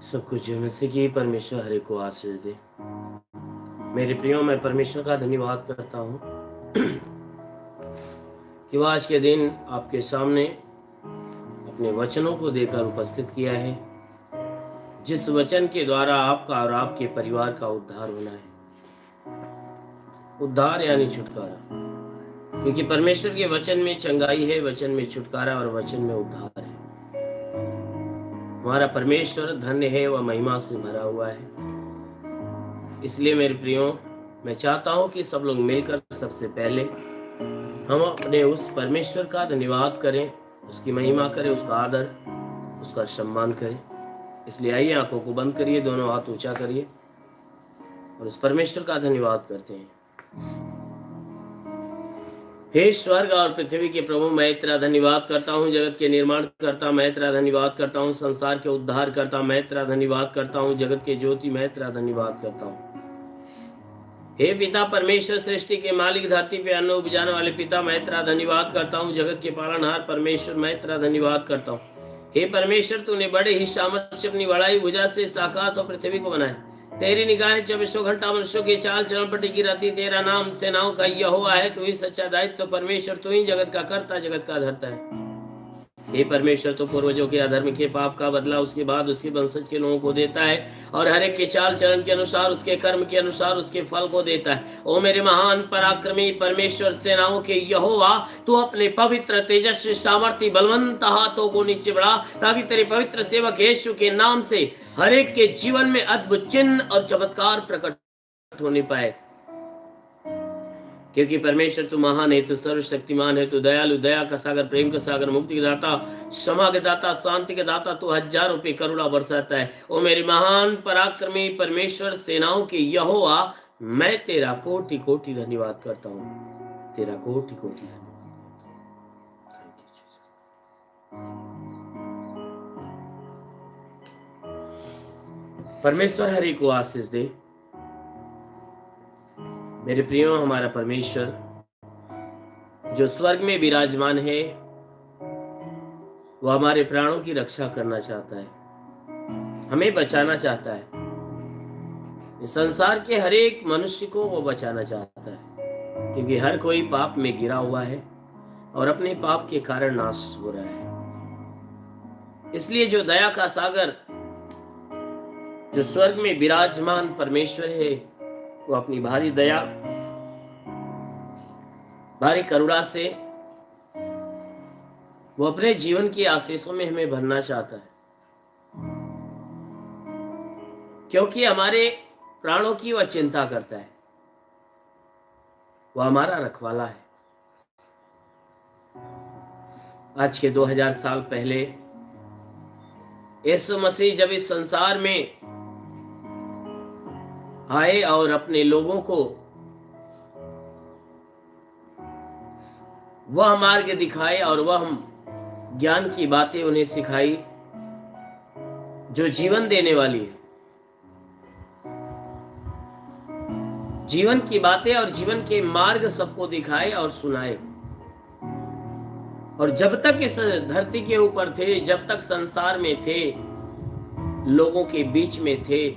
सब कुछ में से कि परमेश्वर हरे को आशीष दे। मेरे प्रियो, मैं परमेश्वर का धन्यवाद करता हूँ कि वह आज के दिन आपके सामने अपने वचनों को देकर उपस्थित किया है, जिस वचन के द्वारा आपका और आपके परिवार का उद्धार होना है। उद्धार यानी छुटकारा, क्योंकि परमेश्वर के वचन में चंगाई है, वचन में छुटकारा और वचन में उद्धार है। हमारा परमेश्वर धन्य है, वह महिमा से भरा हुआ है। इसलिए मेरे प्रियो, मैं चाहता हूं कि सब लोग मिलकर सबसे पहले हम अपने उस परमेश्वर का धन्यवाद करें, उसकी महिमा करें, उसका आदर, उसका सम्मान करें। इसलिए आइए, आंखों को बंद करिए, दोनों हाथ ऊंचा करिए और उस परमेश्वर का धन्यवाद करते हैं। हे स्वर्ग और पृथ्वी के प्रभु, मैं तेरा धन्यवाद करता हूँ। जगत के निर्माण करता मैं तेरा धन्यवाद करता हूँ। संसार के उद्धार करता मैं तेरा धन्यवाद करता हूँ। जगत के ज्योति मैं तेरा धन्यवाद करता हूँ। हे पिता परमेश्वर, सृष्टि के मालिक, धरती पे अन्न उपजाने वाले पिता, मैं तेरा धन्यवाद करता हूँ। जगत के पालनहार परमेश्वर, मैं तेरा धन्यवाद करता हूँ। हे परमेश्वर, तूने बड़े ही सामर्थ्य से अपनी बड़ाई भुजा से इस आकाश और पृथ्वी को बनाया। तेरी निगाहें 24 घंटा मनुष्यों की चाल चलन पर टिकी रहती। तेरा नाम सेनाओं का यहोवा है। तू ही सच्चा दायित्व परमेश्वर, तू ही जगत का कर्ता, जगत का धर्ता है। हे परमेश्वर, तो पूर्वजों के अधर्म के पाप का बदला उसके बाद उसके वंशज के लोगों को देता है और हर एक के चाल चलन के अनुसार, उसके कर्म के अनुसार उसके फल को देता है। ओ मेरे महान पराक्रमी परमेश्वर, सेनाओं के यहोवा, तू अपने पवित्र तेजस्वी सामर्थ्य बलवंत हाथों को नीचे बढ़ा, ताकि तेरे पवित्र सेवक यीशु के नाम से हर एक के जीवन में अद्भुत चिन्ह और चमत्कार प्रकट होने पाए। क्योंकि परमेश्वर तू महान है, तू सर्वशक्तिमान है, तू दयालु, दया का सागर, प्रेम का सागर, मुक्ति के दाता, क्षमा के दाता, शांति के दाता, तू हजारों पे करुणा बरसाता है। ओ मेरे महान पराक्रमी परमेश्वर, सेनाओं के यहोवा, मैं तेरा कोटि कोटि धन्यवाद करता हूँ। तेरा कोटि कोटि धन्यवाद। परमेश्वर हरि को आशीष दे। मेरे प्रियो, हमारा परमेश्वर जो स्वर्ग में विराजमान है, वो हमारे प्राणों की रक्षा करना चाहता है, हमें बचाना चाहता है। इस संसार के हर एक मनुष्य को वो बचाना चाहता है, क्योंकि हर कोई पाप में गिरा हुआ है और अपने पाप के कारण नाश हो रहा है। इसलिए जो दया का सागर, जो स्वर्ग में विराजमान परमेश्वर है, वो अपनी भारी दया, भारी करुणा से वो अपने जीवन की आशीषों में हमें भरना चाहता है, क्योंकि हमारे प्राणों की वह चिंता करता है। वह हमारा रखवाला है। आज के 2000 साल पहले यीशु मसीह जब इस संसार में आए और अपने लोगों को वह मार्ग दिखाए और वह ज्ञान की बातें उन्हें सिखाई जो जीवन देने वाली है। जीवन की बातें और जीवन के मार्ग सबको दिखाए और सुनाए। और जब तक इस धरती के ऊपर थे, जब तक संसार में थे, लोगों के बीच में थे,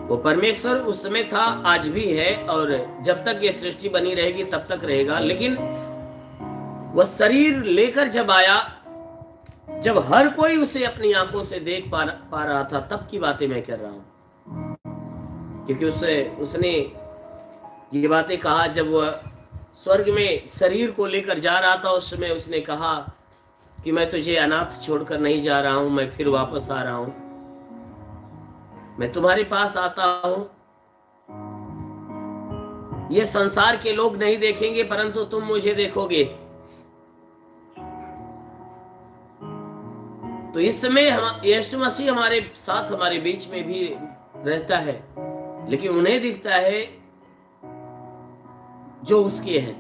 वो परमेश्वर उस समय था, आज भी है, और जब तक ये सृष्टि बनी रहेगी तब तक रहेगा। लेकिन वह शरीर लेकर जब आया, जब हर कोई उसे अपनी आंखों से देख पा रहा था, तब की बातें मैं कर रहा हूं। क्योंकि उसने ये बातें कहा जब वह स्वर्ग में शरीर को लेकर जा रहा था। उस समय उसने कहा कि मैं तुझे अनाथ छोड़कर नहीं जा रहा हूं, मैं फिर वापस आ रहा हूं, मैं तुम्हारे पास आता हूं। ये संसार के लोग नहीं देखेंगे, परंतु तुम मुझे देखोगे। तो इस समय यीशु मसीह हमारे साथ, हमारे बीच में भी रहता है, लेकिन उन्हें दिखता है जो उसके हैं,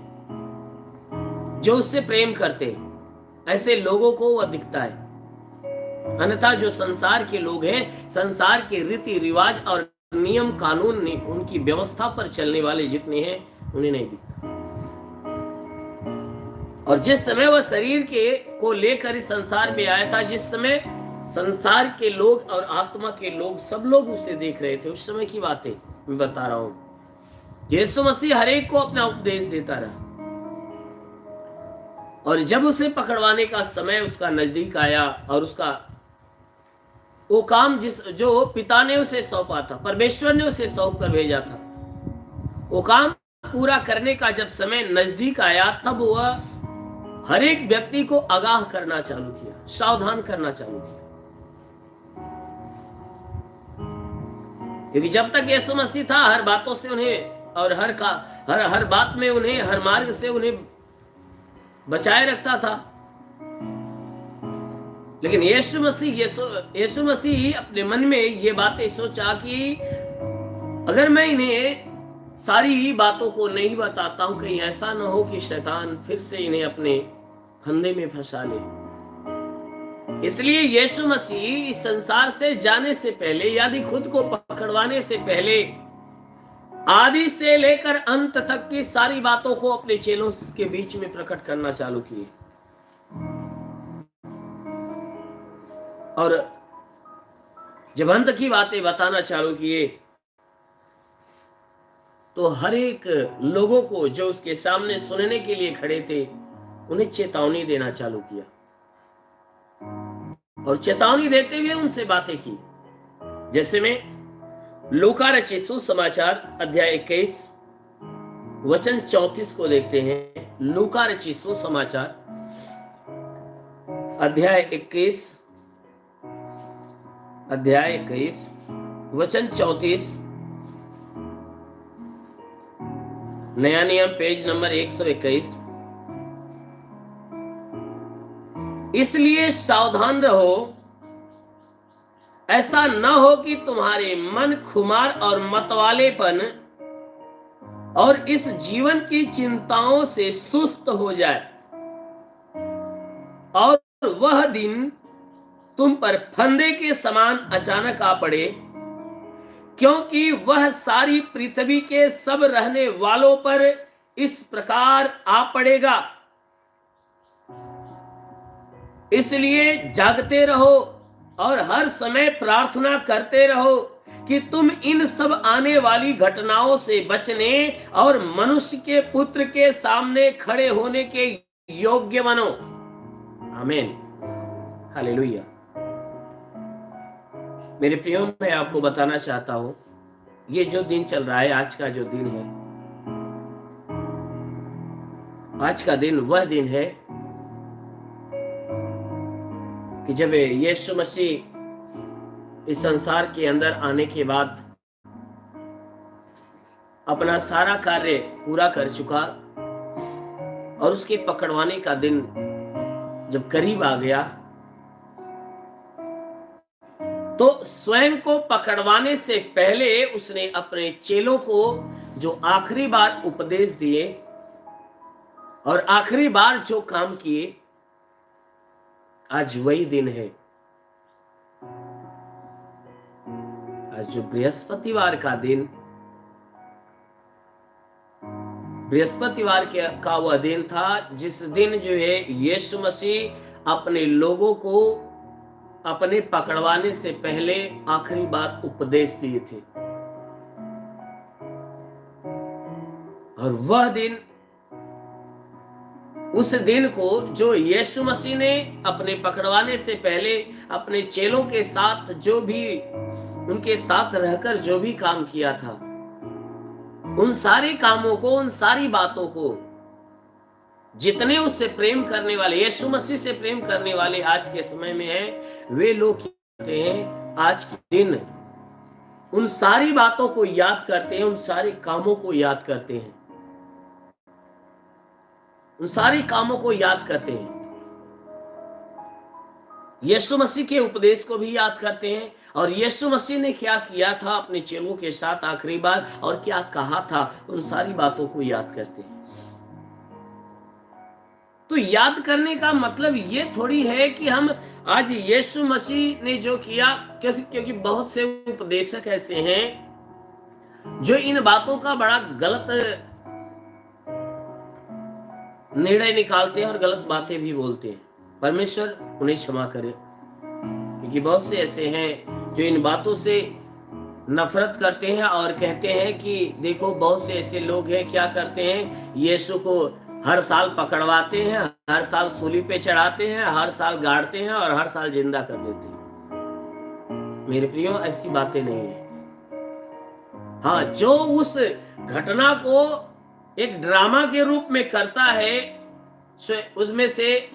जो उससे प्रेम करते हैं, ऐसे लोगों को वह दिखता है। अन्यथा जो संसार के लोग हैं, संसार के रीति रिवाज और नियम कानून, उनकी व्यवस्था पर चलने वाले जितने हैं, उन्हें नहीं दिखता। और जिस समय वह शरीर को लेकर इस संसार में आया था, जिस समय संसार के लोग और आत्मा के लोग, सब लोग उसे देख रहे थे, उस समय की बातें मैं बता रहा हूं। यीशु मसीह हर एक को अपना उपदेश देता रहा, और जब उसे पकड़वाने का समय उसका नजदीक आया, और उसका वो काम जो पिता ने उसे सौंपा था, परमेश्वर ने उसे सौंप कर भेजा था, वो काम पूरा करने का जब समय नजदीक आया, तब वह हर एक व्यक्ति को आगाह करना चालू किया, सावधान करना चालू किया। क्योंकि जब तक यीशु मसीह था, हर बातों से उन्हें, और हर बात में उन्हें, हर मार्ग से उन्हें बचाए रखता था। लेकिन यीशु मसीह अपने मन में ये बातें सोचा कि अगर मैं इन्हें सारी बातों को नहीं बताता हूं, कहीं ऐसा न हो कि शैतान फिर से इन्हें अपने फंदे में फंसा ले। इसलिए यीशु मसीह इस संसार से जाने से पहले, यदि खुद को पकड़वाने से पहले, आदि से लेकर अंत तक की सारी बातों को अपने चेलों के बीच में प्रकट करना चालू किए। और जब अंत की बातें बताना चालू किए, तो हर एक लोगों को जो उसके सामने सुनने के लिए खड़े थे, उन्हें चेतावनी देना चालू किया, और चेतावनी देते हुए उनसे बातें की। जैसे में लूका रचित सुसमाचार अध्याय 21 वचन 34 को देखते हैं। लूका रचित सुसमाचार अध्याय 21 वचन 34, नया नियम पेज नंबर 121। इसलिए सावधान रहो, ऐसा न हो कि तुम्हारे मन खुमार और मतवालेपन और इस जीवन की चिंताओं से सुस्त हो जाए, और वह दिन तुम पर फंदे के समान अचानक आ पड़े क्योंकि वह सारी पृथ्वी के सब रहने वालों पर इस प्रकार आ पड़ेगा। इसलिए जागते रहो और हर समय प्रार्थना करते रहो कि तुम इन सब आने वाली घटनाओं से बचने और मनुष्य के पुत्र के सामने खड़े होने के योग्य बनो। आमीन, हालेलुया। मेरे प्रियो, मैं आपको बताना चाहता हूं, ये जो दिन चल रहा है, आज का जो दिन है, आज का दिन वह दिन है कि जब यीशु मसीह इस संसार के अंदर आने के बाद अपना सारा कार्य पूरा कर चुका और उसके पकड़वाने का दिन जब करीब आ गया, तो स्वयं को पकड़वाने से पहले उसने अपने चेलों को जो आखिरी बार उपदेश दिए और आखिरी बार जो काम किए, आज वही दिन है। आज जो बृहस्पतिवार का दिन, बृहस्पतिवार का वह दिन था जिस दिन जो है यीशु मसीह अपने लोगों को अपने पकड़वाने से पहले आखिरी बार उपदेश दिए थे। और वह दिन, उस दिन को जो यीशु मसीह ने अपने पकड़वाने से पहले अपने चेलों के साथ, जो भी उनके साथ रहकर जो भी काम किया था, उन सारे कामों को, उन सारी बातों को जितने उससे प्रेम करने वाले, यीशु मसीह से प्रेम करने वाले आज के समय में हैं, वे लोग क्या करते हैं, आज के दिन उन सारी बातों को याद करते हैं, उन सारे कामों को याद करते हैं, उन सारे कामों को याद करते हैं। यीशु मसीह के उपदेश को भी याद करते हैं और यीशु मसीह ने क्या किया था अपने चेलों के साथ आखिरी बार और क्या कहा था, उन सारी बातों को याद करते हैं। तो याद करने का मतलब ये थोड़ी है कि हम आज यीशु मसीह ने जो किया, क्योंकि बहुत से उपदेशक ऐसे हैं जो इन बातों का बड़ा गलत निर्णय निकालते हैं और गलत बातें भी बोलते हैं। परमेश्वर उन्हें क्षमा करे, क्योंकि बहुत से ऐसे हैं जो इन बातों से नफरत करते हैं और कहते हैं कि देखो, बहुत से ऐसे लोग हैं क्या करते हैं, यीशु को हर साल पकड़वाते हैं, हर साल सूली पे चढ़ाते हैं, हर साल गाड़ते हैं और हर साल जिंदा कर देते हैं। मेरे प्रियो, ऐसी बातें नहीं है। हाँ, जो उस घटना को एक ड्रामा के रूप में करता है, उसमें से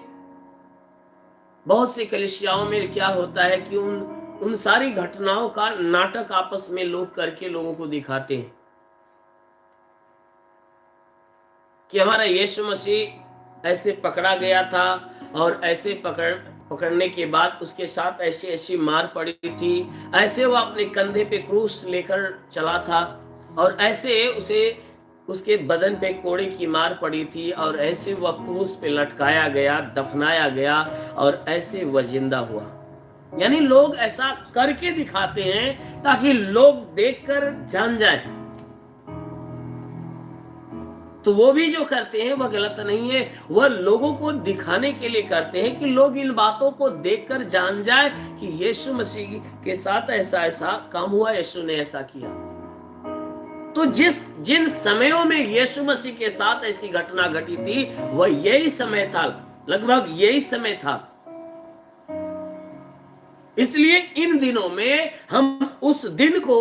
बहुत सी कलीसियाओं में क्या होता है कि उन सारी घटनाओं का नाटक आपस में लोग करके लोगों को दिखाते हैं कि हमारा यीशु मसीह ऐसे पकड़ा गया था और ऐसे पकड़ने के बाद उसके साथ ऐसी ऐसी मार पड़ी थी, ऐसे वो अपने कंधे पे क्रूस लेकर चला था और ऐसे उसके बदन पे कोड़े की मार पड़ी थी और ऐसे वह क्रूस पे लटकाया गया, दफनाया गया और ऐसे वह जिंदा हुआ। यानी लोग ऐसा करके दिखाते हैं ताकि लोग देखकर जान जाए। तो वो भी जो करते हैं वह गलत नहीं है, वह लोगों को दिखाने के लिए करते हैं कि लोग इन बातों को देखकर जान जाए कि यीशु मसीह के साथ ऐसा ऐसा काम हुआ, यीशु ने ऐसा किया। तो जिन समयों में यीशु मसीह के साथ ऐसी घटना घटी थी, वह यही समय था, लगभग यही समय था। इसलिए इन दिनों में हम उस दिन को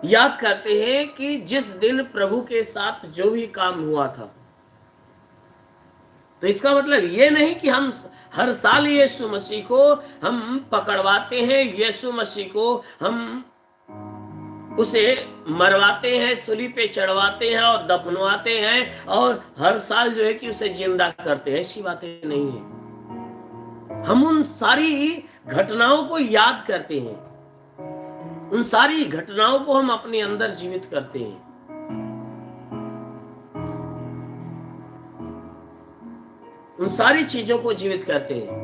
याद करते हैं कि जिस दिन प्रभु के साथ जो भी काम हुआ था। तो इसका मतलब ये नहीं कि हम हर साल यीशु मसीह को हम पकड़वाते हैं, यीशु मसीह को हम उसे मरवाते हैं, सूली पे चढ़वाते हैं और दफनवाते हैं और हर साल जो है कि उसे जिंदा करते हैं। ऐसी बातें नहीं है। हम उन सारी घटनाओं को याद करते हैं, उन सारी घटनाओं को हम अपने अंदर जीवित करते हैं। उन सारी चीजों को जीवित करते हैं।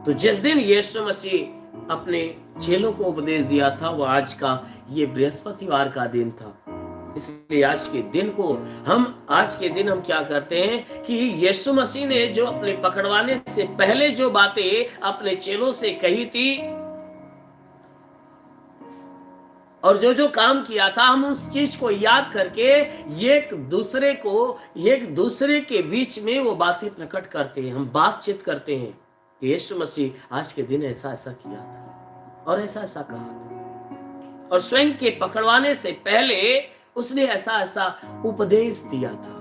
तो जिस दिन यीशु मसीह अपने चेलों को उपदेश दिया था वो आज का ये बृहस्पतिवार का दिन था। इसलिए आज के दिन हम क्या करते हैं कि यीशु मसीह ने जो अपने पकड़वाने से पहले जो बातें अपने चेलों से कही थी और जो जो काम किया था, हम उस चीज को याद करके एक दूसरे के बीच में वो बातें प्रकट करते हैं, हम बातचीत करते हैं कि यीशु मसीह आज के दिन ऐसा ऐसा किया था और ऐसा ऐसा कहा था, और स्वयं के पकड़वाने से पहले उसने ऐसा ऐसा उपदेश दिया था।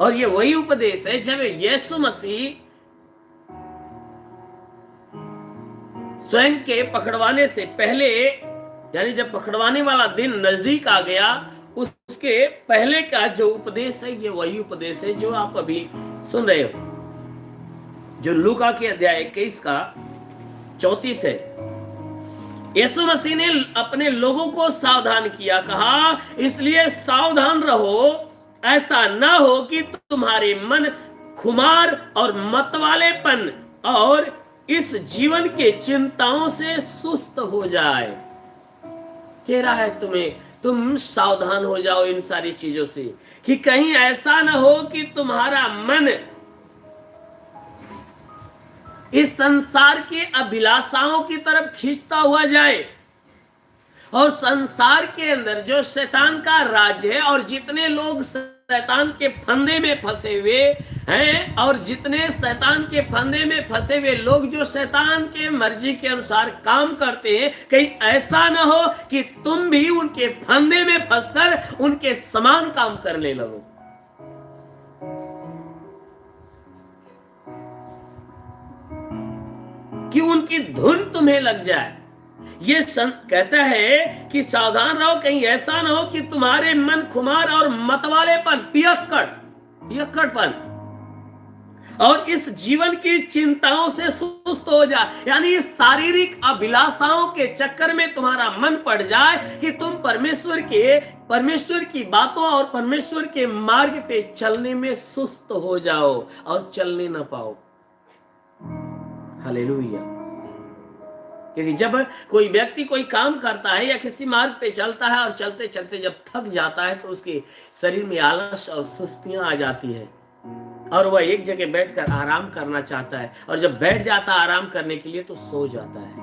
और ये वही उपदेश है जब यीशु मसीह स्वयं के पकड़वाने से पहले, यानी जब पकड़वाने वाला दिन नजदीक आ गया, उसके पहले का जो उपदेश है, ये वही उपदेश है जो आप अभी सुन रहे हो, जो लूका के अध्याय 21 का 34 है। यीशु मसीह ने अपने लोगों को सावधान किया, कहा इसलिए सावधान रहो, ऐसा ना हो कि तुम्हारे मन खुमार और मतवालेपन और इस जीवन के चिंताओं से सुस्त हो जाए। कह रहा है तुम सावधान हो जाओ इन सारी चीजों से, कि कहीं ऐसा ना हो कि तुम्हारा मन इस संसार के अभिलाषाओं की तरफ खींचता हुआ जाए, और संसार के अंदर जो शैतान का राज्य है और जितने लोग शैतान के फंदे में फंसे हुए हैं, और जितने शैतान के फंदे में फंसे हुए लोग जो शैतान के मर्जी के अनुसार काम करते हैं, कहीं ऐसा ना हो कि तुम भी उनके फंदे में फंसकर उनके समान काम करने लगो। कि उनकी धुन तुम्हें लग जाए। ये कहता है कि सावधान रहो, कहीं ऐसा ना हो कि तुम्हारे मन खुमार और मतवालेपन, पियक्कड़पन और इस जीवन की चिंताओं से सुस्त हो जाए, यानी शारीरिक अभिलाषाओं के चक्कर में तुम्हारा मन पड़ जाए कि तुम परमेश्वर की बातों और परमेश्वर के मार्ग पे चलने में सुस्त हो जाओ और चलने ना पाओ। हालेलुया। क्योंकि जब कोई व्यक्ति कोई काम करता है या किसी मार्ग पे चलता है और चलते चलते जब थक जाता है तो उसके शरीर में आलस और सुस्तियां आ जाती है और वह एक जगह बैठकर आराम करना चाहता है, और जब बैठ जाता है आराम करने के लिए तो सो जाता है,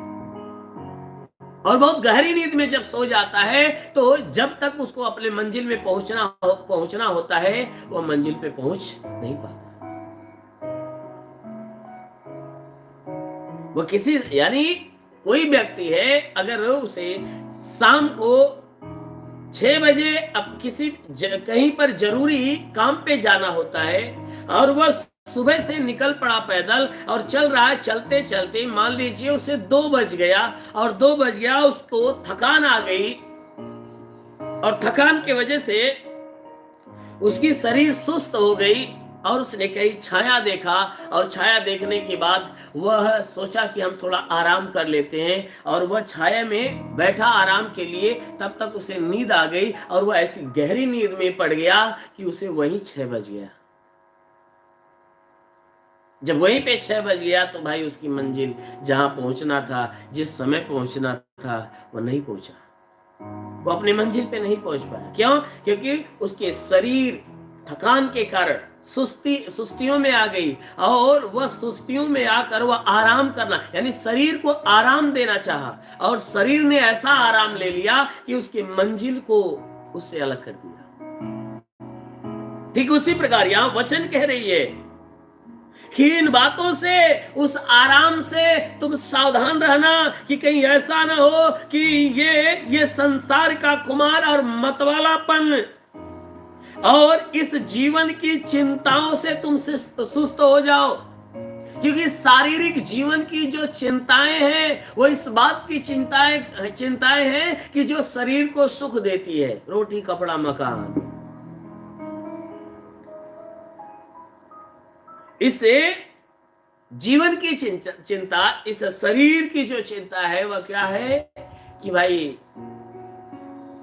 और बहुत गहरी नींद में जब सो जाता है तो जब तक उसको अपने मंजिल में पहुंचना होता है वह मंजिल पे पहुंच नहीं पाता। वो यानी कोई व्यक्ति है, अगर उसे शाम को 6 बजे अब कहीं पर जरूरी काम पे जाना होता है और वह सुबह से निकल पड़ा पैदल और चल रहा है, चलते चलते मान लीजिए उसे 2 बज गया, और 2 बज गया, उसको थकान आ गई और थकान की वजह से उसकी शरीर सुस्त हो गई और उसने कहीं छाया देखा, और छाया देखने के बाद वह सोचा कि हम थोड़ा आराम कर लेते हैं, और वह छाया में बैठा आराम के लिए। तब तक उसे नींद आ गई और वह ऐसी गहरी नींद में पड़ गया कि उसे वहीं 6 बज गया। जब वहीं पे 6 बज गया तो भाई उसकी मंजिल जहां पहुंचना था, जिस समय पहुंचना था, वह नहीं पहुंचा, वो अपनी मंजिल पे नहीं पहुंच पाया। क्यों? क्योंकि उसके शरीर थकान के कारण सुस्तियों में आ गई, और वह सुस्तियों में आकर वह आराम करना, यानी शरीर को आराम देना चाहा, और शरीर ने ऐसा आराम ले लिया कि उसकी मंजिल को उससे अलग कर दिया। ठीक उसी प्रकार यहां वचन कह रही है कि इन बातों से, उस आराम से तुम सावधान रहना कि कहीं ऐसा ना हो कि ये संसार का खुमार और मतवालापन और इस जीवन की चिंताओं से तुम सुस्त हो जाओ। क्योंकि शारीरिक जीवन की जो चिंताएं हैं वो इस बात की चिंताएं हैं कि जो शरीर को सुख देती है, रोटी कपड़ा मकान, इससे जीवन की चिंता, इस शरीर की जो चिंता है वह क्या है कि भाई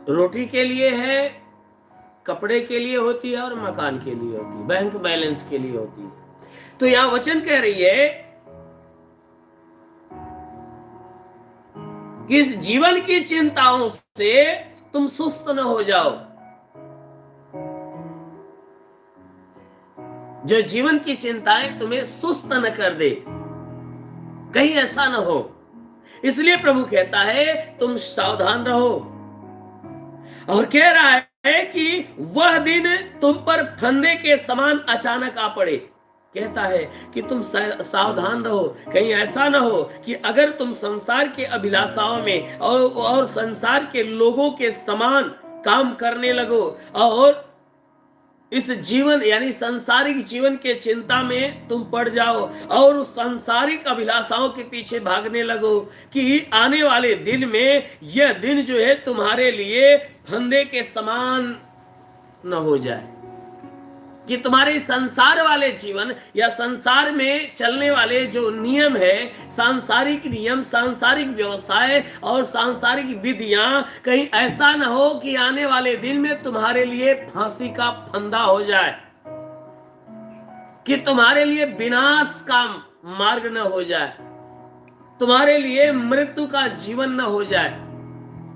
रोटी के लिए है, कपड़े के लिए होती है और मकान के लिए होती है, बैंक बैलेंस के लिए होती है। तो यहां वचन कह रही है कि इस जीवन की चिंताओं से तुम सुस्त न हो जाओ। जो जीवन की चिंताएं तुम्हें सुस्त न कर दे, कहीं ऐसा न हो। इसलिए प्रभु कहता है तुम सावधान रहो, और कह रहा है कि वह दिन तुम पर फंदे के समान अचानक आ पड़े। कहता है कि तुम सावधान रहो, कहीं ऐसा ना हो कि अगर तुम संसार के अभिलाषाओं में और संसार के लोगों के समान काम करने लगो और इस जीवन यानी सांसारिक जीवन के चिंता में तुम पड़ जाओ और उस सांसारिक अभिलाषाओं के पीछे भागने लगो कि आने वाले दिन में यह दिन जो है तुम्हारे लिए फंदे के समान न हो जाए, कि तुम्हारे संसार वाले जीवन या संसार में चलने वाले जो नियम है, सांसारिक नियम, सांसारिक व्यवस्थाएं और सांसारिक विधियां, कहीं ऐसा ना हो कि आने वाले दिन में तुम्हारे लिए फांसी का फंदा हो जाए, कि तुम्हारे लिए विनाश का मार्ग न हो जाए, तुम्हारे लिए मृत्यु का जीवन न हो जाए।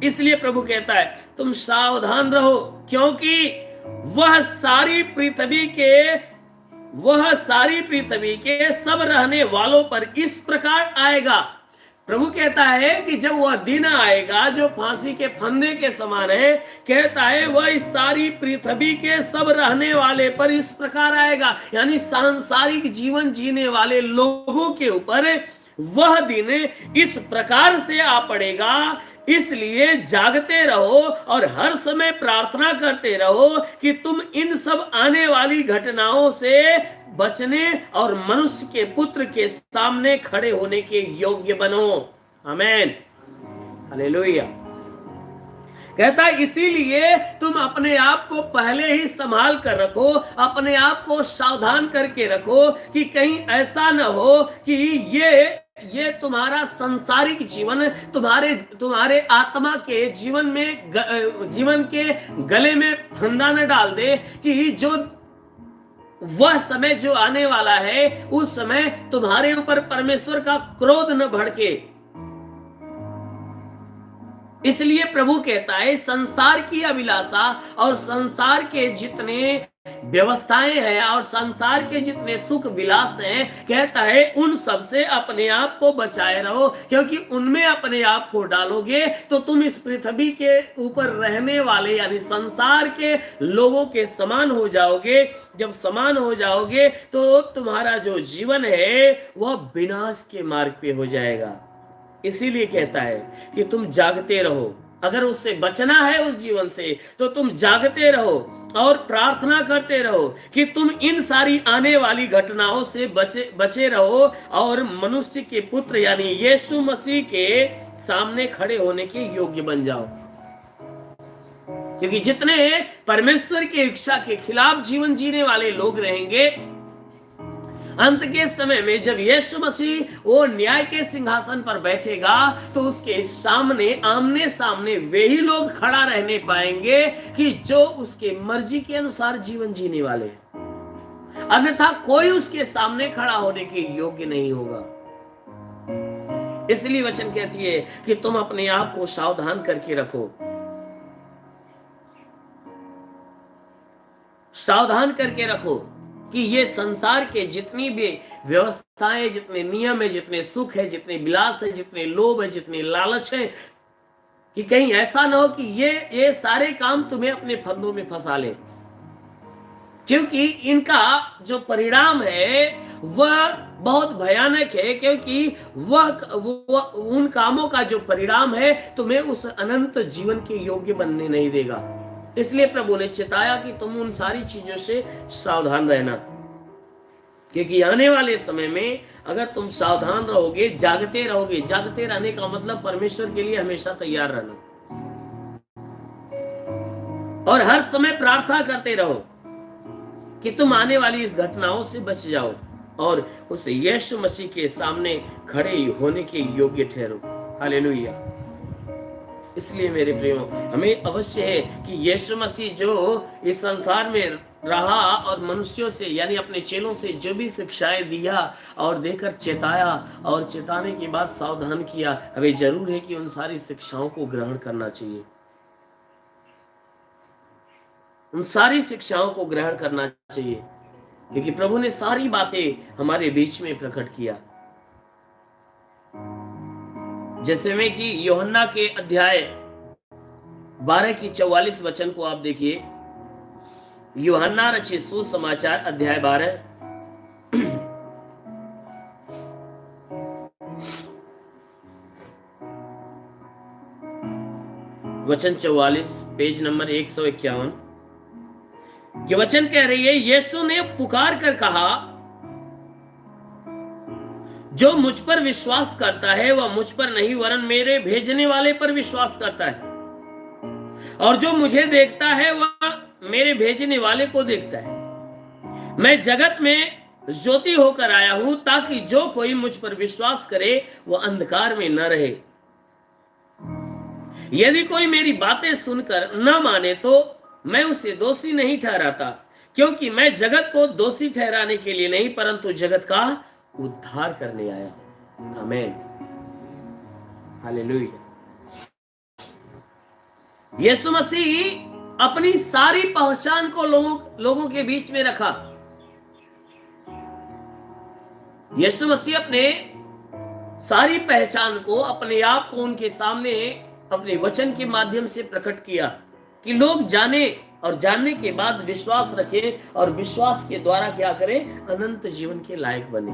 इसलिए प्रभु कहता है तुम सावधान रहो, क्योंकि वह सारी पृथ्वी के सब रहने वालों पर इस प्रकार आएगा। प्रभु कहता है कि जब वह दिन आएगा जो फांसी के फंदे के समान है, कहता है वह इस सारी पृथ्वी के सब रहने वाले पर इस प्रकार आएगा, यानी सांसारिक जीवन जीने वाले लोगों के ऊपर वह दिन इस प्रकार से आ पड़ेगा। इसलिए जागते रहो और हर समय प्रार्थना करते रहो कि तुम इन सब आने वाली घटनाओं से बचने और मनुष्य के पुत्र के सामने खड़े होने के योग्य बनो। आमीन, हालेलुया। कहता है इसीलिए तुम अपने आप को पहले ही संभाल कर रखो, अपने आप को सावधान करके रखो कि कहीं ऐसा न हो कि ये तुम्हारा संसारिक जीवन तुम्हारे आत्मा के जीवन के गले में फंदा न डाल दे, कि जो वह समय जो आने वाला है उस समय तुम्हारे ऊपर परमेश्वर का क्रोध न भड़के। इसलिए प्रभु कहता है संसार की अभिलाषा और संसार के जितने व्यवस्थाएं हैं और संसार के जितने सुख विलास हैं, कहता है उन सब से अपने आप को बचाए रहो, क्योंकि उनमें अपने आप को डालोगे तो तुम इस पृथ्वी के ऊपर रहने वाले यानी संसार के लोगों के समान हो जाओगे। जब समान हो जाओगे तो तुम्हारा जो जीवन है वह विनाश के मार्ग पे हो जाएगा। इसीलिए कहता है कि तुम जागते रहो, अगर उससे बचना है उस जीवन से तो तुम जागते रहो और प्रार्थना करते रहो कि तुम इन सारी आने वाली घटनाओं से बचे रहो और मनुष्य के पुत्र यानी यीशु मसीह के सामने खड़े होने के योग्य बन जाओ। क्योंकि जितने परमेश्वर की इच्छा के खिलाफ जीवन जीने वाले लोग रहेंगे, अंत के समय में जब यीशु मसीह वो न्याय के सिंहासन पर बैठेगा तो उसके सामने आमने सामने वे ही लोग खड़ा रहने पाएंगे कि जो उसके मर्जी के अनुसार जीवन जीने वाले हैं, अन्यथा कोई उसके सामने खड़ा होने के योग्य नहीं होगा। इसलिए वचन कहती है कि तुम अपने आप को सावधान करके रखो, सावधान करके रखो कि ये संसार के जितनी भी व्यवस्थाएं, जितने नियम है, जितने सुख है, जितने विलास है, जितने लोभ है, जितने लालच है, कि कहीं ऐसा ना हो कि ये सारे काम तुम्हें अपने फंदों में फंसा ले, क्योंकि इनका जो परिणाम है वह बहुत भयानक है। क्योंकि वह उन कामों का जो परिणाम है तुम्हें उस अनंत जीवन के योग्य बनने नहीं देगा। इसलिए प्रभु ने चिताया कि तुम उन सारी चीजों से सावधान रहना, क्योंकि आने वाले समय में अगर तुम सावधान रहोगे, जागते रहोगे, जागते रहने का मतलब परमेश्वर के लिए हमेशा तैयार रहना और हर समय प्रार्थना करते रहो कि तुम आने वाली इस घटनाओं से बच जाओ और उस यीशु मसीह के सामने खड़े होने के योग्य ठहरो। हालेलुया। इसलिए मेरे प्रियो, हमें अवश्य है कि यीशु मसीह जो इस संसार में रहा और मनुष्यों से यानी अपने चेलों से जो भी शिक्षाएं दिया और देकर चेताया और चेताने के बाद सावधान किया, हमें जरूर है कि उन सारी शिक्षाओं को ग्रहण करना चाहिए, उन सारी शिक्षाओं को ग्रहण करना चाहिए, क्योंकि प्रभु ने सारी बातें हमारे बीच में प्रकट किया। जैसे में कि यूहन्ना के अध्याय 12 की 44 वचन को आप देखिए। यूहन्ना रचित सुसमाचार अध्याय 12 वचन 44, पेज नंबर 151 ये वचन कह रही है, यीशु ने पुकार कर कहा, जो मुझ पर विश्वास करता है वह मुझ पर नहीं वरन मेरे भेजने वाले पर विश्वास करता है, और जो मुझे देखता है वह मेरे भेजने वाले को देखता है। मैं जगत में ज्योति होकर आया हूं ताकि जो कोई मुझ पर विश्वास करे वह अंधकार में न रहे। यदि कोई मेरी बातें सुनकर न माने तो मैं उसे दोषी नहीं ठहराता, क्योंकि मैं जगत को दोषी ठहराने के लिए नहीं परंतु जगत का उद्धार करने आया हूं। आमीन, हालेलुया। यीशु मसीह अपनी सारी पहचान को लोगों के बीच में रखा। यीशु मसीह अपने सारी पहचान को, अपने आप को उनके सामने अपने वचन के माध्यम से प्रकट किया कि लोग जाने और जानने के बाद विश्वास रखें और विश्वास के द्वारा क्या करें, अनंत जीवन के लायक बने।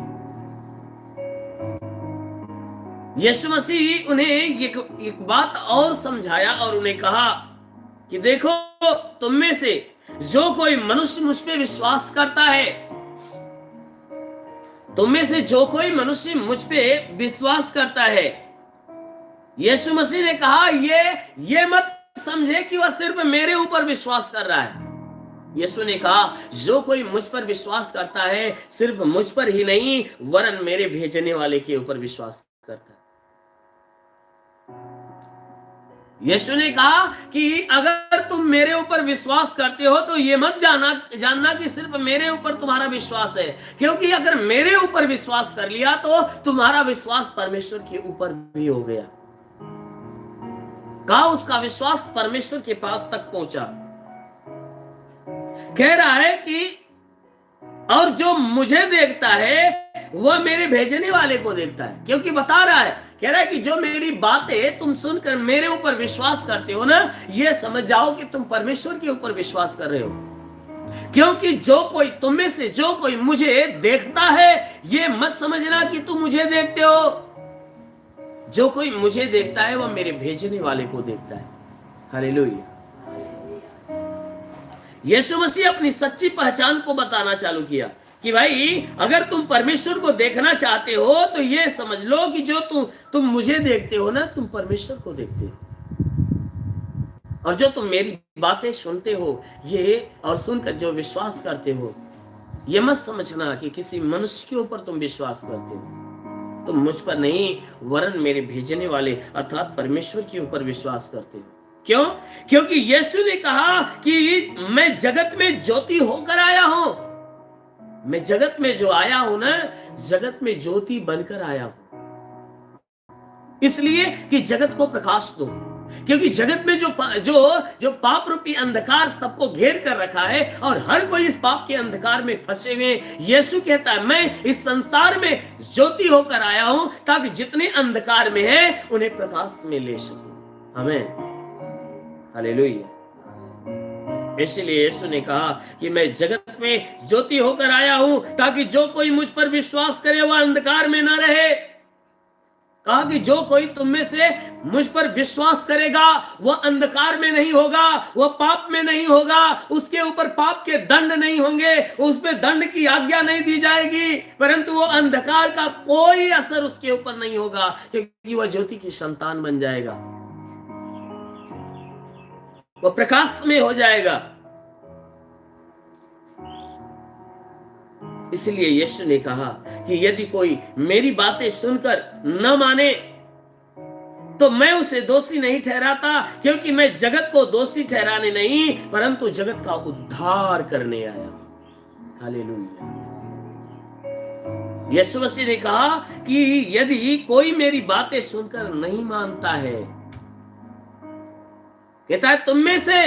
यीशु मसीह उन्हें एक बात और समझाया और उन्हें कहा कि देखो, तुम में से जो कोई मनुष्य मुझ पे विश्वास करता है, तुम में से जो कोई मनुष्य मुझ पे विश्वास करता है, यीशु मसीह ने कहा ये मत समझे कि वह सिर्फ मेरे ऊपर विश्वास कर रहा है। यीशु ने कहा, जो कोई मुझ पर विश्वास करता है सिर्फ मुझ पर ही नहीं वरन मेरे भेजने वाले के ऊपर विश्वास करता है। यीशु ने कहा कि अगर तुम मेरे ऊपर विश्वास करते हो तो ये मत जानना कि सिर्फ मेरे ऊपर तुम्हारा विश्वास है, क्योंकि अगर मेरे ऊपर विश्वास कर लिया तो तुम्हारा विश्वास परमेश्वर के ऊपर भी हो गया। कहा उसका विश्वास परमेश्वर के पास तक पहुंचा। कह रहा है कि और जो मुझे देखता है वह मेरे भेजने वाले को देखता है, क्योंकि बता रहा है, कह रहा है कि जो मेरी बातें तुम सुनकर मेरे ऊपर विश्वास करते हो ना, ये समझ जाओ कि तुम परमेश्वर के ऊपर विश्वास कर रहे हो, क्योंकि जो कोई तुम में से जो कोई मुझे देखता है, ये मत समझना कि तुम मुझे देखते हो। जो कोई मुझे देखता है वह मेरे भेजने वाले को देखता है। हालेलुया। यीशु मसीह अपनी सच्ची पहचान को बताना चालू किया कि भाई अगर तुम परमेश्वर को देखना चाहते हो तो ये समझ लो कि जो तुम मुझे देखते हो ना, तुम परमेश्वर को देखते हो। और जो तुम मेरी बातें सुनते हो ये और सुनकर जो विश्वास करते हो, ये मत समझना कि किसी मनुष्य के ऊपर तुम विश्वास करते हो, तुम मुझ पर नहीं वरन मेरे भेजने वाले अर्थात परमेश्वर के ऊपर विश्वास करते हो। क्यों? क्योंकि यीशु ने कहा कि मैं जगत में ज्योति होकर आया हूं। मैं जगत में जो आया हूं ना, जगत में ज्योति बनकर आया हूं, इसलिए कि जगत को प्रकाश दो। क्योंकि जगत में जो पाप रूपी अंधकार सबको घेर कर रखा है और हर कोई इस पाप के अंधकार में फंसे हुए हैं। यीशु कहता है मैं इस संसार में ज्योति होकर आया हूं ताकि जितने अंधकार में हैं उन्हें प्रकाश में ले सकूं। आमीन, हालेलुया। इसलिए यीशु ने कहा कि मैं जगत में ज्योति होकर आया हूं ताकि जो कोई मुझ पर विश्वास करे वह अंधकार में न रहे। कहा कि जो कोई तुम में से मुझ पर विश्वास करेगा वह अंधकार में नहीं होगा, वह पाप में नहीं होगा, उसके ऊपर पाप के दंड नहीं होंगे, उस पे दंड की आज्ञा नहीं दी जाएगी, परंतु वो अंधकार का कोई असर उसके ऊपर नहीं होगा, क्योंकि वह ज्योति की संतान बन जाएगा, वह प्रकाश में हो जाएगा। इसलिए यीशु ने कहा कि यदि कोई मेरी बातें सुनकर न माने तो मैं उसे दोषी नहीं ठहराता, क्योंकि मैं जगत को दोषी ठहराने नहीं परंतु जगत का उद्धार करने आया। हालेलुया। यीशु मसीह ने कहा कि यदि कोई मेरी बातें सुनकर नहीं मानता है, कहता है तुम में से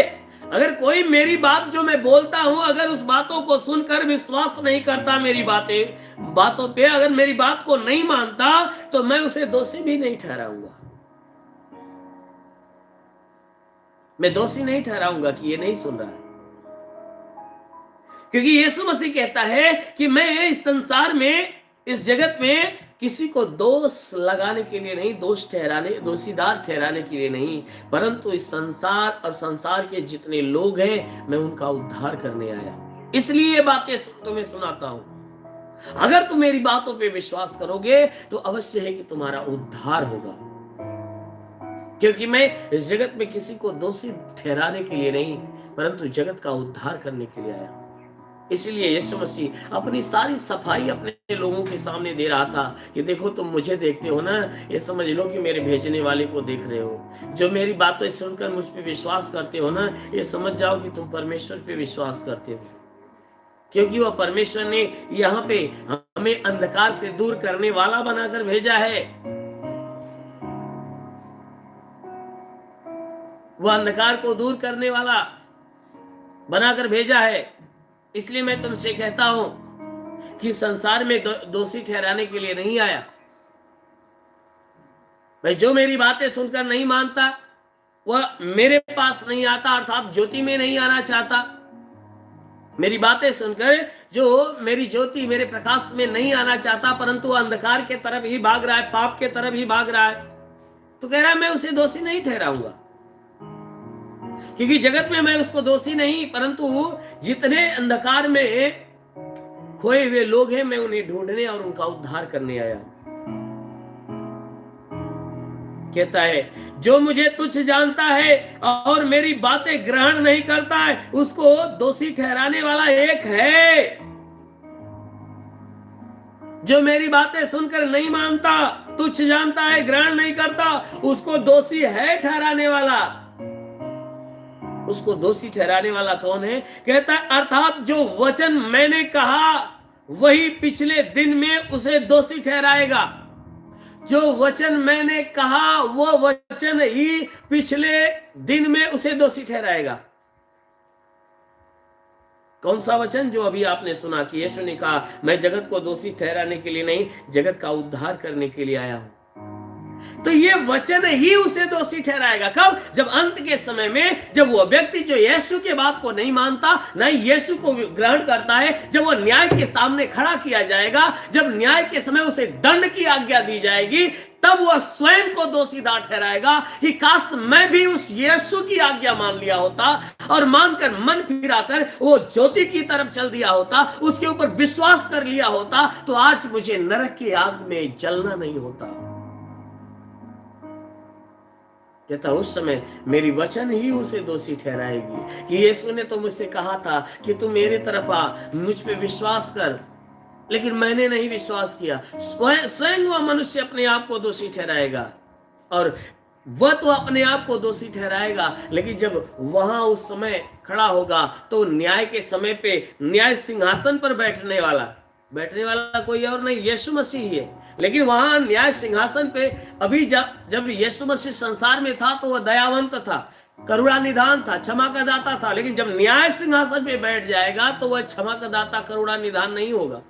अगर कोई मेरी बात जो मैं बोलता हूं, अगर उस बातों को सुनकर विश्वास नहीं करता, मेरी बातों पे अगर मेरी बात को नहीं मानता, तो मैं उसे दोषी भी नहीं ठहराऊंगा। मैं दोषी नहीं ठहराऊंगा कि ये नहीं सुन रहा है, क्योंकि यीशु मसीह कहता है कि मैं इस संसार में, इस जगत में किसी को दोष लगाने के लिए नहीं, दोषीदार ठहराने के लिए नहीं, परंतु इस संसार और संसार के जितने लोग हैं मैं उनका उद्धार करने आया। इसलिए ये बातें तुम्हें सुनाता हूं। अगर तुम मेरी बातों पे विश्वास करोगे तो अवश्य है कि तुम्हारा उद्धार होगा, क्योंकि मैं इस जगत में किसी को दोषी ठहराने के लिए नहीं परंतु जगत का उद्धार करने के लिए आया। इसलिए यीशु मसीह अपनी सारी सफाई अपने लोगों के सामने दे रहा था कि देखो तुम मुझे देखते हो ना, ये समझ लो कि मेरे भेजने वाले को देख रहे हो। जो मेरी बातें सुनकर मुझ पे विश्वास करते हो ना, ये समझ जाओ कि तुम परमेश्वर पे विश्वास करते हो, क्योंकि वह परमेश्वर ने यहाँ पे हमें अंधकार से दूर करने वाला बनाकर भेजा है। वह अंधकार को दूर करने वाला बनाकर भेजा है। इसलिए मैं तुमसे कहता हूं कि संसार में दोषी ठहराने के लिए नहीं आया। भाई जो मेरी बातें सुनकर नहीं मानता वह मेरे पास नहीं आता, अर्थात ज्योति में नहीं आना चाहता। मेरी बातें सुनकर जो मेरी ज्योति, मेरे प्रकाश में नहीं आना चाहता परंतु अंधकार के तरफ ही भाग रहा है, पाप के तरफ ही भाग रहा है, तो कह रहा है मैं उसे दोषी नहीं ठहराऊंगा, क्योंकि जगत में मैं उसको दोषी नहीं परंतु जितने अंधकार में खोए हुए लोग हैं मैं उन्हें ढूंढने और उनका उद्धार करने आया। कहता है जो मुझे तुच्छ जानता है और मेरी बातें ग्रहण नहीं करता है, उसको दोषी ठहराने वाला एक है। जो मेरी बातें सुनकर नहीं मानता, तुच्छ जानता है, ग्रहण नहीं करता, उसको दोषी है ठहराने वाला। उसको दोषी ठहराने वाला कौन है? कहता है अर्थात जो वचन मैंने कहा वही पिछले दिन में उसे दोषी ठहराएगा। जो वचन मैंने कहा वो वचन ही पिछले दिन में उसे दोषी ठहराएगा। कौन सा वचन? जो अभी आपने सुना कि यीशु ने कहा मैं जगत को दोषी ठहराने के लिए नहीं, जगत का उद्धार करने के लिए आया हूं। तो ये वचन ही उसे दोषी ठहराएगा। कब? जब अंत के समय में, जब वो व्यक्ति जो यीशु के बात को नहीं मानता, नहीं यीशु को ग्रहण करता है, जब वो न्याय के सामने खड़ा किया जाएगा, जब न्याय के समय उसे दंड की आज्ञा दी जाएगी, तब वह स्वयं को दोषीदार ठहराएगा कि काश मैं भी उस यीशु की आज्ञा मान लिया होता और मानकर मन फिराकर वो ज्योति की तरफ चल दिया होता, उसके ऊपर विश्वास कर लिया होता, तो आज मुझे नरक की आग में जलना नहीं होता। कहता उस समय मेरी वचन ही उसे दोषी ठहराएगी कि यीशु ने तो मुझसे कहा था कि तू मेरे तरफ आ, मुझ पे विश्वास कर, लेकिन मैंने नहीं विश्वास किया। स्वयं वह मनुष्य अपने आप को दोषी ठहराएगा और वह तो अपने आप को दोषी ठहराएगा, लेकिन जब वहां उस समय खड़ा होगा तो न्याय के समय पे न्याय सिंहासन पर बैठने वाला कोई और नहीं, यीशु मसीह ही है। लेकिन वहां न्याय सिंहासन पे अभी जब यीशु मसीह संसार में था तो वह दयावंत था, करुणा निधान था, क्षमा का दाता था। लेकिन जब न्याय सिंहासन पे बैठ जाएगा तो वह क्षमा का दाता, करुणा निधान नहीं होगा,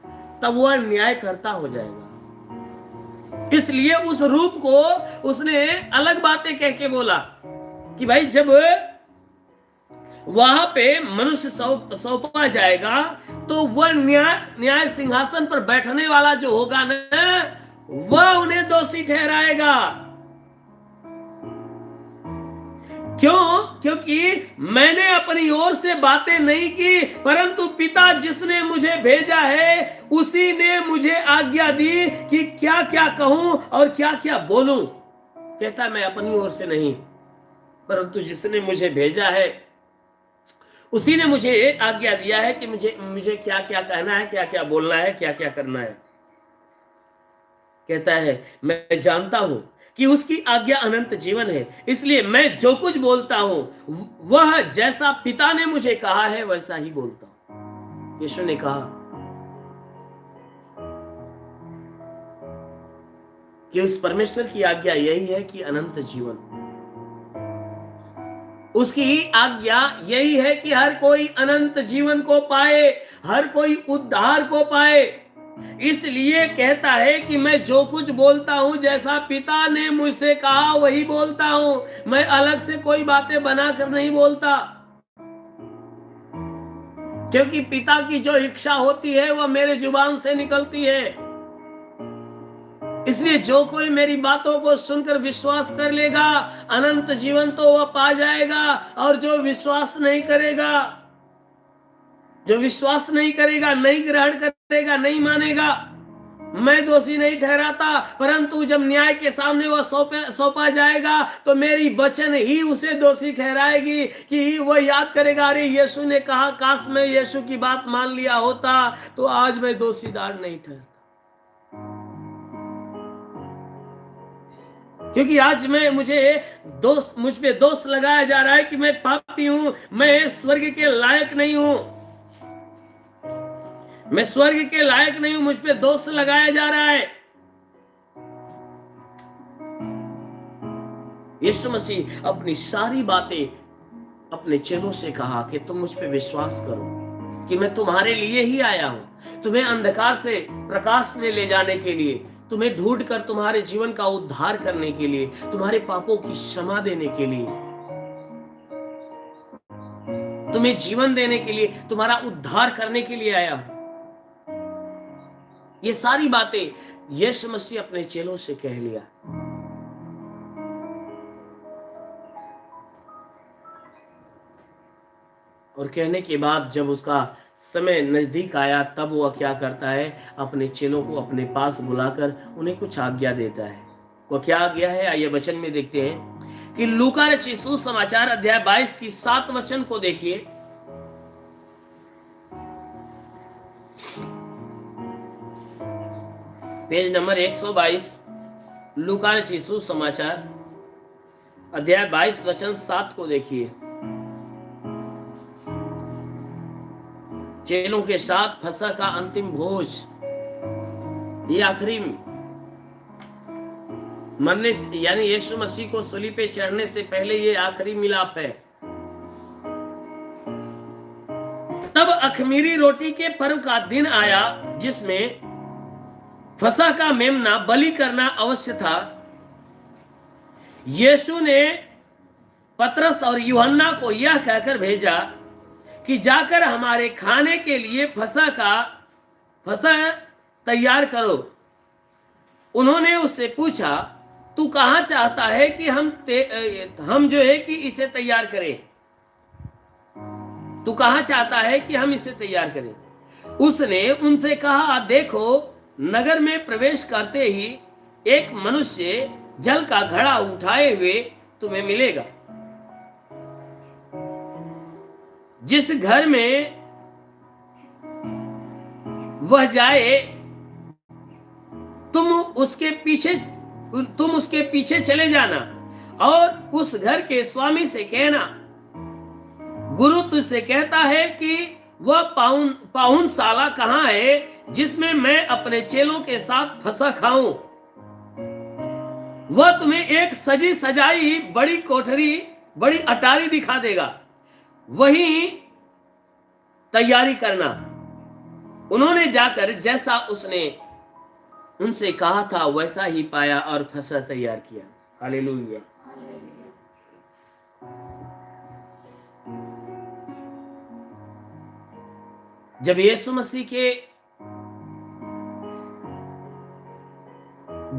तब वह न्यायकर्ता हो जाएगा। इसलिए उस रूप को उसने अलग बातें कह के बोला कि भाई जब वहां पे मनुष्य सौंपा जाएगा तो वह न्याय सिंहासन पर बैठने वाला जो होगा ना, वह उन्हें दोषी ठहराएगा। क्यों? क्योंकि मैंने अपनी ओर से बातें नहीं की, परंतु पिता जिसने मुझे भेजा है उसी ने मुझे आज्ञा दी कि क्या क्या कहूं और क्या क्या बोलूं। कहता मैं अपनी ओर से नहीं, परंतु जिसने मुझे भेजा है उसी ने मुझे आज्ञा दिया है कि मुझे क्या क्या कहना है, क्या क्या बोलना है, क्या क्या करना है। कहता है मैं जानता हूं कि उसकी आज्ञा अनंत जीवन है। इसलिए मैं जो कुछ बोलता हूं वह जैसा पिता ने मुझे कहा है वैसा ही बोलता हूं। यीशु ने कहा कि उस परमेश्वर की आज्ञा यही है कि अनंत जीवन, उसकी ही आज्ञा यही है कि हर कोई अनंत जीवन को पाए, हर कोई उद्धार को पाए। इसलिए कहता है कि मैं जो कुछ बोलता हूं जैसा पिता ने मुझसे कहा वही बोलता हूं, मैं अलग से कोई बातें बनाकर नहीं बोलता, क्योंकि पिता की जो इच्छा होती है वह मेरे जुबान से निकलती है। इसलिए जो कोई मेरी बातों को सुनकर विश्वास कर लेगा अनंत जीवन तो वह पा जाएगा, और जो विश्वास नहीं करेगा, नहीं ग्रहण करेगा, नहीं मानेगा, मैं दोषी नहीं ठहराता, परंतु जब न्याय के सामने वह सौंपा जाएगा तो मेरी वचन ही उसे दोषी ठहराएगी कि वह याद करेगा, अरे यीशु ने कहा, काश मैं यीशु की बात मान लिया होता तो आज मैं दोषीदार नहीं ठहरता। क्योंकि आज मुझ पे दोष लगाया जा रहा है कि मैं पापी हूं, मैं स्वर्ग के लायक नहीं हूं, मुझ पे दोष लगाया जा रहा है। यीशु मसीह अपनी सारी बातें अपने चेलों से कहा कि तुम मुझ पे विश्वास करो कि मैं तुम्हारे लिए ही आया हूं, तुम्हें अंधकार से प्रकाश में ले जाने के लिए, तुम्हें ढूंढकर तुम्हारे जीवन का उद्धार करने के लिए, तुम्हारे पापों की क्षमा देने के लिए, तुम्हें जीवन देने के लिए, तुम्हारा उद्धार करने के लिए आया हूं। ये सारी बातें यीशु मसीह अपने चेलों से कह लिया। और कहने के बाद जब उसका समय नजदीक आया तब वह क्या करता है, अपने चेलों को अपने पास बुलाकर उन्हें कुछ आज्ञा देता है। वो क्या आज्ञा है आइए वचन में देखते हैं कि लूका रचित सुसमाचार अध्याय 22 की 7 वचन को देखिए। पेज नंबर 122, लूका रचित सुसमाचार अध्याय 22 वचन 7 को देखिए। चेलों के साथ फसह का अंतिम भोज, ये आखिरी मरने यानी यीशु मसीह को सूली पे चढ़ने से पहले ये आखिरी मिलाप है। तब अखमीरी रोटी के पर्व का दिन आया जिसमें फसह का मेमना बलि करना अवश्य था। यीशु ने पतरस और यूहन्ना को यह कहकर भेजा कि जाकर हमारे खाने के लिए फसह तैयार करो। उन्होंने उससे पूछा, तू कहां चाहता है कि हम जो है कि इसे तैयार करें? तू कहां चाहता है कि हम इसे तैयार करें? उसने उनसे कहा, देखो नगर में प्रवेश करते ही एक मनुष्य जल का घड़ा उठाए हुए तुम्हें मिलेगा। जिस घर में वह जाए तुम उसके पीछे चले जाना और उस घर के स्वामी से कहना, गुरु तुझसे कहता है कि वह पाहुनशाला कहाँ है जिसमें मैं अपने चेलों के साथ फसह खाऊं। वह तुम्हें एक सजी सजाई बड़ी कोठरी, बड़ी अटारी दिखा देगा, वही तैयारी करना। उन्होंने जाकर जैसा उसने उनसे कहा था वैसा ही पाया और फसह तैयार किया। हालेलुया। जब यीशु मसीह के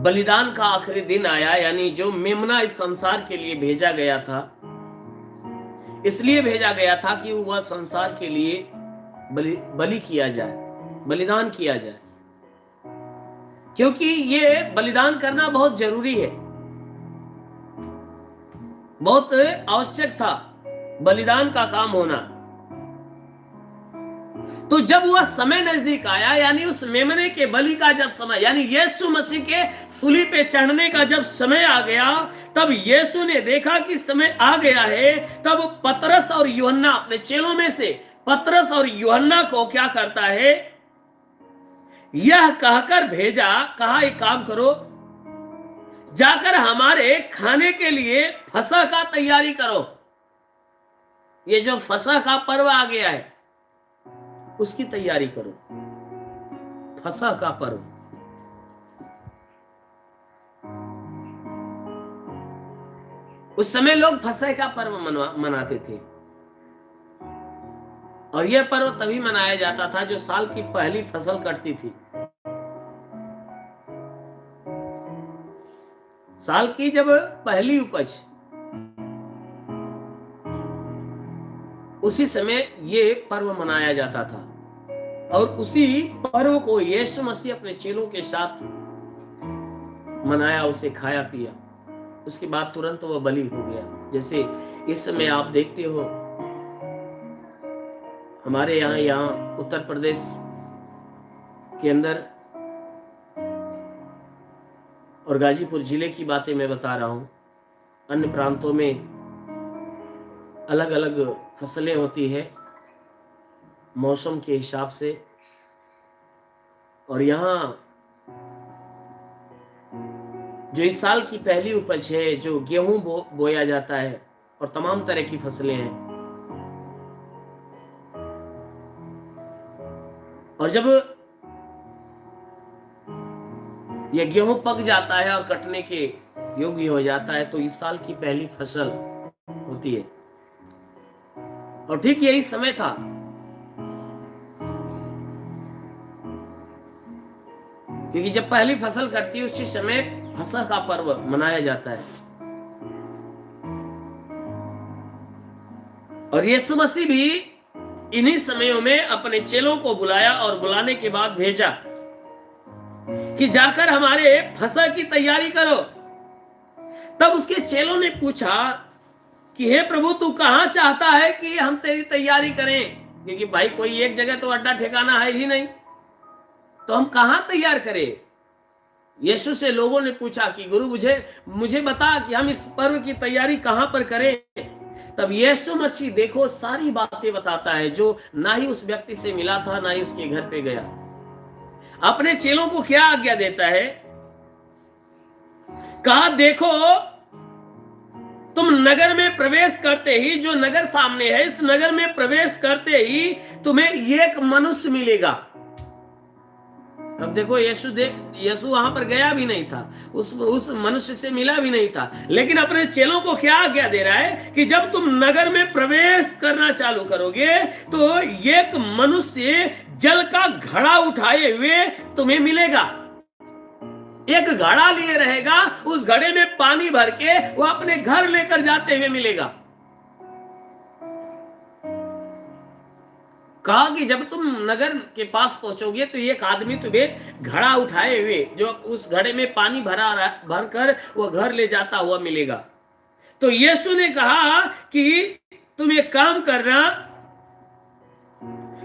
बलिदान का आखिरी दिन आया, यानी जो मेमना इस संसार के लिए भेजा गया था, इसलिए भेजा गया था कि वह संसार के लिए बलि किया जाए, बलिदान किया जाए, क्योंकि ये बलिदान करना बहुत जरूरी है, बहुत आवश्यक था बलिदान का काम होना। तो जब वह समय नजदीक आया, यानी उस मेमने के बलि का जब समय, यानी यीशु मसीह के सूली पे चढ़ने का जब समय आ गया, तब यीशु ने देखा कि समय आ गया है। तब पतरस और यूहन्ना, अपने चेलों में से पतरस और यूहन्ना को क्या करता है, यह कहकर भेजा, कहा एक काम करो, जाकर हमारे खाने के लिए फसह का तैयारी करो। ये जो फसह का पर्व आ गया है उसकी तैयारी करो। फसह का पर्व, उस समय लोग फसह का पर्व मनाते थे, और यह पर्व तभी मनाया जाता था जो साल की पहली फसल कटती थी। साल की जब पहली उपज, उसी समय ये पर्व मनाया जाता था, और उसी पर्व को यीशु मसीह अपने चेलों के साथ मनाया, उसे खाया पिया। उसके बाद तुरंत वह बलि हो गया। जैसे इस समय आप देखते हो हमारे यहाँ उत्तर प्रदेश के अंदर और गाजीपुर जिले की बातें मैं बता रहा हूं, अन्य प्रांतों में अलग अलग फसलें होती है मौसम के हिसाब से, और यहाँ जो इस साल की पहली उपज है, जो गेहूं बोया जाता है और तमाम तरह की फसलें हैं, और जब यह गेहूं पक जाता है और कटने के योग्य हो जाता है, तो इस साल की पहली फसल होती है। और ठीक यही समय था क्योंकि जब पहली फसल कटती है उसी समय फसह का पर्व मनाया जाता है। और यीशु मसीह भी इन्हीं समयों में अपने चेलों को बुलाया, और बुलाने के बाद भेजा कि जाकर हमारे फसह की तैयारी करो। तब उसके चेलों ने पूछा कि हे प्रभु, तू कहां चाहता है कि हम तेरी तैयारी करें? क्योंकि भाई कोई एक जगह तो अड्डा ठिकाना है ही नहीं, तो हम कहां तैयार करें? यीशु से लोगों ने पूछा कि गुरु मुझे बता कि हम इस पर्व की तैयारी कहां पर करें। तब यीशु मसीह देखो सारी बातें बताता है, जो ना ही उस व्यक्ति से मिला था, ना ही उसके घर पे गया। अपने चेलों को क्या आज्ञा देता है? कहा देखो, तुम नगर में प्रवेश करते ही, जो नगर सामने है, इस नगर में प्रवेश करते ही तुम्हें एक मनुष्य मिलेगा। अब देखो यीशु वहां पर गया भी नहीं था, उस मनुष्य से मिला भी नहीं था, लेकिन अपने चेलों को क्या आज्ञा दे रहा है कि जब तुम नगर में प्रवेश करना चालू करोगे तो एक मनुष्य जल का घड़ा उठाए हुए तुम्हें मिलेगा। एक घड़ा लिए रहेगा, उस घड़े में पानी भर के वो अपने घर लेकर जाते हुए मिलेगा। कहा कि जब तुम नगर के पास पहुंचोगे तो एक आदमी तुम्हें घड़ा उठाए हुए, जो उस घड़े में पानी भरकर वो घर ले जाता हुआ मिलेगा। तो यीशु ने कहा कि तुम एक काम करना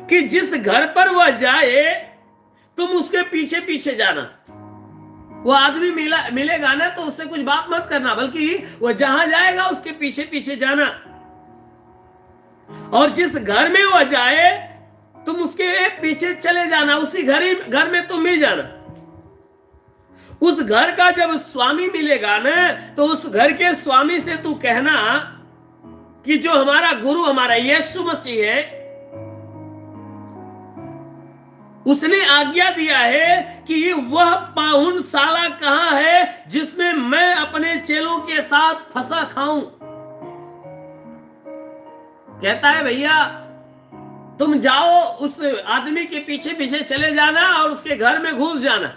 कि जिस घर पर वह जाए तुम उसके पीछे पीछे जाना। वो आदमी मिलेगा ना, तो उससे कुछ बात मत करना, बल्कि वह जहां जाएगा उसके पीछे पीछे जाना। और जिस घर में वह जाए तुम उसके पीछे चले जाना, उसी घर में तुम भी जाना। उस घर का जब स्वामी मिलेगा ना, तो उस घर के स्वामी से तू कहना कि जो हमारा गुरु, हमारा यीशु मसीह है, उसने आज्ञा दिया है कि वह पाहुनशाला कहां है जिसमें मैं अपने चेलों के साथ फसह खाऊं। कहता है भैया तुम जाओ, उस आदमी के पीछे पीछे चले जाना और उसके घर में घुस जाना,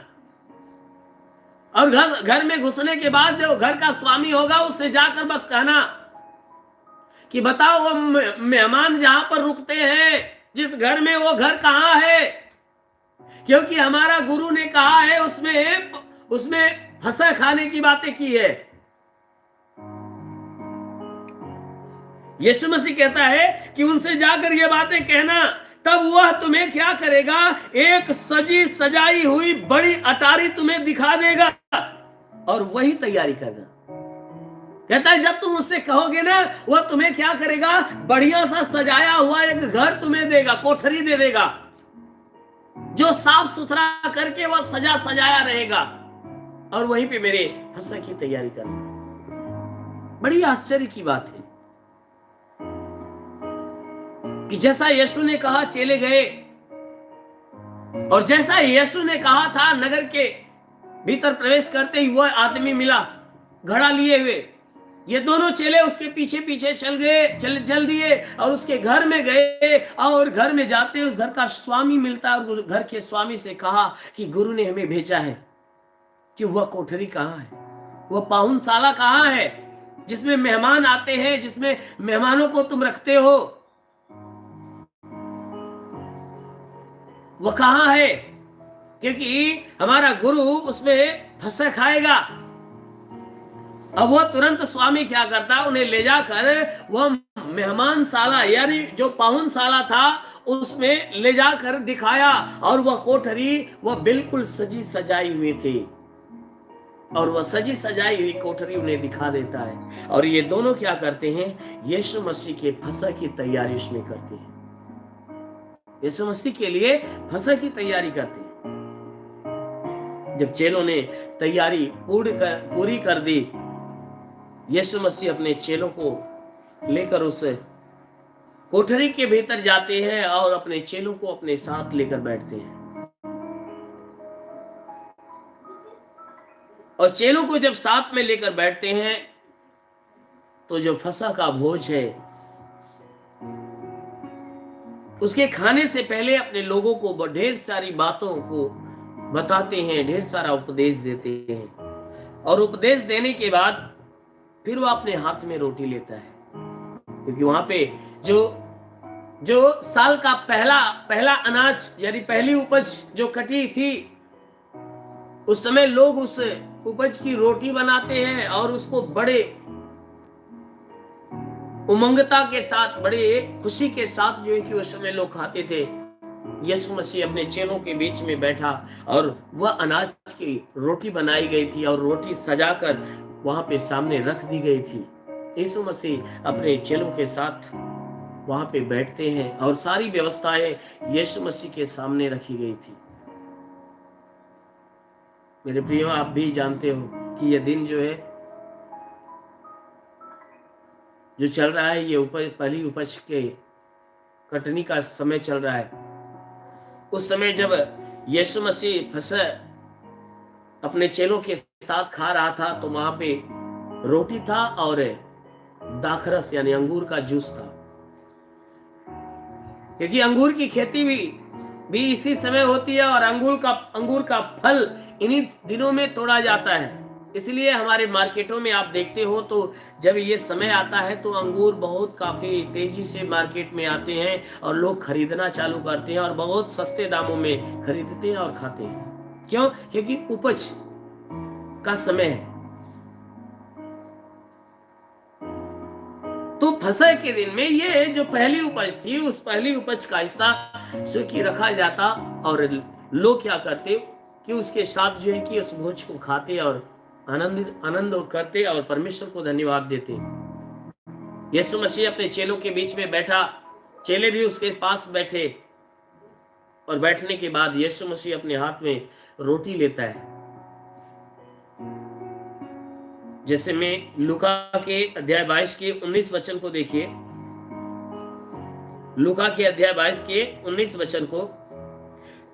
और घर में घुसने के बाद जो घर का स्वामी होगा उससे जाकर बस कहना कि बताओ वो मेहमान जहां पर रुकते हैं, जिस घर में, वो घर कहां है, क्योंकि हमारा गुरु ने कहा है उसमें फसह खाने की बातें की है। यीशु मसीह कहता है कि उनसे जाकर ये बातें कहना, तब वह तुम्हें क्या करेगा, एक सजी सजाई हुई बड़ी अटारी तुम्हें दिखा देगा और वही तैयारी करना। कहता है जब तुम उससे कहोगे ना, वह तुम्हें क्या करेगा, बढ़िया सा सजाया हुआ एक घर तुम्हें देगा, कोठरी दे देगा, जो साफ सुथरा करके वह सजा सजाया रहेगा, और वहीं पे मेरे फसह की तैयारी करना। बड़ी आश्चर्य की बात है कि जैसा यीशु ने कहा चेले गए, और जैसा यीशु ने कहा था, नगर के भीतर प्रवेश करते ही वह आदमी मिला घड़ा लिए हुए। ये दोनों चेले उसके पीछे पीछे चल दिए और उसके घर में गए, और घर में जाते उस घर का स्वामी मिलता है, और घर के स्वामी से कहा कि गुरु ने हमें भेजा है कि वह कोठरी कहाँ है, वह पाहुनशाला कहाँ है जिसमें मेहमान आते हैं, जिसमें मेहमानों को तुम रखते हो, वह कहाँ है, क्योंकि हमारा गुरु उसमें फसह खाएगा। अब वह तुरंत स्वामी क्या करता, उन्हें ले जाकर वह मेहमानशाला यानी जो पाहुनशाला था उसमें ले जाकर दिखाया, और वह कोठरी वह बिल्कुल सजी सजाई हुई थी, और वह सजी सजाई हुई कोठरी उन्हें दिखा देता है। और ये दोनों क्या करते हैं, यीशु मसीह के फसह की तैयारी उसमें करते हैं, यीशु मसीह के लिए फसह की तैयारी करते हैं। जब चेलों ने तैयारी पूरी कर दी, यीशु मसीह अपने चेलों को लेकर उस कोठरी के भीतर जाते हैं और अपने चेलों को अपने साथ लेकर बैठते हैं। और चेलों को जब साथ में लेकर बैठते हैं तो जो फसह का भोज है उसके खाने से पहले अपने लोगों को ढेर सारी बातों को बताते हैं, ढेर सारा उपदेश देते हैं, और उपदेश देने के बाद फिर वो अपने हाथ में रोटी लेता है, क्योंकि वहां पे जो साल का पहला अनाज यानी पहली उपज जो कटी थी, उस समय लोग उस उपज की रोटी बनाते हैं और उसको बड़े उमंगता के साथ, बड़े खुशी के साथ जो है कि उस समय लोग खाते थे। यीशु मसीह अपने चेलों के बीच में बैठा और वह अनाज की रोटी बनाई गई थी और रोटी सजाकर वहां पे सामने रख दी गई थी। यीशु मसीह अपने चेलों के साथ वहां पे बैठते हैं और सारी व्यवस्थाएं यीशु मसीह के सामने रखी गई थी। मेरे प्रियो, आप भी जानते हो कि यह दिन जो है जो चल रहा है, ये पहली उपज के कटनी का समय चल रहा है। उस समय जब यीशु मसीह फसह अपने चेलों के साथ खा रहा था तो वहां पे रोटी था और दाखरस यानी अंगूर का जूस था, क्योंकि अंगूर की खेती भी इसी समय होती है और अंगूर का फल इन्हीं दिनों में तोड़ा जाता है। इसलिए हमारे मार्केटों में आप देखते हो तो जब ये समय आता है तो अंगूर काफी तेजी से मार्केट में आते हैं और लोग खरीदना चालू करते हैं और बहुत सस्ते दामों में खरीदते हैं और खाते हैं। क्यों? क्योंकि उपज का समय है। तो फसह के दिन में ये जो पहली उपज थी, उस पहली उपज का हिस्सा स्वीकी रखा जाता और लोग क्या करते कि उसके साथ जो है कि उस भोज को खाते और आनंद करते और परमेश्वर को धन्यवाद देते। यीशु मसीह अपने चेलों के बीच में बैठा, चेले भी उसके पास बैठे, और बैठने के बाद यीशु मसीह अपने हाथ में रोटी लेता है। जैसे में लूका के अध्याय 22 के 19 वचन को देखिए, लूका के अध्याय 22 के 19 वचन को,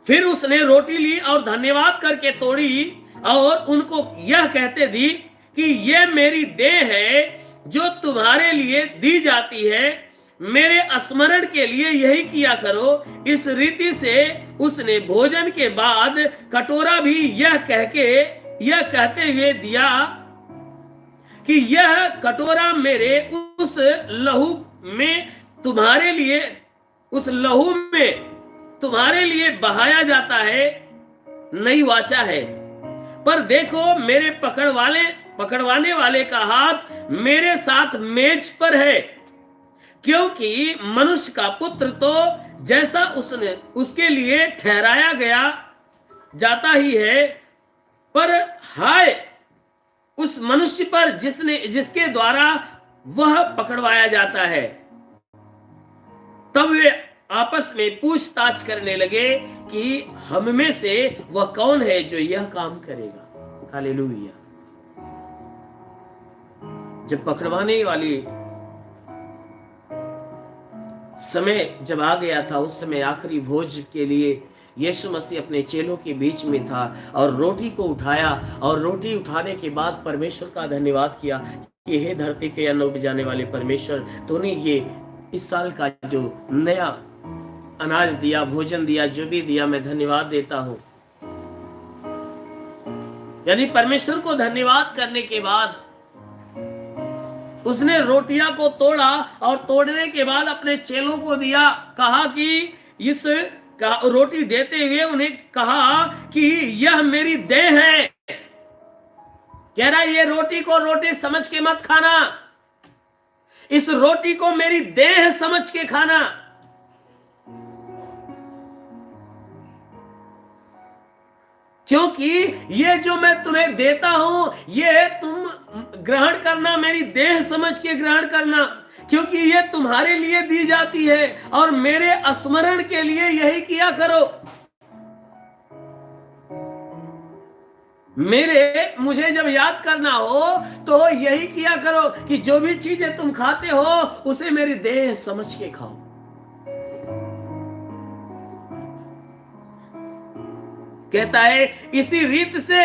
फिर उसने रोटी ली और धन्यवाद करके तोड़ी और उनको यह कहते दी कि यह मेरी देह है जो तुम्हारे लिए दी जाती है, मेरे स्मरण के लिए यही किया करो। इस रीति से उसने भोजन के बाद कटोरा भी यह कहते हुए दिया कि यह कटोरा मेरे उस लहू में तुम्हारे लिए बहाया जाता है, नई वाचा है। पर देखो, मेरे पकड़वाने वाले का हाथ मेरे साथ मेज पर है। क्योंकि मनुष्य का पुत्र तो जैसा उसने उसके लिए ठहराया गया जाता ही है, पर हाय उस मनुष्य पर जिसके द्वारा वह पकड़वाया जाता है। तब वे आपस में पूछताछ करने लगे कि हम में से वह कौन है जो यह काम करेगा। हालेलुया। जब पकड़वाने वाली समय जब आ गया था, उस समय आखिरी भोज के लिए यीशु मसीह अपने चेलों के बीच में था और रोटी को उठाया, और रोटी उठाने के बाद परमेश्वर का धन्यवाद किया कि हे धरती के अन्न उपजाने वाले परमेश्वर, तूने ये इस साल का जो नया अनाज दिया, भोजन दिया, जो भी दिया, मैं धन्यवाद देता हूं। यानी परमेश्वर को धन्यवाद करने के बाद उसने रोटियां को तोड़ा और तोड़ने के बाद अपने चेलों को दिया। कहा कि इस रोटी देते हुए उन्हें कहा कि यह मेरी देह है। कह रहा है ये रोटी को रोटी समझ के मत खाना, इस रोटी को मेरी देह समझ के खाना। क्योंकि ये जो मैं तुम्हें देता हूं, ये तुम ग्रहण करना, मेरी देह समझ के ग्रहण करना, क्योंकि ये तुम्हारे लिए दी जाती है और मेरे स्मरण के लिए यही किया करो। मुझे जब याद करना हो तो यही किया करो कि जो भी चीजें तुम खाते हो उसे मेरी देह समझ के खाओ। कहता है इसी रीत से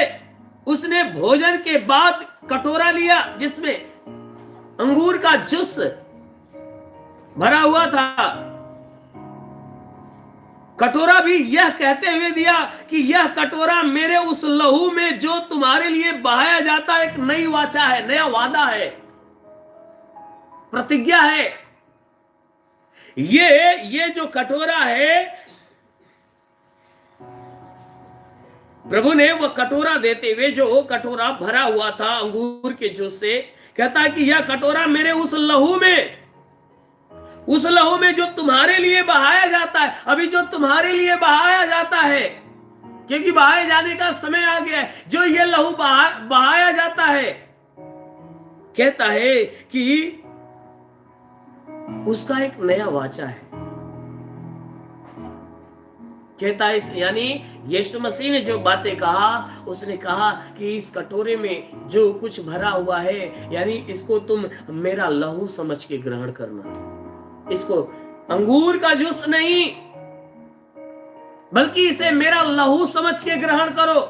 उसने भोजन के बाद कटोरा लिया जिसमें अंगूर का जूस भरा हुआ था। कटोरा भी यह कहते हुए दिया कि यह कटोरा मेरे उस लहू में जो तुम्हारे लिए बहाया जाता है, एक नई वाचा है, नया वादा है, प्रतिज्ञा है। ये जो कटोरा है, प्रभु ने वह कटोरा देते हुए, जो कटोरा भरा हुआ था अंगूर के जूस से, कहता है कि यह कटोरा मेरे उस लहू में जो तुम्हारे लिए बहाया जाता है। अभी जो तुम्हारे लिए बहाया जाता है, क्योंकि बहाए जाने का समय आ गया है, जो ये लहू बहाया जाता है, कहता है कि उसका एक नया वाचा है। कहता है यानी यीशु मसीह ने जो बातें कहा, उसने कहा कि इस कटोरे में जो कुछ भरा हुआ है, यानी इसको तुम मेरा लहू समझ के ग्रहण करना। इसको अंगूर का जूस नहीं, बल्कि इसे मेरा लहू समझ के ग्रहण करो।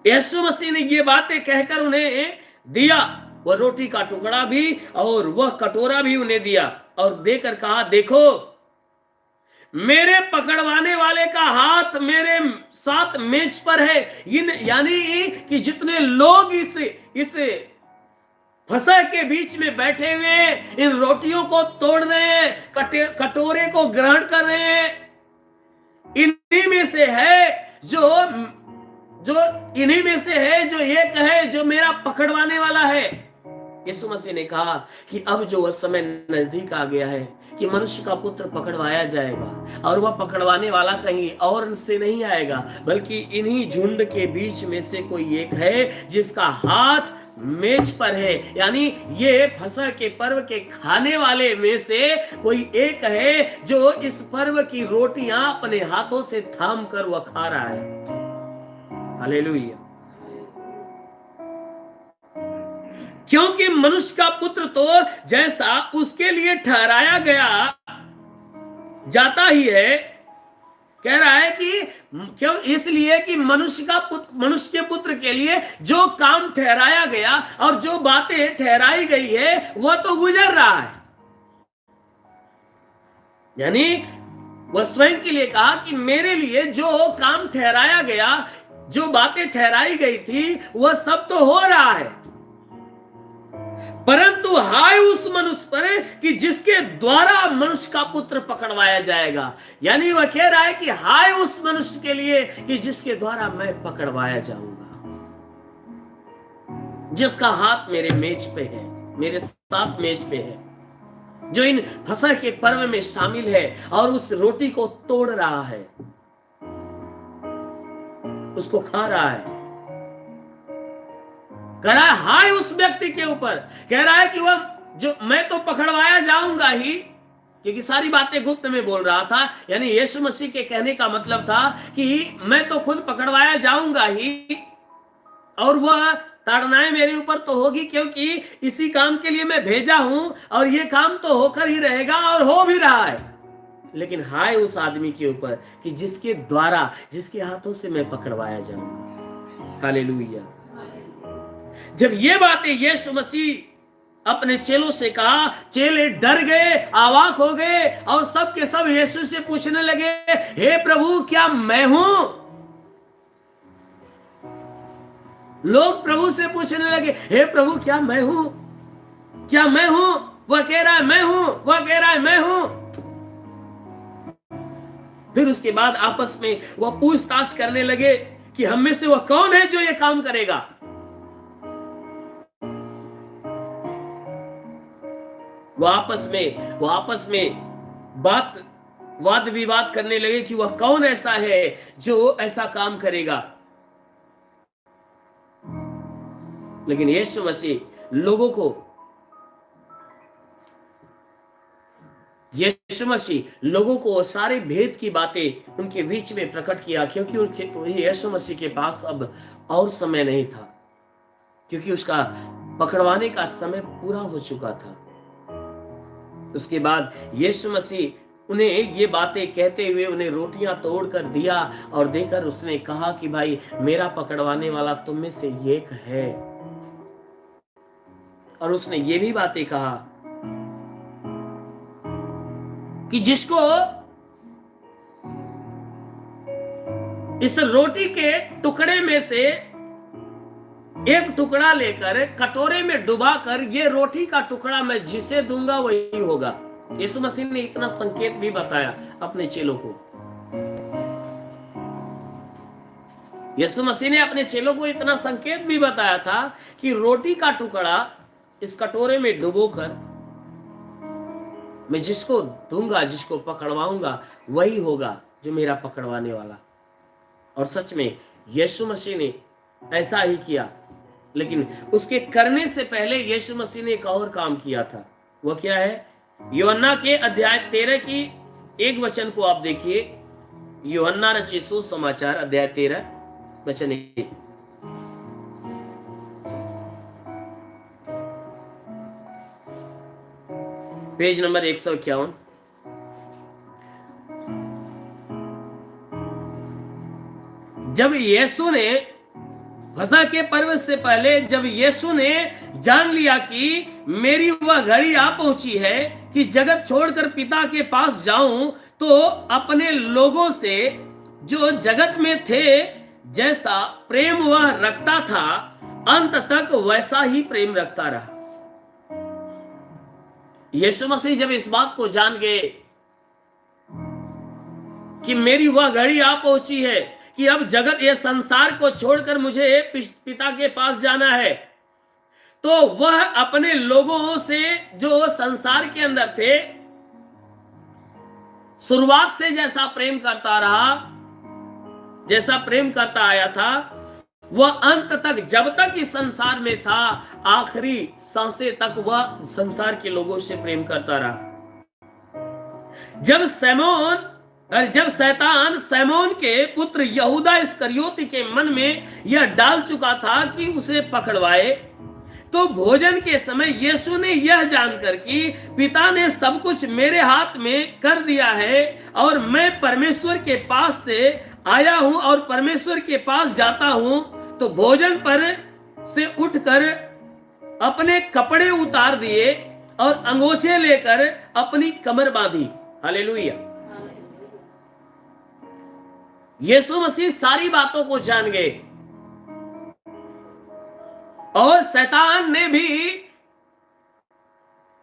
यीशु मसीह ने ये बातें कहकर उन्हें दिया, वह रोटी का टुकड़ा भी और वह कटोरा भी उन्हें दिया, और देकर कहा देखो मेरे पकड़वाने वाले का हाथ मेरे साथ मेज पर है। यानी कि जितने लोग इस फसह के बीच में बैठे हुए इन रोटियों को तोड़ रहे हैं, कटोरे को ग्रहण कर रहे हैं, इन्हीं में से है जो एक है जो मेरा पकड़वाने वाला है। यीशु मसीह ने कहा कि अब जो वह समय नजदीक आ गया है कि मनुष्य का पुत्र पकड़वाया जाएगा, और वह पकड़वाने वाला कहीं और से नहीं आएगा, बल्कि इन्हीं झुंड के बीच में से कोई एक है जिसका हाथ मेज पर है। यानी ये फसह के पर्व के खाने वाले में से कोई एक है जो इस पर्व की रोटियां अपने हाथों से थाम कर वह खा रहा है। हालेलुया। क्योंकि मनुष्य का पुत्र तो जैसा उसके लिए ठहराया गया जाता ही है। कह रहा है कि क्यों, इसलिए कि मनुष्य के पुत्र के लिए जो काम ठहराया गया और जो बातें ठहराई गई है वह तो गुजर रहा है। यानी वह स्वयं के लिए कहा कि मेरे लिए जो काम ठहराया गया, जो बातें ठहराई गई थी, वह सब तो हो रहा है, परंतु हाय उस मनुष्य पर कि जिसके द्वारा मनुष्य का पुत्र पकड़वाया जाएगा। यानी वह कह रहा है कि हाय उस मनुष्य के लिए कि जिसके द्वारा मैं पकड़वाया जाऊंगा। जिसका हाथ मेरे मेज पे है, मेरे साथ मेज पे है, जो इन फसह के पर्व में शामिल है और उस रोटी को तोड़ रहा है, उसको खा रहा है, कह रहा है हाय उस व्यक्ति के ऊपर, कह रहा है कि वह जो मैं तो पकड़वाया जाऊंगा ही, क्योंकि सारी बातें गुप्त में बोल रहा था। यानी यीशु मसीह के कहने का मतलब था कि मैं तो खुद पकड़वाया जाऊंगा ही, और वह ताड़नाएं मेरे ऊपर तो होगी, क्योंकि इसी काम के लिए मैं भेजा हूं और ये काम तो होकर ही रहेगा और हो भी रहा है। लेकिन हाय उस आदमी के ऊपर कि जिसके द्वारा, जिसके हाथों से मैं पकड़वाया जाऊंगा। हालेलुया। जब ये बातें यीशु मसीह अपने चेलों से कहा, चेले डर गए, अवाक हो गए और सब के सब यीशु से पूछने लगे, हे प्रभु क्या मैं हूं? लोग प्रभु से पूछने लगे, हे प्रभु क्या मैं हूं? क्या मैं हूं? वह कह रहा है मैं हूं, वह कह रहा है मैं हूं। फिर उसके बाद आपस में वह पूछताछ करने लगे कि हम में से वह कौन है जो यह काम करेगा। वो आपस में वाद विवाद करने लगे कि वह कौन ऐसा है जो ऐसा काम करेगा। लेकिन यीशु मसीह लोगों को सारे भेद की बातें उनके बीच में प्रकट किया, क्योंकि यीशु मसीह के पास अब और समय नहीं था, क्योंकि उसका पकड़वाने का समय पूरा हो चुका था। उसके बाद यीशु मसीह उन्हें ये बातें कहते हुए उन्हें रोटियां तोड़कर दिया और देकर उसने कहा कि भाई मेरा पकड़वाने वाला तुम में से एक है। और उसने ये भी बातें कहा कि जिसको इस रोटी के टुकड़े में से एक टुकड़ा लेकर कटोरे में डुबाकर ये रोटी का टुकड़ा मैं जिसे दूंगा वही होगा। यीशु मसीह ने इतना संकेत भी बताया अपने चेलों को। यीशु मसीह ने अपने चेलों को इतना संकेत भी बताया था कि रोटी का टुकड़ा इस कटोरे में डुबोकर मैं जिसको दूंगा, जिसको पकड़वाऊंगा वही होगा जो मेरा पकड़वाने वाला। और सच में यीशु मसीह ने ऐसा ही किया। लेकिन उसके करने से पहले यीशु मसीह ने एक और काम किया था। वह क्या है? यूहन्ना के अध्याय 13 की एक वचन को आप देखिए। यूहन्ना रचित सुसमाचार अध्याय 13 वचन 1। Page number 151। जब यीशु ने फसह के पर्व से पहले, जब यीशु ने जान लिया कि मेरी वह घड़ी आ पहुंची है कि जगत छोड़कर पिता के पास जाऊं, तो अपने लोगों से जो जगत में थे जैसा प्रेम वह रखता था, अंत तक वैसा ही प्रेम रखता रहा। यीशु मसीह जब इस बात को जान गए कि मेरी वह घड़ी आ पहुंची है कि अब जगत, ये संसार को छोड़कर मुझे पिता के पास जाना है, तो वह अपने लोगों से जो संसार के अंदर थे, शुरुआत से जैसा प्रेम करता रहा, जैसा प्रेम करता आया था, वह अंत तक, जब तक इस संसार में था, आखिरी सांसें तक वह संसार के लोगों से प्रेम करता रहा। जब शैतान सैमोन के पुत्र यहूदा इस्करियोती के मन में यह डाल चुका था कि उसे पकड़वाए, तो भोजन के समय यीशु ने यह जानकर कि पिता ने सब कुछ मेरे हाथ में कर दिया है और मैं परमेश्वर के पास से आया हूं और परमेश्वर के पास जाता हूं, तो भोजन पर से उठकर अपने कपड़े उतार दिए और अंगोछे लेकर अपनी कमर बांधी। हालेलुया। यीशु मसीह सारी बातों को जान गए और शैतान ने भी,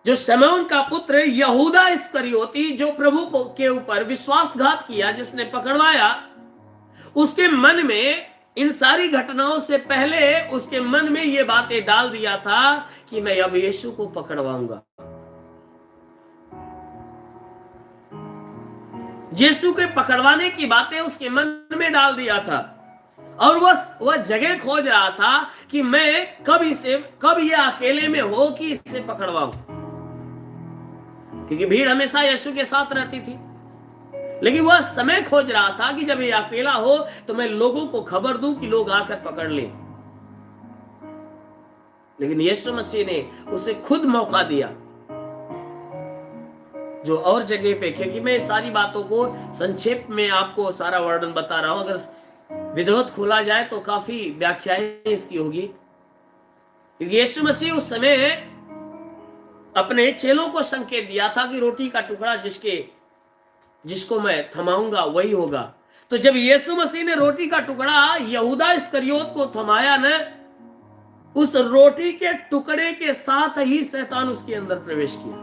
जो शमौन का पुत्र यहूदा इस्करियोती, जो प्रभु को के ऊपर विश्वासघात किया, जिसने पकड़वाया, उसके मन में इन सारी घटनाओं से पहले उसके मन में ये बातें डाल दिया था कि मैं अब यीशु को पकड़वाऊंगा। यीशु के पकड़वाने की बातें उसके मन में डाल दिया था और वह जगह खोज रहा था कि मैं कब ये अकेले में हो कि इसे पकड़वाऊं, क्योंकि भीड़ हमेशा यीशु के साथ रहती थी। लेकिन वह समय खोज रहा था कि जब ये अकेला हो तो मैं लोगों को खबर दूं कि लोग आकर पकड़ लें। लेकिन यीशु मसीह ने उसे खुद मौका दिया, जो और जगह पे, क्योंकि मैं सारी बातों को संक्षेप में आपको सारा वर्णन बता रहा हूं, अगर विधिवत खोला जाए तो काफी व्याख्याएं इसकी होगी। क्योंकि यीशु मसीह उस समय अपने चेलों को संकेत दिया था कि रोटी का टुकड़ा जिसको मैं थमाऊंगा वही होगा। तो जब यीशु मसीह ने रोटी का टुकड़ा यहूदा इस्करियोत को थमाया न, उस रोटी के टुकड़े के साथ ही शैतान उसके अंदर प्रवेश किया।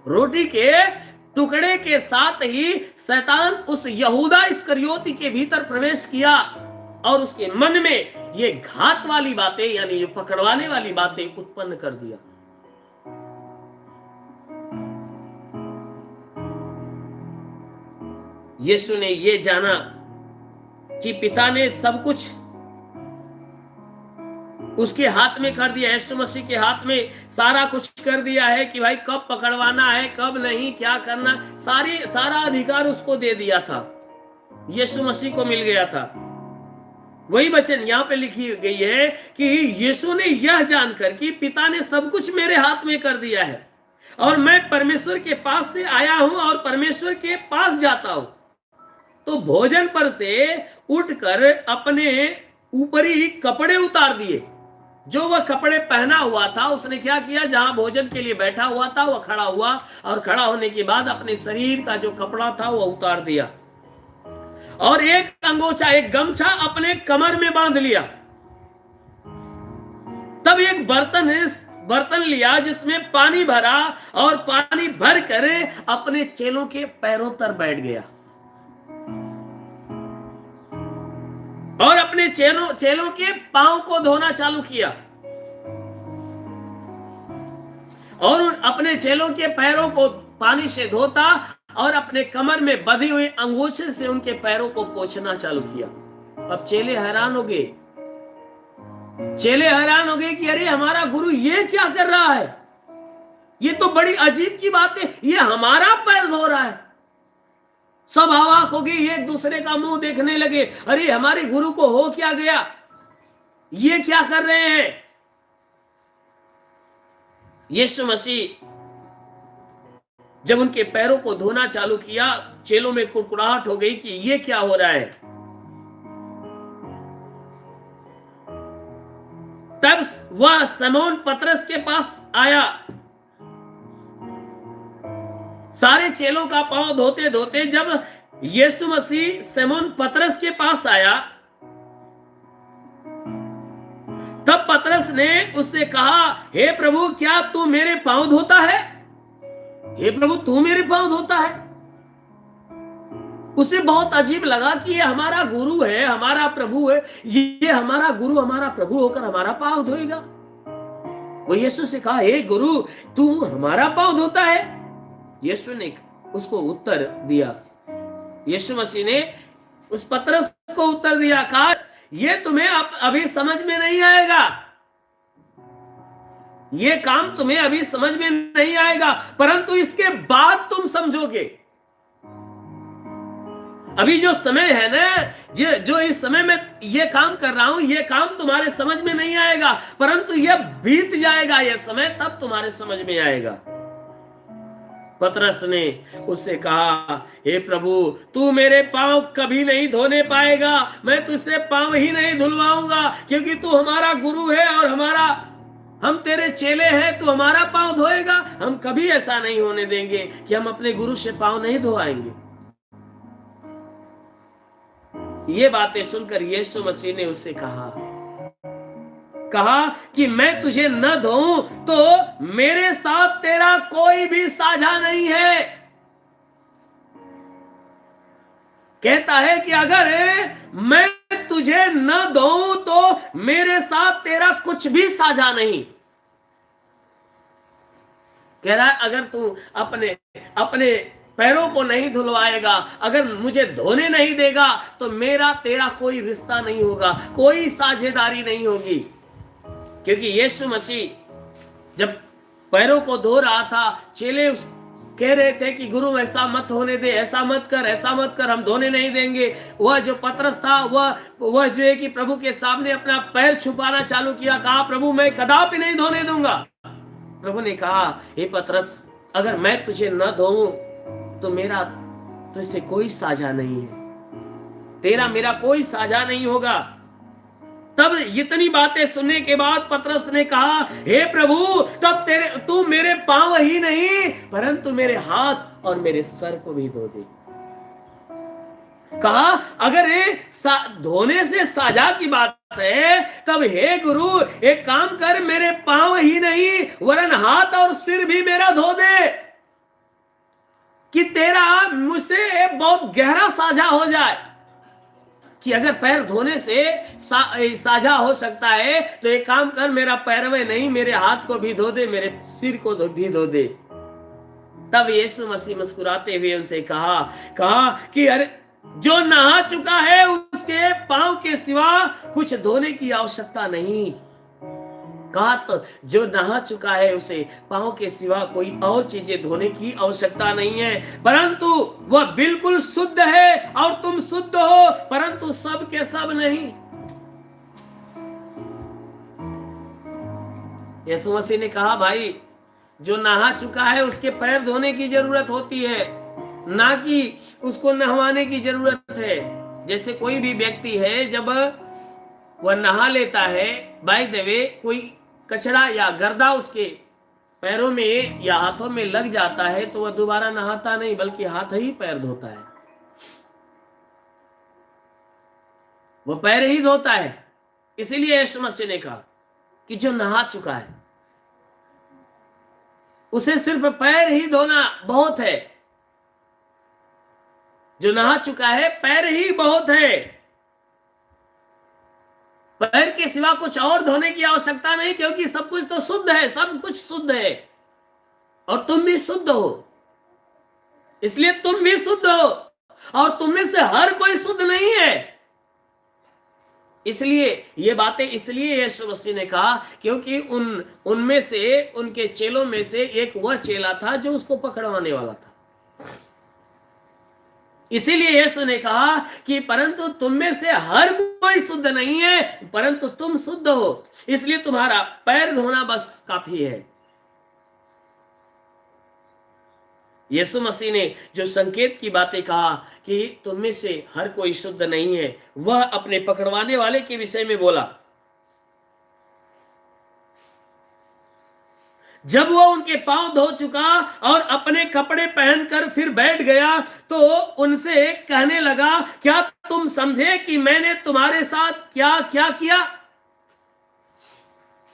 रोटी के टुकड़े के साथ ही शैतान उस यहूदा इस्करियोती के भीतर प्रवेश किया और उसके मन में ये घात वाली बातें, यानी ये पकड़वाने वाली बातें उत्पन्न कर दिया। यीशु ने ये जाना कि पिता ने सब कुछ उसके हाथ में कर दिया, यीशु मसीह के हाथ में सारा कुछ कर दिया है कि भाई कब पकड़वाना है, कब नहीं, क्या करना, सारा अधिकार उसको दे दिया था, यीशु मसीह को मिल गया था। वही वचन यहां पे लिखी गई है कि यीशु ने यह जानकर कि पिता ने सब कुछ मेरे हाथ में कर दिया है और मैं परमेश्वर के पास से आया हूं और परमेश्वर के पास जाता हूं, तो भोजन पर से उठकर अपने ऊपरी कपड़े उतार दिए। जो वह कपड़े पहना हुआ था उसने क्या किया, जहां भोजन के लिए बैठा हुआ था वह खड़ा हुआ और खड़ा होने के बाद अपने शरीर का जो कपड़ा था वह उतार दिया और एक अंगोछा, एक गमछा अपने कमर में बांध लिया। तब एक बर्तन लिया जिसमें पानी भरा और पानी भर कर अपने चेलों के पैरों पर बैठ गया और अपने चेलों के पांव को धोना चालू किया और अपने चेलों के पैरों को पानी से धोता और अपने कमर में बंधी हुई अंगूठे से उनके पैरों को पोंछना चालू किया। अब चेले हैरान हो गए कि अरे हमारा गुरु ये क्या कर रहा है, ये तो बड़ी अजीब की बात है, ये हमारा पैर धो रहा है। सब अवाक हो गए, एक दूसरे का मुंह देखने लगे, अरे हमारे गुरु को हो क्या गया, ये क्या कर रहे हैं। यीशु मसीह जब उनके पैरों को धोना चालू किया, चेलों में कुड़कुड़ाहट हो गई कि ये क्या हो रहा है। तब वह शमौन पतरस के पास आया, सारे चेलों का पांव धोते धोते जब यीशु मसीह शमौन पतरस के पास आया, तब पतरस ने उससे कहा, हे प्रभु क्या तू मेरे पांव धोता है, हे प्रभु तू मेरे पांव धोता है। उसे बहुत अजीब लगा कि ये हमारा गुरु है, हमारा प्रभु है, ये हमारा गुरु हमारा प्रभु होकर हमारा पांव धोएगा। वो यीशु से कहा, हे गुरु तू हमारा पांव धोता है। यीशु ने उसको उत्तर दिया, यीशु मसीह ने उस पतरस को उत्तर दिया, कहा ये तुम्हें अभी समझ में नहीं आएगा, ये काम तुम्हें अभी समझ में नहीं आएगा, परंतु इसके बाद तुम समझोगे। अभी जो समय है ना, जो इस समय में ये काम कर रहा हूं, ये काम तुम्हारे समझ में नहीं आएगा, परंतु यह बीत जाएगा ये समय, तब तुम्हारे समझ में आएगा। पतरस ने उससे कहा, हे प्रभु तू मेरे पांव कभी नहीं धोने पाएगा, मैं तुझसे पांव ही नहीं धुलवाऊंगा, क्योंकि तू हमारा गुरु है और हम तेरे चेले हैं, तू हमारा पांव धोएगा। हम कभी ऐसा नहीं होने देंगे कि हम अपने गुरु से पांव नहीं धोआएंगे। ये बातें सुनकर यीशु मसीह ने उससे कहा कि मैं तुझे न धोऊं तो मेरे साथ तेरा कोई भी साझा नहीं है। कहता है कि अगर मैं तुझे न धोऊं तो मेरे साथ तेरा कुछ भी साझा नहीं। कह रहा है अगर तू अपने अपने पैरों को नहीं धुलवाएगा, अगर मुझे धोने नहीं देगा, तो मेरा तेरा कोई रिश्ता नहीं होगा, कोई साझेदारी नहीं होगी। क्योंकि यीशु मसीह जब पैरों को धो रहा था, चेले कह रहे थे कि गुरु ऐसा मत होने दे, ऐसा मत कर, ऐसा मत कर, हम धोने नहीं देंगे। वह जो पतरस था वह जो है कि प्रभु के सामने अपना पैर छुपाना चालू किया, कहा प्रभु मैं कदापि नहीं धोने दूंगा। प्रभु ने कहा हे पतरस, अगर मैं तुझे न धोऊं तो मेरा तुझसे कोई साझा नहीं है, तेरा मेरा कोई साझा नहीं होगा। तब इतनी बातें सुनने के बाद पतरस ने कहा हे प्रभु, तब तू मेरे पांव ही नहीं परंतु मेरे हाथ और मेरे सर को भी धो दे। कहा अगर धोने से साझा की बात है, तब हे गुरु एक काम कर, मेरे पांव ही नहीं वरन हाथ और सिर भी मेरा धो दे, कि तेरा मुझसे बहुत गहरा साझा हो जाए। कि अगर पैर धोने से साझा हो सकता है, तो एक काम कर, मेरा पैरवे नहीं मेरे हाथ को भी धो दे, मेरे सिर को भी धो दे। तब यीशु मसीह मुस्कुराते हुए उनसे कहा कि अरे जो नहा चुका है उसके पांव के सिवा कुछ धोने की आवश्यकता नहीं। कहा तो जो नहा चुका है उसे पांव के सिवा कोई और चीजें धोने की आवश्यकता नहीं है, परंतु वह बिल्कुल शुद्ध है और तुम शुद्ध हो, परंतु सब के सब नहीं। यीशु मसीह ने कहा भाई जो नहा चुका है उसके पैर धोने की जरूरत होती है, ना कि उसको नहवाने की जरूरत है। जैसे कोई भी व्यक्ति है जब वह नहा लेता है, बाय द वे कोई कचरा या गर्दा उसके पैरों में या हाथों में लग जाता है, तो वह दोबारा नहाता नहीं बल्कि हाथ ही पैर धोता है, वह पैर ही धोता है। इसीलिए यीशु मसीह ने कहा कि जो नहा चुका है उसे सिर्फ पैर ही धोना बहुत है, जो नहा चुका है पैर ही बहुत है, पैर के सिवा कुछ और धोने की आवश्यकता नहीं, क्योंकि सब कुछ तो शुद्ध है, सब कुछ शुद्ध है और तुम भी शुद्ध हो, इसलिए तुम भी शुद्ध हो और तुम में से हर कोई शुद्ध नहीं है। इसलिए ये बातें इसलिए यीशु मसीह ने कहा क्योंकि उनमें से, उनके चेलों में से एक वह चेला था जो उसको पकड़वाने वाला था। इसीलिए यीशु ने कहा कि परंतु तुम में से हर कोई शुद्ध नहीं है, परंतु तुम शुद्ध हो, इसलिए तुम्हारा पैर धोना बस काफी है। यीशु मसीह ने जो संकेत की बातें कहा कि तुम में से हर कोई शुद्ध नहीं है, वह अपने पकड़वाने वाले के विषय में बोला। जब वह उनके पांव धो चुका और अपने कपड़े पहनकर फिर बैठ गया, तो उनसे कहने लगा क्या तुम समझे कि मैंने तुम्हारे साथ क्या क्या किया।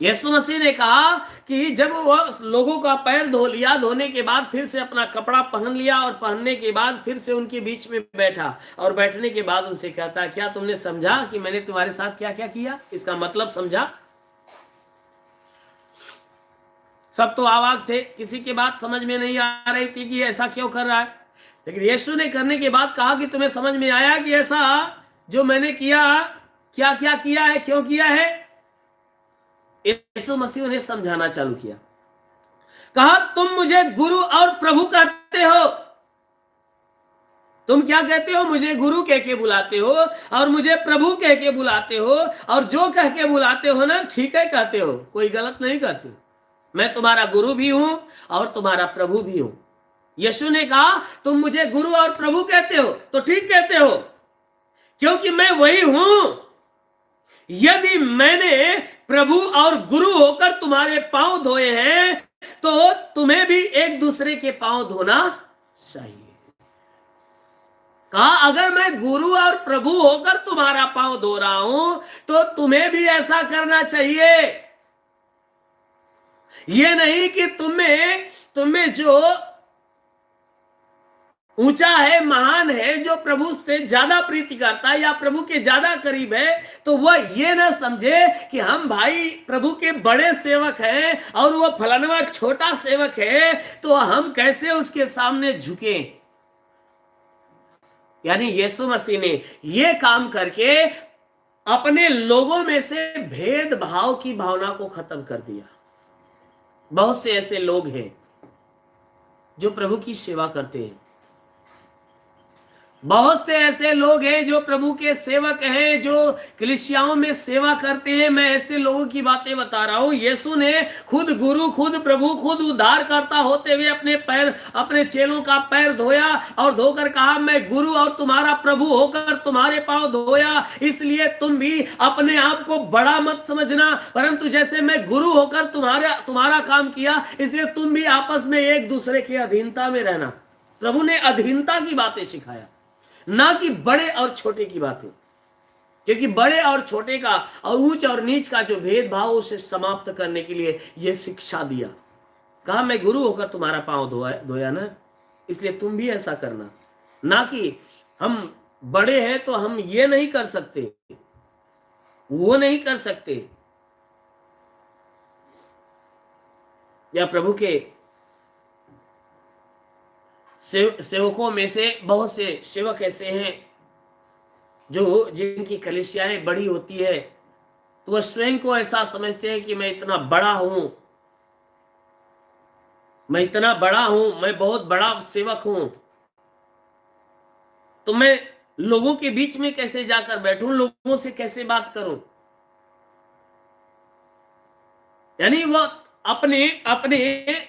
यीशु मसीह ने कहा कि जब वह लोगों का पैर धो लिया, धोने के बाद फिर से अपना कपड़ा पहन लिया और पहनने के बाद फिर से उनके बीच में बैठा और बैठने के बाद उनसे कहता क्या तुमने समझा कि मैंने तुम्हारे साथ क्या क्या किया। इसका मतलब समझा। सब तो अवाक थे, किसी की बात समझ में नहीं आ रही थी कि ऐसा क्यों कर रहा है, लेकिन यीशु ने करने के बाद कहा कि तुम्हें समझ में आया कि ऐसा जो मैंने किया क्या क्या किया है, क्यों किया है। यीशु मसीह ने समझाना चालू किया। कहा तुम मुझे गुरु और प्रभु कहते हो, तुम क्या कहते हो, मुझे गुरु कह के बुलाते हो और मुझे प्रभु कह के बुलाते हो, और जो कह के बुलाते हो ना ठीक है कहते हो, कोई गलत नहीं कहते हो। मैं तुम्हारा गुरु भी हूं और तुम्हारा प्रभु भी हूं। यीशु ने कहा तुम मुझे गुरु और प्रभु कहते हो तो ठीक कहते हो, क्योंकि मैं वही हूं। यदि मैंने प्रभु और गुरु होकर तुम्हारे पांव धोए हैं, तो तुम्हें भी एक दूसरे के पांव धोना चाहिए। कहा अगर मैं गुरु और प्रभु होकर तुम्हारा पांव धो रहा हूं, तो तुम्हें भी ऐसा करना चाहिए। ये नहीं कि तुम्हें जो ऊंचा है, महान है, जो प्रभु से ज्यादा प्रीति करता है या प्रभु के ज्यादा करीब है, तो वह ये ना समझे कि हम भाई प्रभु के बड़े सेवक हैं और वह फलाना छोटा सेवक है, तो हम कैसे उसके सामने झुके। यानी यीशु मसीह ने यह काम करके अपने लोगों में से भेदभाव की भावना को खत्म कर दिया। बहुत से ऐसे लोग हैं जो प्रभु की सेवा करते हैं, बहुत से ऐसे लोग हैं जो प्रभु के सेवक हैं, जो कलीसियाओं में सेवा करते हैं। मैं ऐसे लोगों की बातें बता रहा हूं। यीशु ने खुद गुरु, खुद प्रभु, खुद उद्धार करता होते हुए अपने चेलों का पैर धोया और धोकर कहा, मैं गुरु और तुम्हारा प्रभु होकर तुम्हारे पांव धोया, इसलिए तुम भी अपने आप को बड़ा मत समझना, परंतु जैसे मैं गुरु होकर तुम्हारा काम किया, इसलिए तुम भी आपस में एक दूसरे की अधीनता में रहना। प्रभु ने अधीनता की बातें सिखाया, ना कि बड़े और छोटे की बातें, क्योंकि बड़े और छोटे का और ऊंच और नीच का जो भेदभाव उसे समाप्त करने के लिए यह शिक्षा दिया। कहा, मैं गुरु होकर तुम्हारा पांव धोया ना, इसलिए तुम भी ऐसा करना। ना कि हम बड़े हैं तो हम ये नहीं कर सकते, वो नहीं कर सकते। या प्रभु के सेवकों में से बहुत से सेवक ऐसे हैं जो जिनकी कलीसियाएं बड़ी होती है, तो वह स्वयं को ऐसा समझते हैं कि मैं इतना बड़ा हूं, मैं बहुत बड़ा सेवक हूं, तो मैं लोगों के बीच में कैसे जाकर बैठूं, लोगों से कैसे बात करूं। यानी वह अपने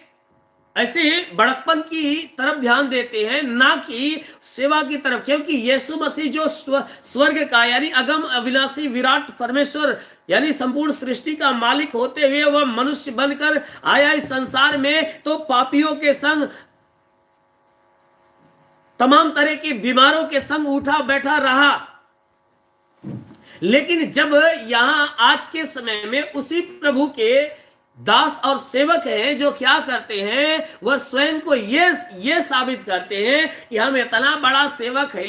ऐसे बड़प्पन की तरफ ध्यान देते हैं, ना कि सेवा की तरफ। क्योंकि यीशु मसीह जो स्वर्ग का यानी अगम अविनाशी विराट परमेश्वर यानी संपूर्ण सृष्टि का मालिक होते हुए वह मनुष्य बनकर आया इस संसार में, तो पापियों के संग, तमाम तरह के बीमारों के संग उठा बैठा रहा। लेकिन जब यहां आज के समय में उसी प्रभु के दास और सेवक हैं जो क्या करते हैं, वह स्वयं को ये साबित करते हैं कि हम इतना बड़ा सेवक है,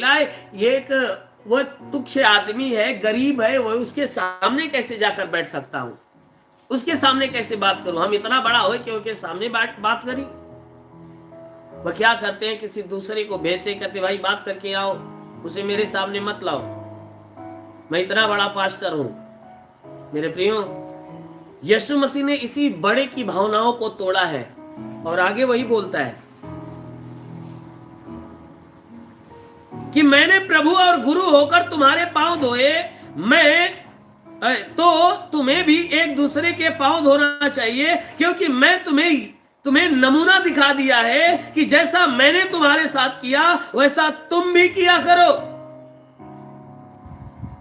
वह तुच्छ आदमी है, गरीब है, वह उसके सामने कैसे जाकर बैठ सकता हूं, उसके सामने कैसे बात करूं। हम इतना बड़ा हो कि उसके सामने बात करी। वह क्या करते हैं, किसी दूसरे को भेजते, कहते भाई बात करके आओ, उसे मेरे सामने मत लाओ, मैं इतना बड़ा पास्टर हूं। मेरे प्रियो, यीशु मसीह ने इसी बड़े की भावनाओं को तोड़ा है और आगे वही बोलता है कि मैंने प्रभु और गुरु होकर तुम्हारे पांव धोए, तो तुम्हें भी एक दूसरे के पांव धोना चाहिए, क्योंकि मैं तुम्हें नमूना दिखा दिया है कि जैसा मैंने तुम्हारे साथ किया वैसा तुम भी किया करो।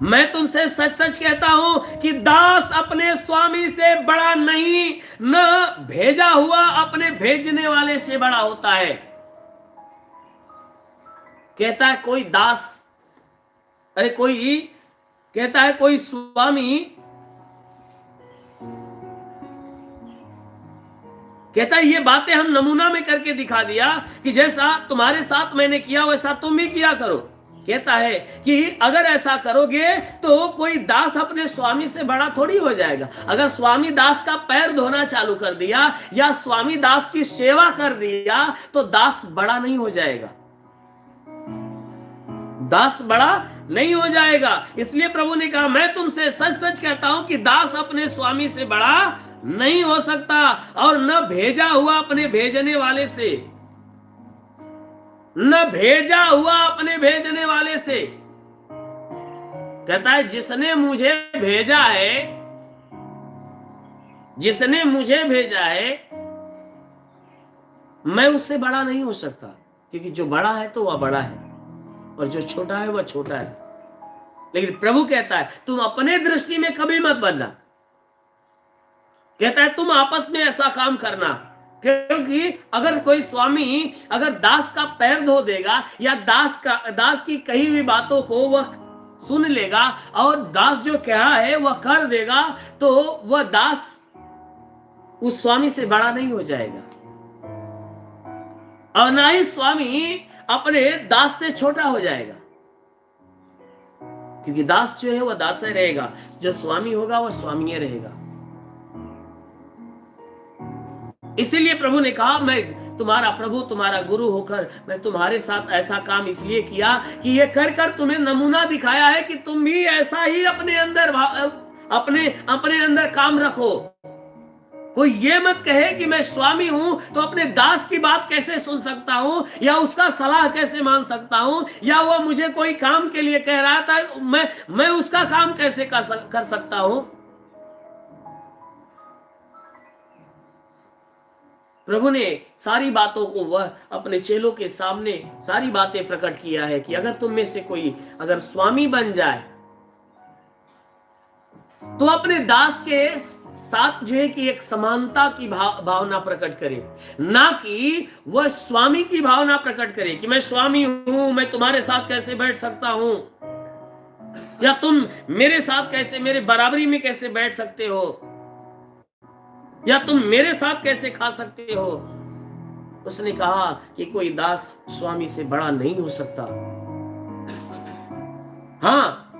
मैं तुमसे सच सच कहता हूं कि दास अपने स्वामी से बड़ा नहीं, न भेजा हुआ अपने भेजने वाले से बड़ा होता है। कहता है कोई दास, कोई कहता है कोई स्वामी, कहता है ये बातें हम नमूना में करके दिखा दिया कि जैसा तुम्हारे साथ मैंने किया वैसा तुम भी किया करो। कहता है कि अगर ऐसा करोगे तो कोई दास अपने स्वामी से बड़ा थोड़ी हो जाएगा। अगर स्वामी दास का पैर धोना चालू कर दिया या स्वामी दास की सेवा कर दिया तो दास बड़ा नहीं हो जाएगा, दास बड़ा नहीं हो जाएगा। इसलिए प्रभु ने कहा, मैं तुमसे सच सच कहता हूं कि दास अपने स्वामी से बड़ा नहीं हो सकता, और न भेजा हुआ अपने भेजने वाले से, न भेजा हुआ अपने भेजने वाले से। कहता है जिसने मुझे भेजा है मैं उससे बड़ा नहीं हो सकता, क्योंकि जो बड़ा है तो वह बड़ा है और जो छोटा है वह छोटा है। लेकिन प्रभु कहता है तुम अपने दृष्टि में कभी मत बनना। कहता है तुम आपस में ऐसा काम करना, क्योंकि अगर कोई स्वामी अगर दास का पैर धो देगा या दास की कही हुई बातों को वह सुन लेगा और दास जो कहा है वह कर देगा, तो वह दास उस स्वामी से बड़ा नहीं हो जाएगा। और ना ही स्वामी अपने दास से छोटा हो जाएगा, क्योंकि दास जो है वह दास ही रहेगा, जो स्वामी होगा वह स्वामी ही रहेगा। इसीलिए प्रभु ने कहा, मैं तुम्हारा प्रभु तुम्हारा गुरु होकर मैं तुम्हारे साथ ऐसा काम इसलिए किया कि ये कर कर तुम्हें नमूना दिखाया है कि तुम भी ऐसा ही अपने अंदर काम रखो। कोई ये मत कहे कि मैं स्वामी हूं तो अपने दास की बात कैसे सुन सकता हूं, या उसका सलाह कैसे मान सकता हूं, या वह मुझे कोई काम के लिए कह रहा था मैं उसका काम कैसे कर सकता हूं। प्रभु ने सारी बातों को वह अपने चेलों के सामने सारी बातें प्रकट किया है कि अगर तुम में से कोई अगर स्वामी बन जाए तो अपने दास के साथ जो है कि एक समानता की भावना प्रकट करे, ना कि वह स्वामी की भावना प्रकट करे कि मैं स्वामी हूं, मैं तुम्हारे साथ कैसे बैठ सकता हूं, या तुम मेरे साथ कैसे, मेरे बराबरी में कैसे बैठ सकते हो, या तुम मेरे साथ कैसे खा सकते हो। उसने कहा कि कोई दास स्वामी से बड़ा नहीं हो सकता। हाँ,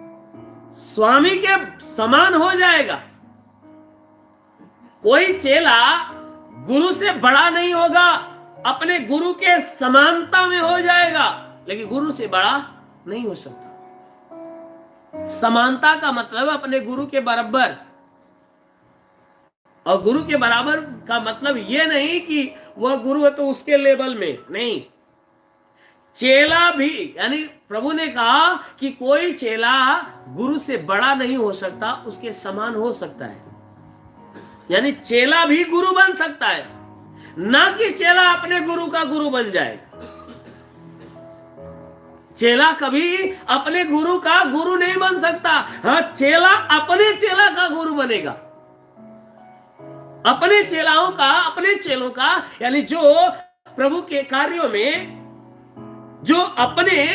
स्वामी के समान हो जाएगा। कोई चेला गुरु से बड़ा नहीं होगा, अपने गुरु के समानता में हो जाएगा, लेकिन गुरु से बड़ा नहीं हो सकता। समानता का मतलब अपने गुरु के बराबर, और गुरु के बराबर का मतलब यह नहीं कि वह गुरु है तो उसके लेवल में नहीं। चेला भी, यानी प्रभु ने कहा कि कोई चेला गुरु से बड़ा नहीं हो सकता, उसके समान हो सकता है। यानी चेला भी गुरु बन सकता है, ना कि चेला अपने गुरु का गुरु बन जाएगा। चेला कभी अपने गुरु का गुरु नहीं बन सकता। हाँ, चेला अपने चेला का गुरु बनेगा, अपने चेलाओं का, अपने चेलों का, यानी जो प्रभु के कार्यों में जो अपने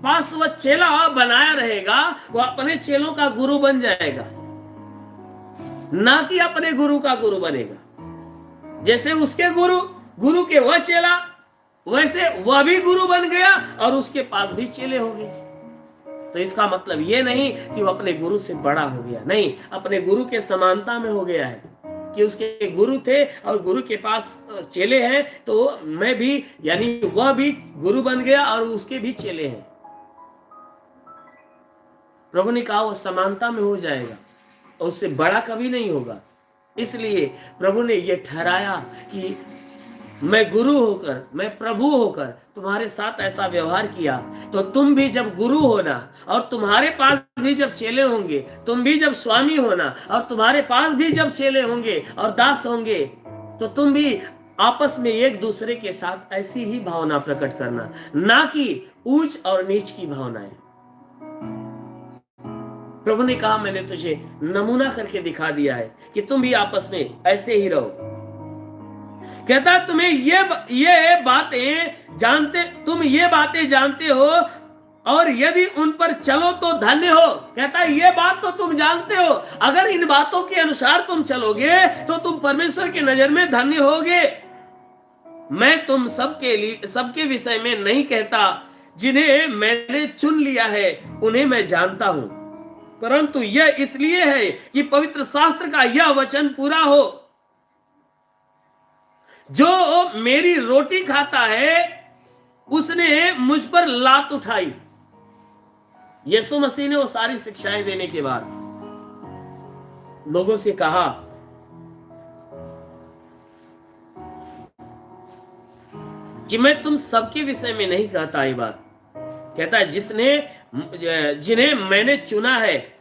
पास वह चेला बनाया रहेगा, वह अपने चेलों का गुरु बन जाएगा, ना कि अपने गुरु का गुरु बनेगा। जैसे उसके गुरु के वह चेला, वैसे वह भी गुरु बन गया और उसके पास भी चेले हो गए। तो इसका मतलब यह नहीं कि वह अपने गुरु से बड़ा हो गया, नहीं, अपने गुरु के समानता में हो गया है कि उसके गुरु थे और गुरु के पास चेले हैं, तो मैं भी, यानी वह भी गुरु बन गया और उसके भी चेले हैं। प्रभु ने कहा वह समानता में हो जाएगा और उससे बड़ा कभी नहीं होगा। इसलिए प्रभु ने यह ठहराया कि मैं गुरु होकर, मैं प्रभु होकर तुम्हारे साथ ऐसा व्यवहार किया, तो तुम भी जब गुरु होना और तुम्हारे पास भी जब चेले होंगे, तुम भी जब स्वामी होना और तुम्हारे पास भी जब चेले होंगे और दास होंगे, तो तुम भी आपस में एक दूसरे के साथ ऐसी ही भावना प्रकट करना, ना कि ऊंच और नीच की भावनाएं। प्रभु ने कहा मैंने तुझे नमूना करके दिखा दिया है कि तुम भी आपस में ऐसे ही रहो। कहता तुम्हें ये बातें जानते हो और यदि उन पर चलो तो धन्य हो। कहता ये बात तो तुम जानते हो, अगर इन बातों के अनुसार तुम चलोगे तो तुम परमेश्वर की नजर में धन्य होगे। मैं तुम सबके विषय में नहीं कहता, जिन्हें मैंने चुन लिया है उन्हें मैं जानता हूं, परंतु यह इसलिए है कि पवित्र शास्त्र का यह वचन पूरा हो, जो मेरी रोटी खाता है उसने मुझ पर लात उठाई। यीशु मसीह ने वो सारी शिक्षाएं देने के बाद लोगों से कहा कि मैं तुम सबके विषय में नहीं कहता ये बात। कहता है जिन्हें मैंने चुना है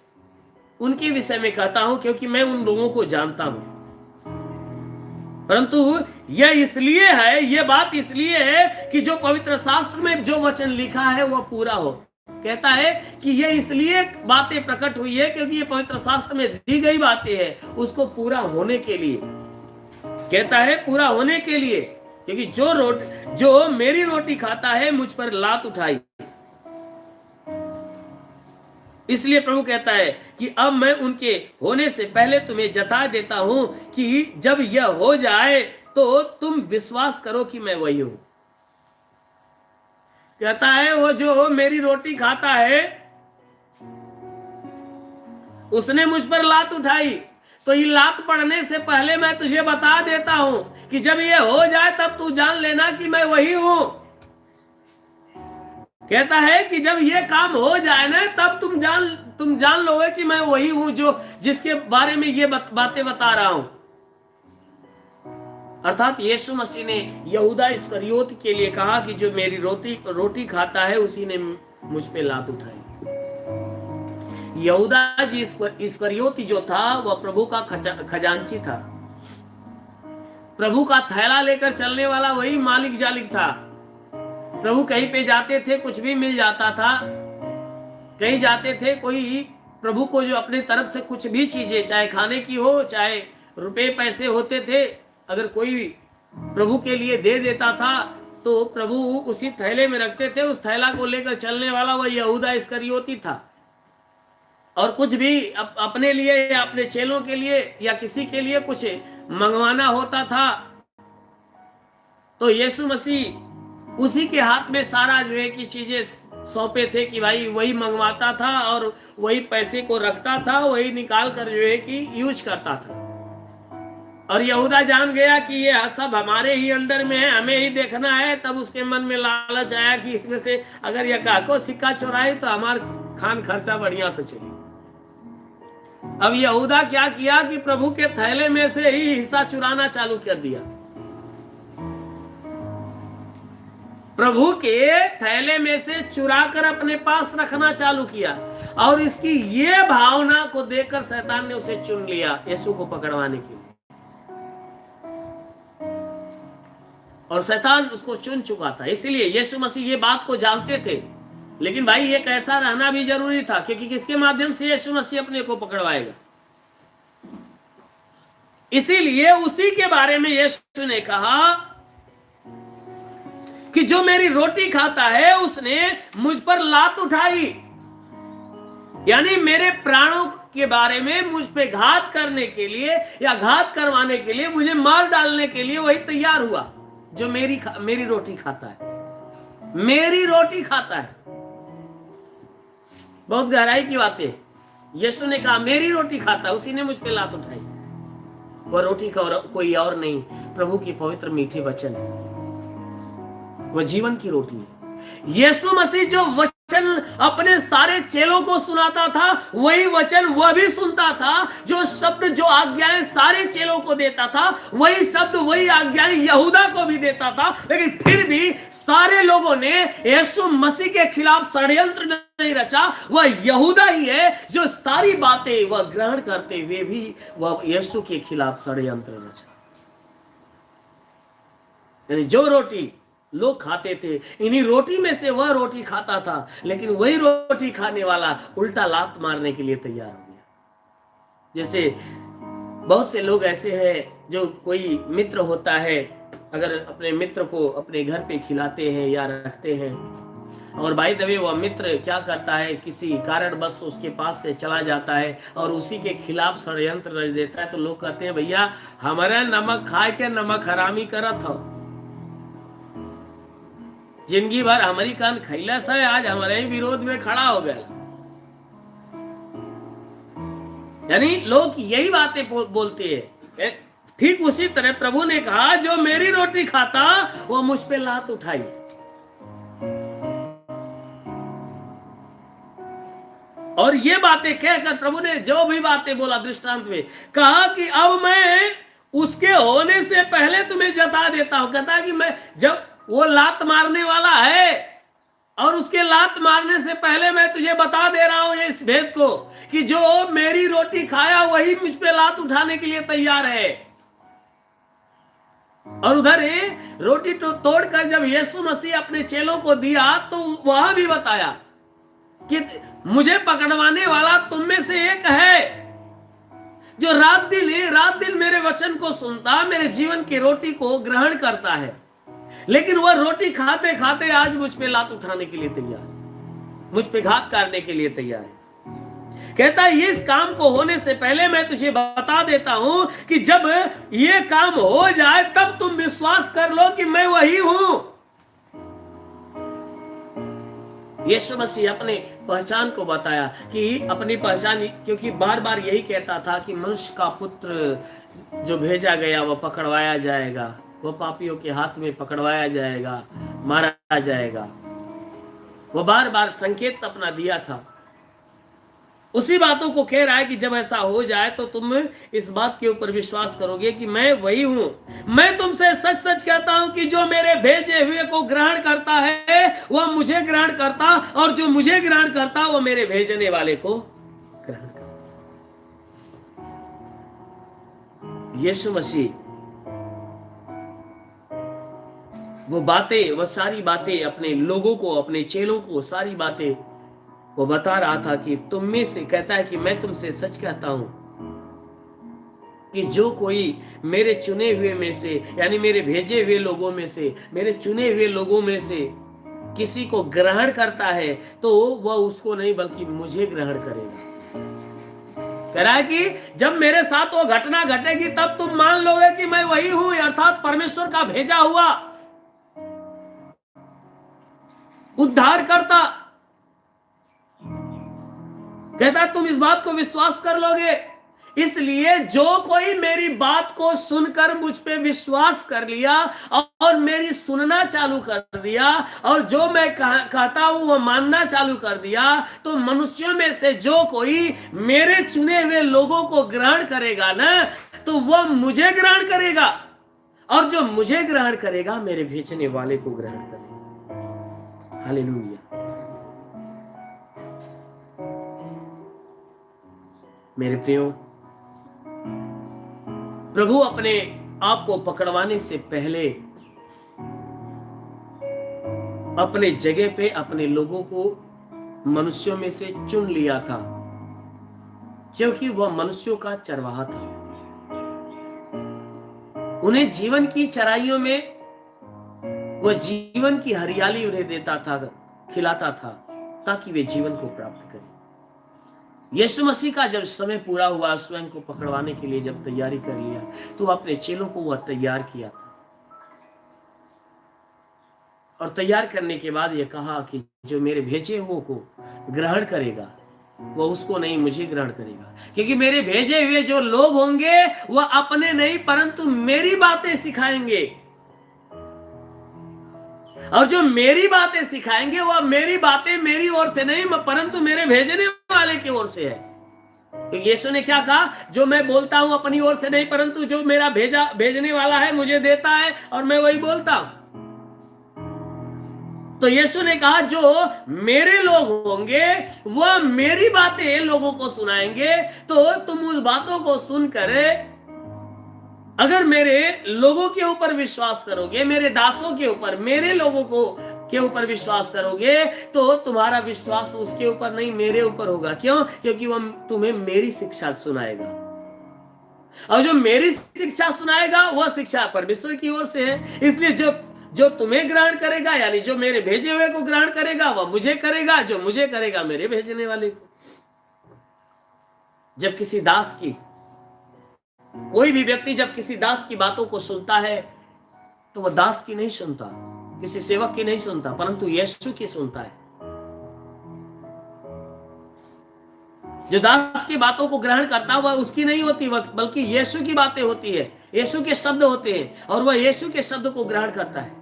उनके विषय में कहता हूं, क्योंकि मैं उन लोगों को जानता हूं। परंतु यह बात इसलिए है कि जो पवित्र शास्त्र में जो वचन लिखा है वह पूरा हो। कहता है कि यह इसलिए बातें प्रकट हुई है क्योंकि ये पवित्र शास्त्र में दी गई बातें हैं, उसको पूरा होने के लिए। कहता है पूरा होने के लिए, क्योंकि जो मेरी रोटी खाता है मुझ पर लात उठाई। इसलिए प्रभु कहता है कि अब मैं उनके होने से पहले तुम्हें जता देता हूं कि जब यह हो जाए तो तुम विश्वास करो कि मैं वही हूं। कहता है वो जो मेरी रोटी खाता है उसने मुझ पर लात उठाई। तो ये लात पड़ने से पहले मैं तुझे बता देता हूं कि जब ये हो जाए तब तू जान लेना कि मैं वही हूं। कहता है कि जब ये काम हो जाए ना तब तुम जान लोगे कि मैं वही हूं जो जिसके बारे में ये बातें बता रहा हूं। अर्थात यीशु मसीह ने यहूदा इस्करियोती के लिए कहा कि जो मेरी रोटी खाता है उसी ने मुझ पे लात उठाई। यहूदा जी इस्करियोती जो था वह प्रभु का खजांची था, प्रभु का थैला लेकर चलने वाला वही मालिक जालिक था। प्रभु कहीं पे जाते थे कुछ भी मिल जाता था, कहीं जाते थे कोई प्रभु को जो अपने तरफ से कुछ भी चीजें चाहे खाने की हो चाहे रुपए पैसे होते थे, अगर कोई प्रभु के लिए दे देता था तो प्रभु उसी थैले में रखते थे। उस थैला को लेकर चलने वाला वह यहूदा इस्करियोती था। और कुछ भी अपने लिए या अपने चेलों के लिए या किसी के लिए कुछ मंगवाना होता था तो यीशु मसीह उसी के हाथ में सारा जो है कि चीजें सौंपे थे कि भाई वही मंगवाता था और वही पैसे को रखता था, वही निकाल कर जो है कि यूज करता था। और यहूदा जान गया कि ये सब हमारे ही अंडर में है, हमें ही देखना है। तब उसके मन में लालच आया कि इसमें से अगर यह काको सिक्का चुराए तो हमारा खान खर्चा बढ़िया से चले। अब यहूदा क्या किया कि प्रभु के थैले में से ही हिस्सा चुराना चालू कर दिया। प्रभु के थैले में से चुरा कर अपने पास रखना चालू किया। और इसकी ये भावना को देखकर शैतान ने उसे चुन लिया यीशु को पकड़वाने के लिए। और शैतान उसको चुन चुका था, इसलिए यीशु मसीह ये बात को जानते थे। लेकिन भाई ये कैसा रहना भी जरूरी था, क्योंकि किसके माध्यम से यीशु मसीह अपने को पकड़वाएगा। इसीलिए उसी के बारे में यीशु ने कहा कि जो मेरी रोटी खाता है उसने मुझ पर लात उठाई, यानी मेरे प्राणों के बारे में मुझ पे घात करने के लिए या घात करवाने के लिए, मुझे मार डालने के लिए वही तैयार हुआ जो मेरी रोटी खाता है। मेरी रोटी खाता है। बहुत गहराई की बातें। यीशु ने कहा मेरी रोटी खाता है, उसी ने मुझ पे लात उठाई। वह रोटी का कोई और नहीं, प्रभु की पवित्र मीठे वचन है। वह जीवन की रोटी है। यीशु मसीह जो वचन अपने सारे चेलों को सुनाता था वही वचन वह भी सुनता था। जो शब्द जो आज्ञाएं सारे चेलों को देता था वही शब्द वही आज्ञाएं यहूदा को भी देता था। लेकिन फिर भी सारे लोगों ने यीशु मसीह के खिलाफ षड्यंत्र नहीं रचा। वह यहूदा ही है जो सारी बातें वह ग्रहण करते हुए भी वह यीशु के खिलाफ षड्यंत्र रचा। यानी जो रोटी लोग खाते थे, इन्हीं रोटी में से वह रोटी खाता था, लेकिन वही रोटी खाने वाला उल्टा लात मारने के लिए तैयार हो गया। जैसे बहुत से लोग ऐसे हैं जो कोई मित्र होता है, अगर अपने मित्र को अपने घर पे खिलाते हैं या रखते हैं और बाय द वे वह मित्र क्या करता है, किसी कारणवश उसके पास से चला जाता है और उसी के खिलाफ षड्यंत्र रच देता है, तो लोग कहते हैं भैया हमारा नमक खाए के नमक हरामी करत हो, जिंदगी भर हमारी कान खैला से आज हमारे ही विरोध में खड़ा हो गया। यानी लोग यही बातें बोलते हैं। ठीक उसी तरह प्रभु ने कहा जो मेरी रोटी खाता वो मुझ पे लात उठाई। और ये बातें कहकर प्रभु ने जो भी बातें बोला दृष्टांत में, कहा कि अब मैं उसके होने से पहले तुम्हें जता देता हूं। कहता है कि मैं जब वो लात मारने वाला है और उसके लात मारने से पहले मैं तुझे बता दे रहा हूं इस भेद को कि जो मेरी रोटी खाया वही मुझ पे लात उठाने के लिए तैयार है। और उधर रोटी तो तोड़कर जब यीशु मसीह अपने चेलों को दिया तो वह भी बताया कि मुझे पकड़वाने वाला तुम में से एक है जो रात दिन मेरे वचन को सुनता, मेरे जीवन की रोटी को ग्रहण करता है, लेकिन वह रोटी खाते खाते आज मुझ पे लात उठाने के लिए तैयार है, मुझ पे घात करने के लिए तैयार है। कहता है इस काम को होने से पहले मैं तुझे बता देता हूं कि जब ये काम हो जाए तब तुम विश्वास कर लो कि मैं वही हूं। यीशु मसीह अपने पहचान को बताया कि अपनी पहचान, क्योंकि बार बार यही कहता था कि मनुष्य का पुत्र जो भेजा गया वह पकड़वाया जाएगा, वह पापियों के हाथ में पकड़वाया जाएगा, मारा जाएगा। वह बार बार संकेत अपना दिया था। उसी बातों को कह रहा है कि जब ऐसा हो जाए तो तुम इस बात के ऊपर विश्वास करोगे कि मैं वही हूं। मैं तुमसे सच सच कहता हूं कि जो मेरे भेजे हुए को ग्रहण करता है वह मुझे ग्रहण करता, और जो मुझे ग्रहण करता वह मेरे भेजने वाले को ग्रहण करता। यीशु मसीह वो बातें, वो सारी बातें अपने लोगों को, अपने चेलों को सारी बातें वो बता रहा था कि तुम में से, कहता है कि मैं तुमसे सच कहता हूं कि जो कोई मेरे चुने हुए में से, यानी मेरे भेजे हुए लोगों में से, मेरे चुने हुए लोगों में से किसी को ग्रहण करता है तो वह उसको नहीं बल्कि मुझे ग्रहण करेगा। कह रहा है कि जब मेरे साथ वो घटना घटेगी तब तुम मान लोगे कि मैं वही हूं, अर्थात परमेश्वर का भेजा हुआ उद्धार करता। कहता तुम इस बात को विश्वास कर लोगे। इसलिए जो कोई मेरी बात को सुनकर मुझ पे विश्वास कर लिया और मेरी सुनना चालू कर दिया और जो मैं कहता हूं वो मानना चालू कर दिया, तो मनुष्यों में से जो कोई मेरे चुने हुए लोगों को ग्रहण करेगा ना, तो वह मुझे ग्रहण करेगा, और जो मुझे ग्रहण करेगा मेरे भेजने वाले को ग्रहण करेगा। हालेलुया। मेरे प्रियो, प्रभु अपने आप को पकड़वाने से पहले अपने जगह पे अपने लोगों को मनुष्यों में से चुन लिया था, क्योंकि वह मनुष्यों का चरवाहा था। उन्हें जीवन की चराइयों में वह जीवन की हरियाली उन्हें देता था, खिलाता था, ताकि वे जीवन को प्राप्त करें। यीशु मसीह का जब समय पूरा हुआ, स्वयं को पकड़वाने के लिए जब तैयारी कर लिया, तो अपने चेलों को वह तैयार किया था, और तैयार करने के बाद यह कहा कि जो मेरे भेजे हुए को ग्रहण करेगा वह उसको नहीं, मुझे ग्रहण करेगा। क्योंकि मेरे भेजे हुए जो लोग होंगे वह अपने नहीं परंतु मेरी बातें सिखाएंगे, और जो मेरी बातें सिखाएंगे वह मेरी बातें मेरी ओर से नहीं परंतु मेरे भेजने वाले की ओर से है। तो यीशु ने क्या कहा, जो मैं बोलता हूं अपनी ओर से नहीं परंतु जो मेरा भेजने वाला है मुझे देता है और मैं वही बोलता हूं। तो यीशु ने कहा जो मेरे लोग होंगे वह मेरी बातें लोगों को सुनाएंगे। तो तुम उस बातों को सुनकर अगर मेरे लोगों के ऊपर विश्वास करोगे, मेरे दासों के ऊपर, मेरे लोगों को के ऊपर विश्वास करोगे, तो तुम्हारा विश्वास उसके ऊपर नहीं मेरे ऊपर होगा। क्यों? क्योंकि वह तुम्हें मेरी शिक्षा सुनाएगा, और जो मेरी शिक्षा सुनाएगा वह शिक्षा परमेश्वर की ओर से है। इसलिए जो तुम्हें ग्रहण करेगा, यानी जो मेरे भेजे हुए को ग्रहण करेगा वह मुझे करेगा, जो मुझे करेगा मेरे भेजने वाले को। जब किसी दास की, कोई भी व्यक्ति जब किसी दास की बातों को सुनता है तो वह दास की नहीं सुनता, किसी सेवक की नहीं सुनता, परंतु यीशु की सुनता है। जो दास की बातों को ग्रहण करता है वह उसकी नहीं होती, बल्कि यीशु की बातें होती है, यीशु के शब्द होते हैं, और वह यीशु के शब्द को ग्रहण करता है।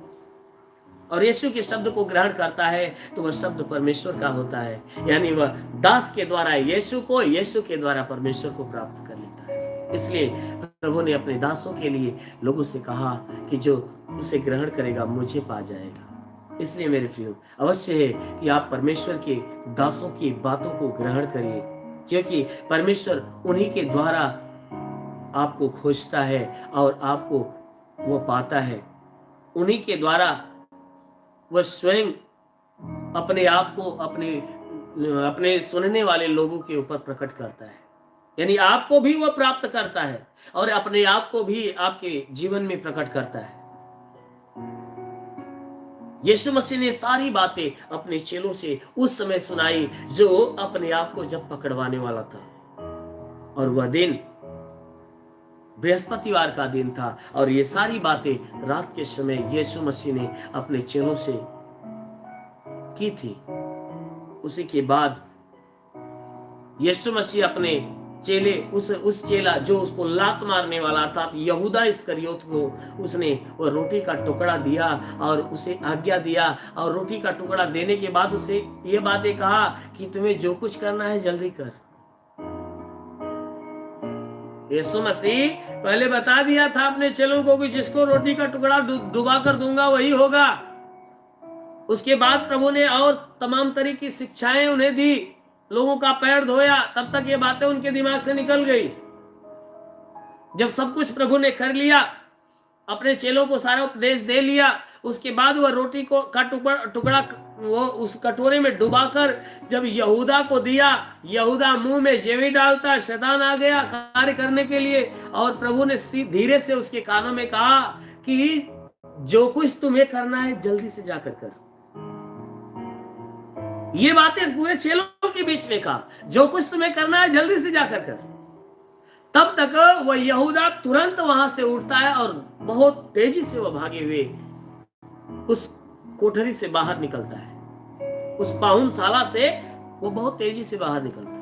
और यीशु के शब्द को ग्रहण करता है तो वह शब्द परमेश्वर का होता है, यानी वह दास के द्वारा यीशु को, यीशु के द्वारा परमेश्वर को प्राप्त कर लेता है। इसलिए प्रभु ने अपने दासों के लिए लोगों से कहा कि जो उसे ग्रहण करेगा मुझे पा जाएगा। इसलिए मेरे प्रियो, अवश्य है कि आप परमेश्वर के दासों की बातों को ग्रहण करिए, क्योंकि परमेश्वर उन्हीं के द्वारा आपको खोजता है और आपको वो पाता है। उन्हीं के द्वारा वह स्वयं अपने आप को अपने सुनने वाले लोगों के ऊपर प्रकट करता है, यानी आपको भी वह प्राप्त करता है और अपने आप को भी आपके जीवन में प्रकट करता है। यीशु मसीह ने सारी बातें अपने चेलों से उस समय सुनाई जो अपने आप को जब पकड़वाने वाला था, और वह दिन बृहस्पतिवार का दिन था, और ये सारी बातें रात के समय यीशु मसीह ने अपने चेलों से की थी। उसी के बाद यीशु मसीह अपने चेले उस चेला जो उसको लात मारने वाला अर्थात यहूदा इस्करियोत को उसने वो रोटी का टुकड़ा दिया और उसे आज्ञा दिया, और रोटी का टुकड़ा देने के बाद उसे ये बातें कहा कि तुम्हें जो कुछ करना है जल्दी कर। यीशु मसीह पहले बता दिया था अपने चेलों को कि जिसको रोटी का टुकड़ा डुबा कर दूंगा वही होगा। उसके बाद प्रभु ने और तमाम तरह की शिक्षाएं उन्हें दी, लोगों का पैर धोया, तब तक ये बातें उनके दिमाग से निकल गई। जब सब कुछ प्रभु ने कर लिया, अपने चेलों को सारा उपदेश दे लिया, उसके बाद वह रोटी का टुकड़ा वो उस कटोरे में डुबाकर जब यहूदा को दिया, यहूदा मुंह में जेवी डालता, शैतान आ गया कार्य करने के लिए, और प्रभु ने धीरे से उसके कानों में कहा कि जो कुछ तुम्हें करना है जल्दी से जाकर कर। ये बातें पूरे चेलों के बीच में कहा, जो कुछ तुम्हें करना है जल्दी से जाकर कर। तब तक वह यहूदा तुरंत वहां से उठता है और बहुत तेजी से वह भागे हुए उस कोठरी से बाहर निकलता है, उस पाहुनशाला से वो बहुत तेजी से बाहर निकलता है।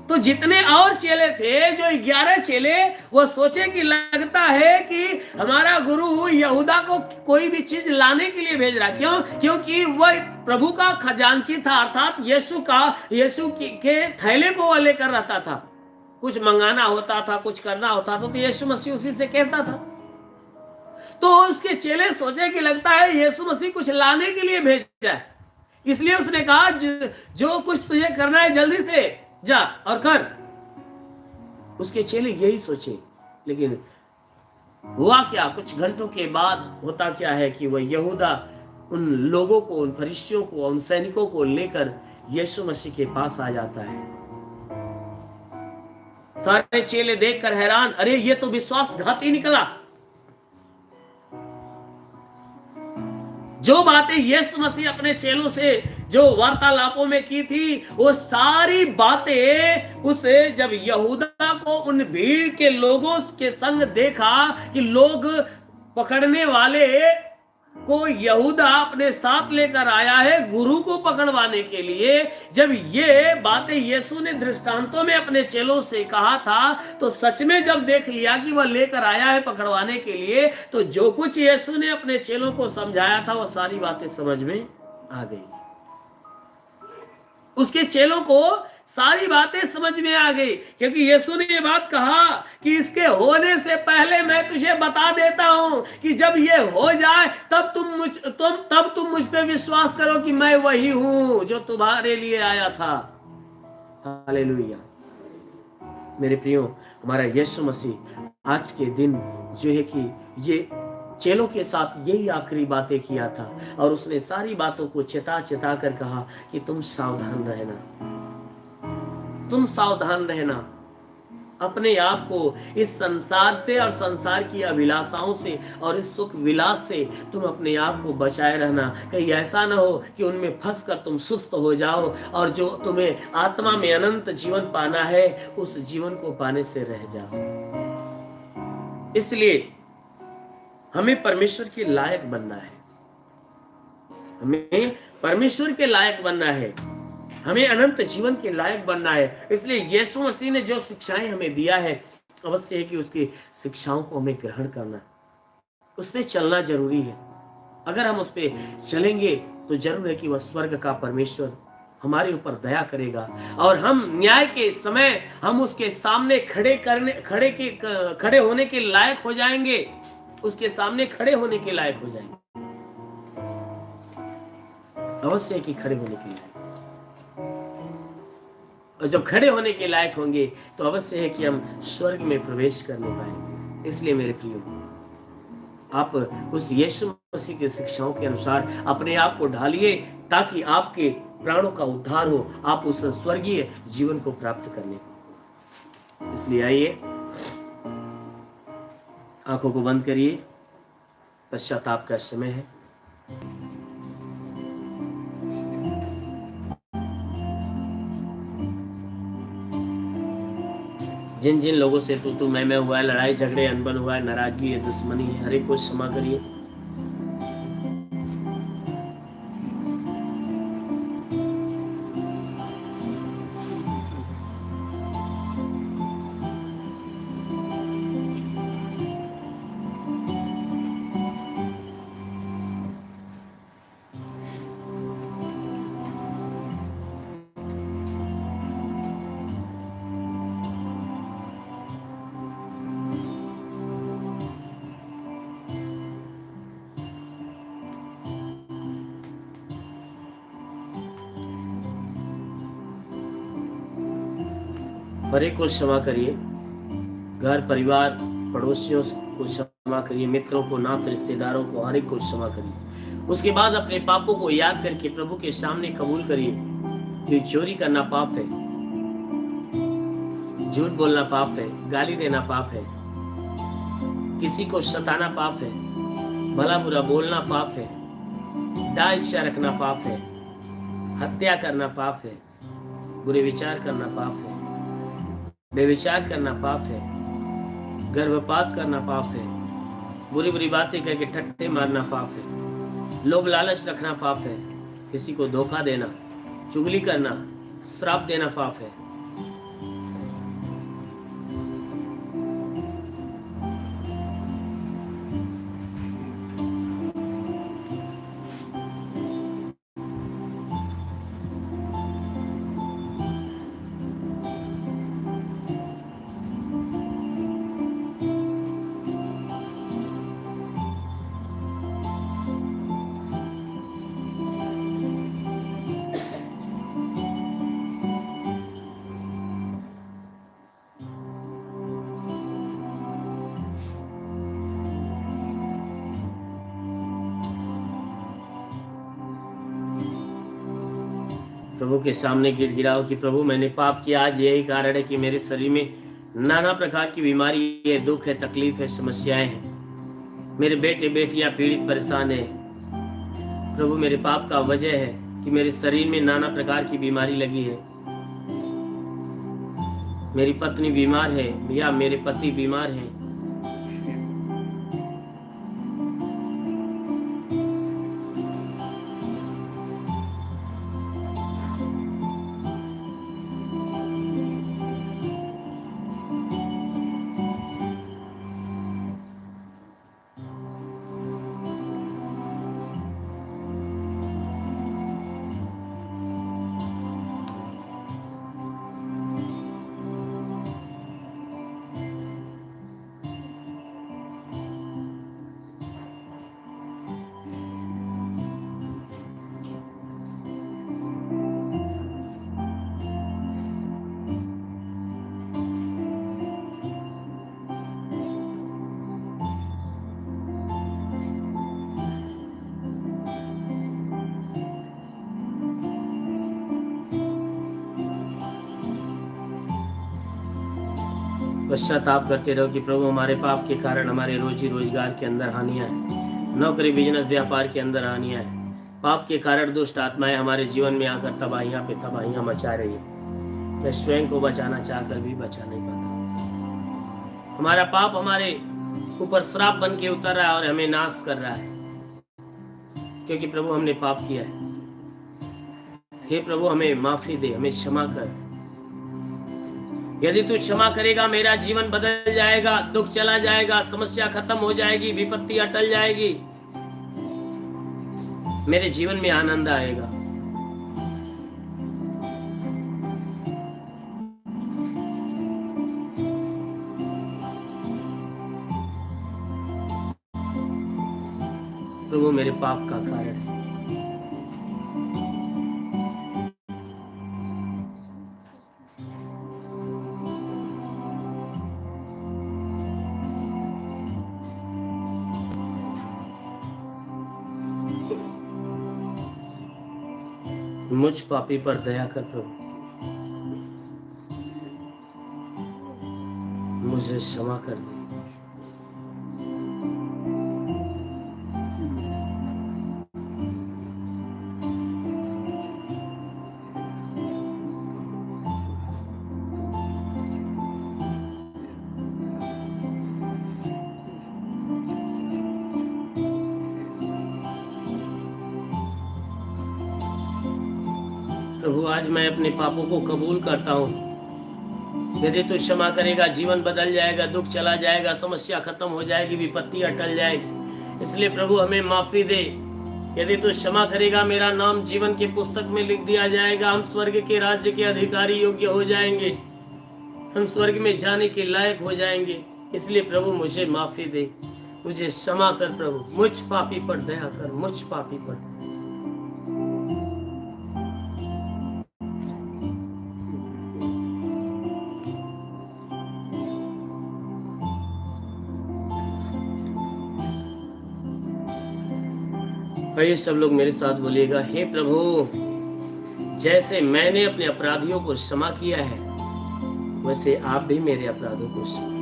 तो जितने और चेले थे, जो 11 चेले, वो सोचे कि लगता है कि हमारा गुरु यहूदा को कोई भी चीज लाने के लिए भेज रहा। क्यों? क्योंकि वह प्रभु का खजांची था, अर्थात यीशु के थैले को वह लेकर रहता था। कुछ मंगाना होता था, कुछ करना होता था, तो यीशु मसीह उसी से कहता था। तो उसके चेले सोचे कि लगता है यीशु मसीह कुछ लाने के लिए भेजा है, इसलिए उसने कहा जो कुछ तुझे करना है जल्दी से जा और कर। उसके चेले यही सोचे, लेकिन हुआ क्या? कुछ घंटों के बाद होता क्या है कि वह यहूदा उन लोगों को, उन फरिश्तियों को, उन सैनिकों को लेकर यीशु मसीह के पास आ जाता है। सारे चेले देखकर हैरान, अरे ये तो विश्वासघाती निकला। जो बातें यीशु मसीह अपने चेलों से जो वार्तालापों में की थी, वो सारी बातें उसे जब यहूदा को उन भीड़ के लोगों के संग देखा कि लोग पकड़ने वाले को यहूदा अपने साथ लेकर आया है गुरु को पकड़वाने के लिए, जब ये बातें यीशु ने दृष्टांतों में अपने चेलों से कहा था, तो सच में जब देख लिया कि वह लेकर आया है पकड़वाने के लिए, तो जो कुछ यीशु ने अपने चेलों को समझाया था वो सारी बातें समझ में आ गई। उसके चेलों को सारी बातें समझ में आ गई, क्योंकि यीशु ने ये बात कहा कि इसके होने से पहले मैं तुझे बता देता हूं कि जब ये हो जाए तब तुम मुझ पे विश्वास करो कि मैं वही हूं जो तुम्हारे लिए आया था। हालेलुया। मेरे प्रियो, हमारा यीशु मसीह आज के दिन जो है कि ये चेलों के साथ यही आखिरी बातें किया था, और उसने सारी बातों को चेता कर कहा कि तुम सावधान रहना, तुम सावधान रहना। अपने आप को इस संसार से और संसार की अभिलाषाओं से और इस सुख विलास से तुम अपने आप को बचाए रहना। कहीं ऐसा ना हो कि उनमें फंसकर तुम सुस्त हो जाओ और जो तुम्हें आत्मा में अनंत जीवन पाना है उस जीवन को पाने से रह जाओ। इसलिए हमें परमेश्वर के लायक बनना है, हमें परमेश्वर के लायक बनना है, हमें अनंत जीवन के लायक बनना है। इसलिए यीशु मसीह ने जो शिक्षाएं हमें दिया है, अवश्य है कि उसकी शिक्षाओं को हमें ग्रहण करना, उस पर चलना जरूरी है। अगर हम उस पर चलेंगे तो जरूर है कि वह स्वर्ग का परमेश्वर हमारे ऊपर दया करेगा, और हम न्याय के समय हम उसके सामने खड़े होने के लायक हो जाएंगे, उसके सामने खड़े होने के लायक हो जाएंगे। अवश्य है कि खड़े होने के लायक, और जब खड़े होने के लायक होंगे तो अवश्य है कि हम स्वर्ग में प्रवेश करने पाएंगे। इसलिए मेरे प्रियो, आप उस यीशु मसीह की शिक्षाओं के अनुसार अपने आप को ढालिए, ताकि आपके प्राणों का उद्धार हो, आप उस स्वर्गीय जीवन को प्राप्त करने को। इसलिए आइए, आंखों को बंद करिए, पश्चाताप का समय है। जिन जिन लोगों से तू मैं हुआ है, लड़ाई झगड़े अनबन हुआ है, नाराजगी है, दुश्मनी है, हर एक को क्षमा करिए। हर एक को क्षमा करिए, घर परिवार पड़ोसियों को क्षमा करिए, मित्रों को, नात रिश्तेदारों को, हर एक को क्षमा करिए। उसके बाद अपने पापों को याद करके प्रभु के सामने कबूल करिए कि चोरी करना पाप है, झूठ बोलना पाप है, गाली देना पाप है, किसी को सताना पाप है, भला बुरा बोलना पाप है, दाइशा रखना पाप है, हत्या करना पाप है, बुरे विचार करना पाप है, बेविचार करना पाप है, गर्भपात करना पाप है, बुरी बुरी बातें करके ठट्ठे मारना पाप है, लोभ लालच रखना पाप है, किसी को धोखा देना, चुगली करना, श्राप देना पाप है। प्रभु के सामने गिड़गिड़ाओ कि प्रभु मैंने पाप किया, आज यही कारण है कि मेरे शरीर में नाना प्रकार की बीमारी है, दुख है, तकलीफ है, समस्याएं हैं, मेरे बेटे बेटियां पीड़ित परेशान है। प्रभु मेरे पाप का वजह है कि मेरे शरीर में नाना प्रकार की बीमारी लगी है, मेरी पत्नी बीमार है या मेरे पति बीमार हैं। पश्चाताप करते रहो कि प्रभु हमारे पाप के कारण हमारे रोजी रोजगार के अंदर हानियां हैं, नौकरी बिजनेस व्यापार के अंदर हानियां हैं। पाप के कारण दुष्ट आत्माएं हमारे जीवन में आकर तबाहियां पे तबाहियां मचा रही है। मैं स्वयं को बचाना चाहकर भी बचा नहीं पाता। हमारा पाप हमारे ऊपर श्राप बन के उतर रहा है और हमें नाश कर रहा है, क्योंकि प्रभु हमने पाप किया है। हे प्रभु हमें माफी दे, हमें क्षमा कर। यदि तू क्षमा करेगा मेरा जीवन बदल जाएगा, दुख चला जाएगा, समस्या खत्म हो जाएगी, विपत्ति अटल जाएगी, मेरे जीवन में आनंद आएगा। प्रभु मेरे पाप का कारण है। मुझ पापी पर दया कर प्रभु, मुझे क्षमा कर दे। प्रभु आज मैं अपने पापों को कबूल करता हूँ। यदि तू क्षमा करेगा जीवन बदल जाएगा, दुख चला जाएगा, समस्या खत्म हो जाएगी, विपत्ति अटल जाएगी। इसलिए प्रभु हमें माफी दे। यदि तू क्षमा करेगा मेरा नाम जीवन के पुस्तक में लिख दिया जाएगा, हम स्वर्ग के राज्य के अधिकारी योग्य हो जाएंगे, हम स्वर्ग में जाने के लायक हो जाएंगे। इसलिए प्रभु मुझे माफी दे, मुझे क्षमा कर प्रभु, मुझ पापी पर दया कर, मुझ पापी पर। आइए सब लोग मेरे साथ बोलिएगा, हे प्रभु, जैसे मैंने अपने अपराधियों को क्षमा किया है वैसे आप भी मेरे अपराधों को क्षमा।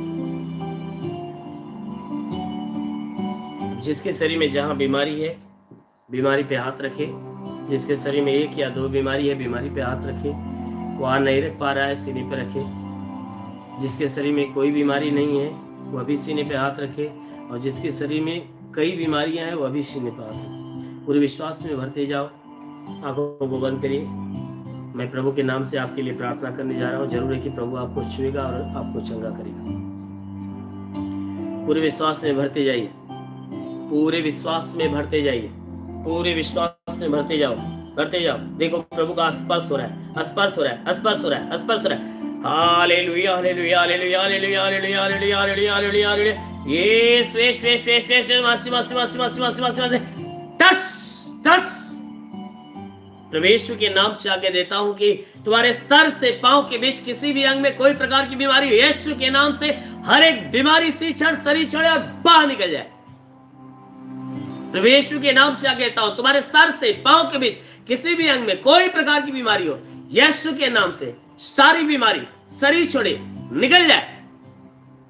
जिसके शरीर में जहां बीमारी है बीमारी पे हाथ रखे। जिसके शरीर में 1 या 2 बीमारी है बीमारी पे हाथ रखे। वो आ नहीं रख पा रहा है सीने पे रखे। जिसके शरीर में कोई बीमारी नहीं है वह भी सीने पे हाथ रखे। और जिसके शरीर में कई बीमारियां हैं वह भी सीने पे हाथ रखे। पूरे विश्वास में भरते जाओ। आंखों को बंद करिए। मैं प्रभु के नाम से आपके लिए प्रार्थना करने जा रहा हूँ। जरूर है कि प्रभु आपको छुएगा और आपको चंगा करेगा। पूरे विश्वास में भरते जाइए। पूरे विश्वास में भरते जाइए। पूरे विश्वास में भरते जाओ। भरते जाओ। देखो प्रभु का स्पर्श हो रहा है, स्पर्श हो रहा है, स्पर्श हो रहा है, स्पर्श हो रहा है। Hallelujah hallelujah hallelujah hallelujah hallelujah hallelujah hallelujah hallelujah hallelujah. ये स्वेश स्वेश स्वेश स्वेश मासी मासी मासी मासी मासी मासी मासी टस टस। प्रभु यीशु के नाम से आगे देता हूं कि तुम्हारे सर से पांव के बीच किसी भी अंग में कोई प्रकार की बीमारी हो, यीशु के नाम से हर एक बीमारी सी क्षण शरीर छोड़े और बाहर निकल जाए। प्रभु यीशु के नाम से आगे देता हूं तुम्हारे सर से पांव के बीच किसी भी अंग में कोई प्रकार की बीमारी हो, यीशु के नाम से सारी बीमारी शरीर छोड़े निकल जाए।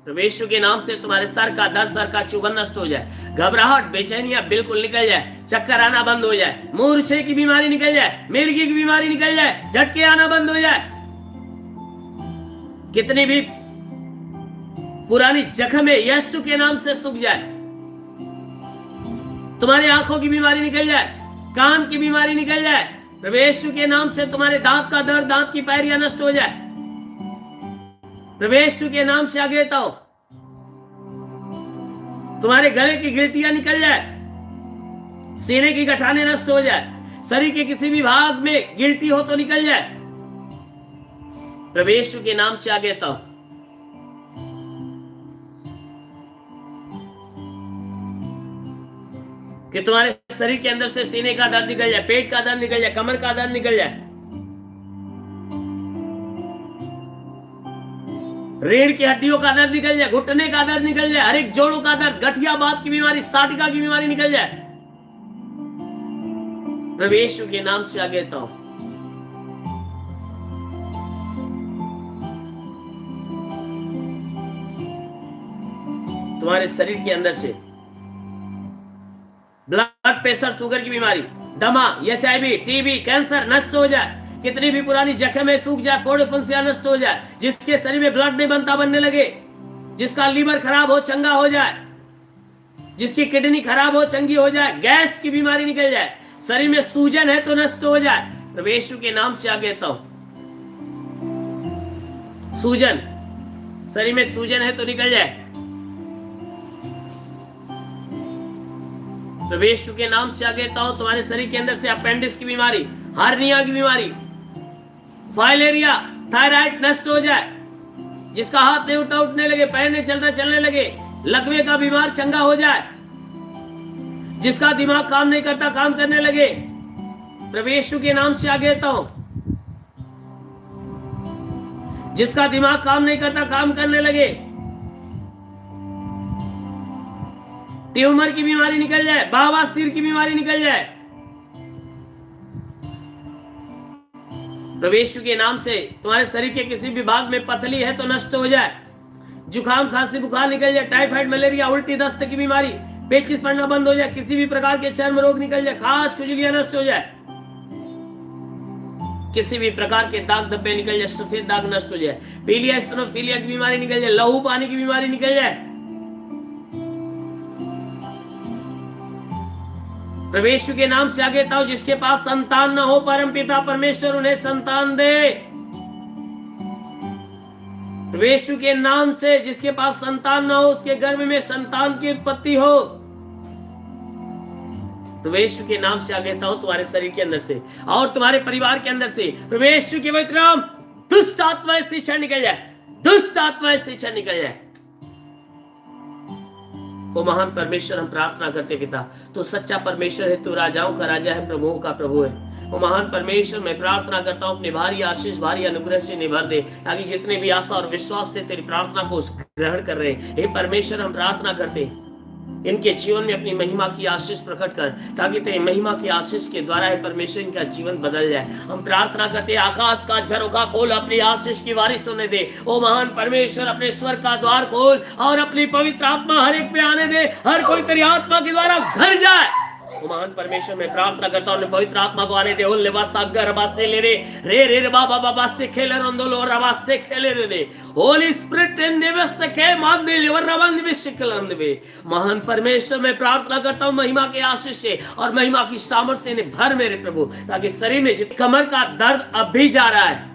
प्रभु यीशु के नाम से तुम्हारे सर का दर्द, सर का चुभन नष्ट हो जाए। घबराहट, बेचैनियां बिल्कुल निकल जाए। चक्कर आना बंद हो जाए। मूर्छे की बीमारी निकल जाए। मिर्गी की बीमारी निकल जाए। झटके आना बंद हो जाए। कितनी भी पुरानी जख्म है यीशु के नाम से सूख जाए। तुम्हारी आंखों की बीमारी निकल जाए। कान की बीमारी निकल जाए। प्रभु यीशु के नाम से तुम्हारे दांत का दर्द, दांत की पैरियां नष्ट हो जाए। प्रभु यीशु के नाम से आगे देता हूं तुम्हारे गले की गिल्टियां निकल जाए। सीने की गठाने नष्ट हो जाए। शरीर के किसी भी भाग में गिल्टी हो तो निकल जाए। प्रभु यीशु के नाम से आगे देता हूं कि तुम्हारे शरीर के अंदर से सीने का दर्द निकल जाए, पेट का दर्द निकल जाए, कमर का दर्द निकल जाए, रीढ़ की हड्डियों का दर्द निकल जाए, घुटने का दर्द निकल जाए, हर एक जोड़ों का दर्द, गठिया बात की बीमारी, साटिका की बीमारी निकल जाए। प्रभु यीशु के नाम से आगे देता हूं तुम्हारे शरीर के अंदर से ब्लड प्रेशर, शुगर की बीमारी, दमा, एचआईवी, टीबी, कैंसर नष्ट हो जाए। कितनी भी पुरानी जख्म है सूख जाए। फोड़े फुंसियां नष्ट हो जाए। जिसके शरीर में ब्लड नहीं बनता बनने लगे। जिसका लीवर खराब हो चंगा हो जाए। जिसकी किडनी खराब हो चंगी हो जाए। गैस की बीमारी निकल जाए। शरीर में सूजन है तो नष्ट हो जाए। प्रभु यीशु के नाम से आगे देता हूं सूजन, शरीर में सूजन है तो निकल जाए। प्रभु यीशु के नाम से आगे देता हूं तुम्हारे शरीर के अंदर से अपेंडिक्स की बीमारी, हार्निया की बीमारी, फाइलेरिया, थायराइड नष्ट हो जाए। जिसका हाथ नहीं उठा उठने लगे, पैर नहीं चलता चलने लगे, लकवे का बीमार चंगा हो जाए। जिसका दिमाग काम नहीं करता काम करने लगे। प्रभु यीशु के नाम से आगे देता हूं जिसका दिमाग काम नहीं करता काम करने लगे। ट्यूमर की बीमारी निकल जाए। बवासीर की बीमारी निकल जाए। प्रभु यीशु के नाम से तुम्हारे शरीर के किसी भी भाग में पथली है तो नष्ट हो जाए। जुकाम, खांसी, बुखार निकल जाए। टाइफाइड, मलेरिया, उल्टी, दस्त की बीमारी, पेचिश पड़ना बंद हो जाए। किसी भी प्रकार के चर्म रोग निकल जाए। खाज, खुजलियां नष्ट हो जाए। किसी भी प्रकार के दाग धब्बे निकल जाए। सफेद दाग नष्ट हो जाए। पीलिया, स्टेनोफिलिया की बीमारी निकल जाए। लहू पानी की बीमारी निकल जाए। प्रभु यीशु के नाम से आगे ताओ जिसके पास संतान न हो, परम पिता परमेश्वर उन्हें संतान दे। प्रभु यीशु के नाम से जिसके पास संतान न हो उसके गर्भ में संतान की उत्पत्ति हो। प्रभु यीशु के नाम से आगे ताओ तुम्हारे शरीर के अंदर से और तुम्हारे परिवार के अंदर से प्रभु यीशु के पवित्र नाम दुष्ट आत्मा से क्षण निकल जाए। दुष्ट आत्मा से क्षण निकल जाए। वो महान परमेश्वर हम प्रार्थना करते पिता, तो सच्चा परमेश्वर है, तू राजाओं का राजा है, प्रभुओं का प्रभु है। वो महान परमेश्वर मैं प्रार्थना करता हूँ अपने भारी आशीष, भारी अनुग्रह से निभर दे, ताकि जितने भी आशा और विश्वास से तेरी प्रार्थना को ग्रहण कर रहे हैं, हे परमेश्वर हम प्रार्थना करते हैं इनके जीवन में अपनी महिमा की आशीष प्रकट कर, ताकि तेरी महिमा की आशीष के द्वारा है परमेश्वर इनका जीवन बदल जाए। हम प्रार्थना करते हैं, आकाश का झरोखा खोल, अपनी आशीष की बारिश होने दे। ओ महान परमेश्वर, अपने स्वर्ग का द्वार खोल और अपनी पवित्र आत्मा हर एक पे आने दे। हर कोई तेरी आत्मा के द्वारा भर जाए। ओ महान परमेश्वर, मैं प्रार्थना करता हूँ पवित्र आत्मा को आने दे। ओले बासागर बासे ले रे रे बाबा बाबा से खेले रंदोलो रबा से खेले रे दे। होली स्पिरिट इन देवे से के मान दे लेवर रबंद भी शिकलन दे। महान परमेश्वर, मैं प्रार्थना करता हूँ महिमा के आशीष से और महिमा की सामर्थ्य से भर मेरे प्रभु, ताकि शरीर में जित कमर का दर्द अब भी जा रहा है,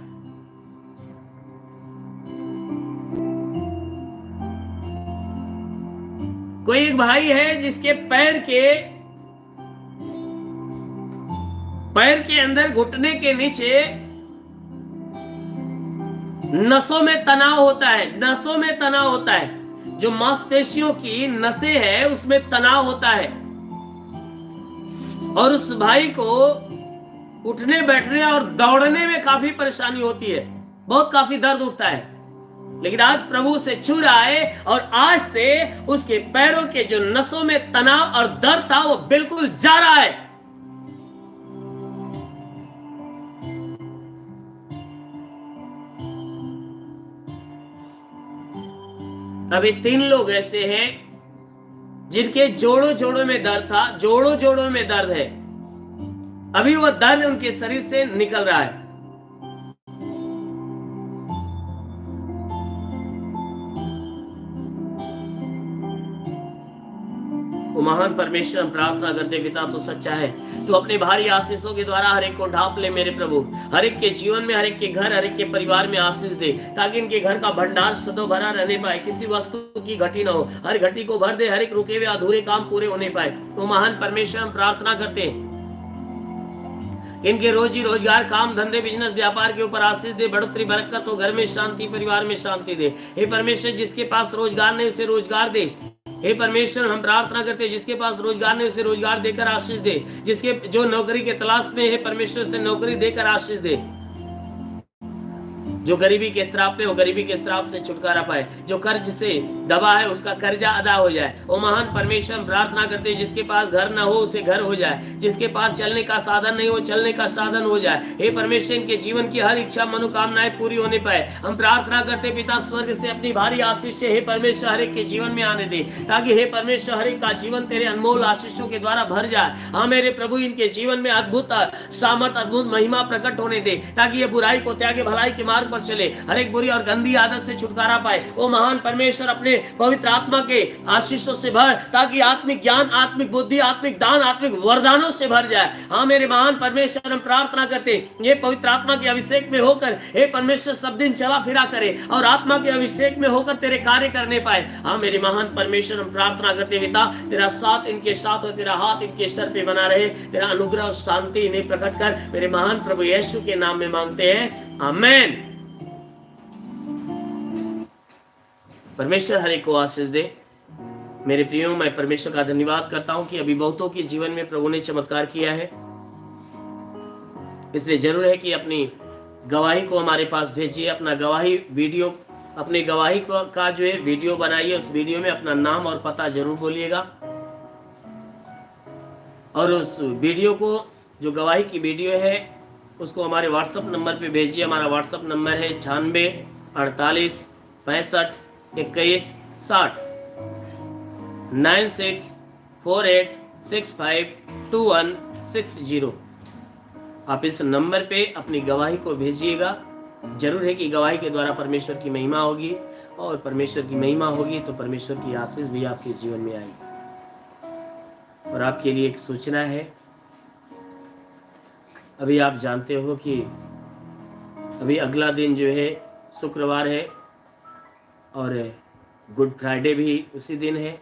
कोई एक भाई है जिसके पैर के अंदर घुटने के नीचे नसों में तनाव होता है, नसों में तनाव होता है। जो मांसपेशियों की नसें है उसमें तनाव होता है और उस भाई को उठने बैठने और दौड़ने में काफी परेशानी होती है, बहुत काफी दर्द उठता है। लेकिन आज प्रभु से छू रहा है और आज से उसके पैरों के जो नसों में तनाव और दर्द था वो बिल्कुल जा रहा है। अभी 3 लोग ऐसे हैं जिनके जोड़ों में दर्द था, जोड़ों में दर्द है, अभी वो दर्द उनके शरीर से निकल रहा है। महान परमेश्वर, हम प्रार्थना करते पिता तो सच्चा है, तो अपने भारी आशीषों के द्वारा हर एक को ढांप ले मेरे प्रभु। हर एक के जीवन में, हर एक के घर, हर एक के परिवार में आशीष दे, ताकि इनके घर का भंडार सदो भरा रहने पाए, किसी वस्तु की घटी ना हो। हर घटी को भर दे, हर एक रुके हुए अधूरे काम पूरे होने पाए। तो महान परमेश्वर, हम प्रार्थना करते हैं इनके रोजी रोजगार, काम धंधे, बिजनेस, व्यापार के ऊपर आशीष दे, बढ़ोतरी बरकत हो, घर में शांति, परिवार में शांति दे। हे परमेश्वर, जिसके पास रोजगार नहीं उसे रोजगार दे। हे परमेश्वर, हम प्रार्थना करते हैं जिसके पास रोजगार नहीं उसे रोजगार देकर आशीष दे। जिसके जो नौकरी के तलाश में है परमेश्वर से नौकरी देकर आशीष दे। जो गरीबी के श्राप में वो गरीबी के श्राप से छुटकारा पाए। जो कर्ज से दबा है उसका कर्जा अदा हो जाए। ओ महान परमेश्वर, प्रार्थना करते हैं जिसके पास घर ना हो उसे घर हो जाए, जिसके पास चलने का साधन नहीं हो चलने का साधन हो जाए। हे परमेश्वर, इनके जीवन की हर इच्छा मनोकामनाएं पूरी होने पाए। हम प्रार्थना करते पिता स्वर्ग से अपनी भारी आशीष से हे परमेश्वर हर एक के जीवन में आने दे, ताकि हे परमेश्वर हर एक का जीवन तेरे अनमोल आशीषों के द्वारा भर जाए। हाँ मेरे प्रभु, इनके जीवन में अद्भुत सामर्थ, अद्भुत महिमा प्रकट होने दे, ताकि ये बुराई को त्यागे भलाई के मार्ग चले, हर एक बुरी और गंदी आदत से छुटकारा पाए। ओ महान परमेश्वर, अपने पवित्र आत्मा के आशीषों से भर, ताकि आत्मिक ज्ञान, आत्मिक बुद्धि, आत्मिक दान, आत्मिक वरदानों से भर जाए। हाँ मेरे महान परमेश्वर, हम प्रार्थना करते ये पवित्र आत्मा के अभिषेक में होकर हे परमेश्वर सब दिन चला फिरा करे और आत्मा के अभिषेक में होकर तेरे कार्य करने पाए। हाँ मेरे महान परमेश्वर, हम प्रार्थना करते पिता तेरा साथ इनके साथ हो, तेरा हाथ इनके सर पे बना रहे, तेरा अनुग्रह और शांति इन्हें प्रकट कर। मेरे महान प्रभु यीशु के नाम में मांगते हैं, आमीन। परमेश्वर हर एक को आशीष दे। मेरे प्रियो, मैं परमेश्वर का धन्यवाद करता हूं कि अभी बहुतों के जीवन में प्रभु ने चमत्कार किया है। इसलिए जरूर है कि अपनी गवाही को हमारे पास भेजिए, अपना गवाही वीडियो, अपनी गवाही का जो है वीडियो बनाइए, उस वीडियो में अपना नाम और पता जरूर बोलिएगा और उस वीडियो को, जो गवाही की वीडियो है, उसको हमारे व्हाट्सएप नंबर पे भेजिए। हमारा व्हाट्सएप नंबर है 96 48 65 21 60 9648652160। आप इस नंबर पे अपनी गवाही को भेजिएगा। जरूर है कि गवाही के द्वारा परमेश्वर की महिमा होगी और परमेश्वर की महिमा होगी तो परमेश्वर की आशीष भी आपके जीवन में आएगी। और आपके लिए एक सूचना है, अभी आप जानते हो कि अभी अगला दिन जो है शुक्रवार है और गुड फ्राइडे भी उसी दिन है।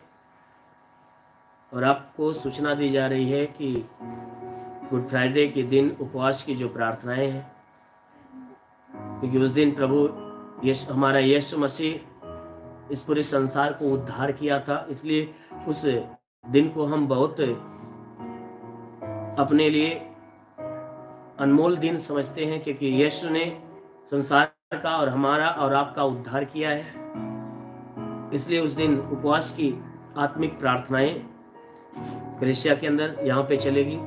और आपको सूचना दी जा रही है कि गुड फ्राइडे के दिन उपवास की जो प्रार्थनाएं हैं, क्योंकि उस दिन प्रभु हमारा यीशु मसीह इस पूरे संसार को उद्धार किया था, इसलिए उस दिन को हम बहुत अपने लिए अनमोल दिन समझते हैं, क्योंकि यीशु ने संसार का और हमारा और आपका उद्धार किया है। इसलिए उस दिन उपवास की आत्मिक प्रार्थनाएं कलीसिया के अंदर यहाँ पे चलेगी।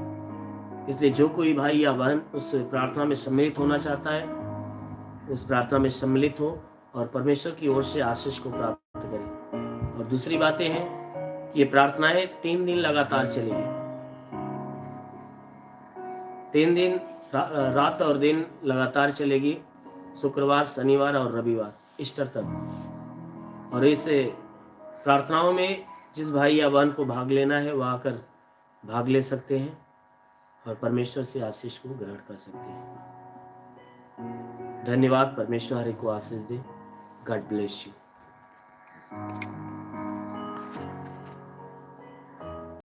इसलिए जो कोई भाई या बहन उस प्रार्थना में सम्मिलित होना चाहता है, उस प्रार्थना में सम्मिलित हो और परमेश्वर की ओर से आशीष को प्राप्त करे। और दूसरी बातें हैं कि ये प्रार्थनाएं 3 दिन लगातार चलेगी। 3 दिन रात और दिन लगातार चलेगी, शुक्रवार, शनिवार और रविवार, ईस्टर तक। और इस प्रार्थनाओं में जिस भाई या बहन को भाग लेना है वह आकर भाग ले सकते हैं और परमेश्वर से आशीष को ग्रहण कर सकते हैं। धन्यवाद। परमेश्वर हर एक को आशीष दे। God bless you.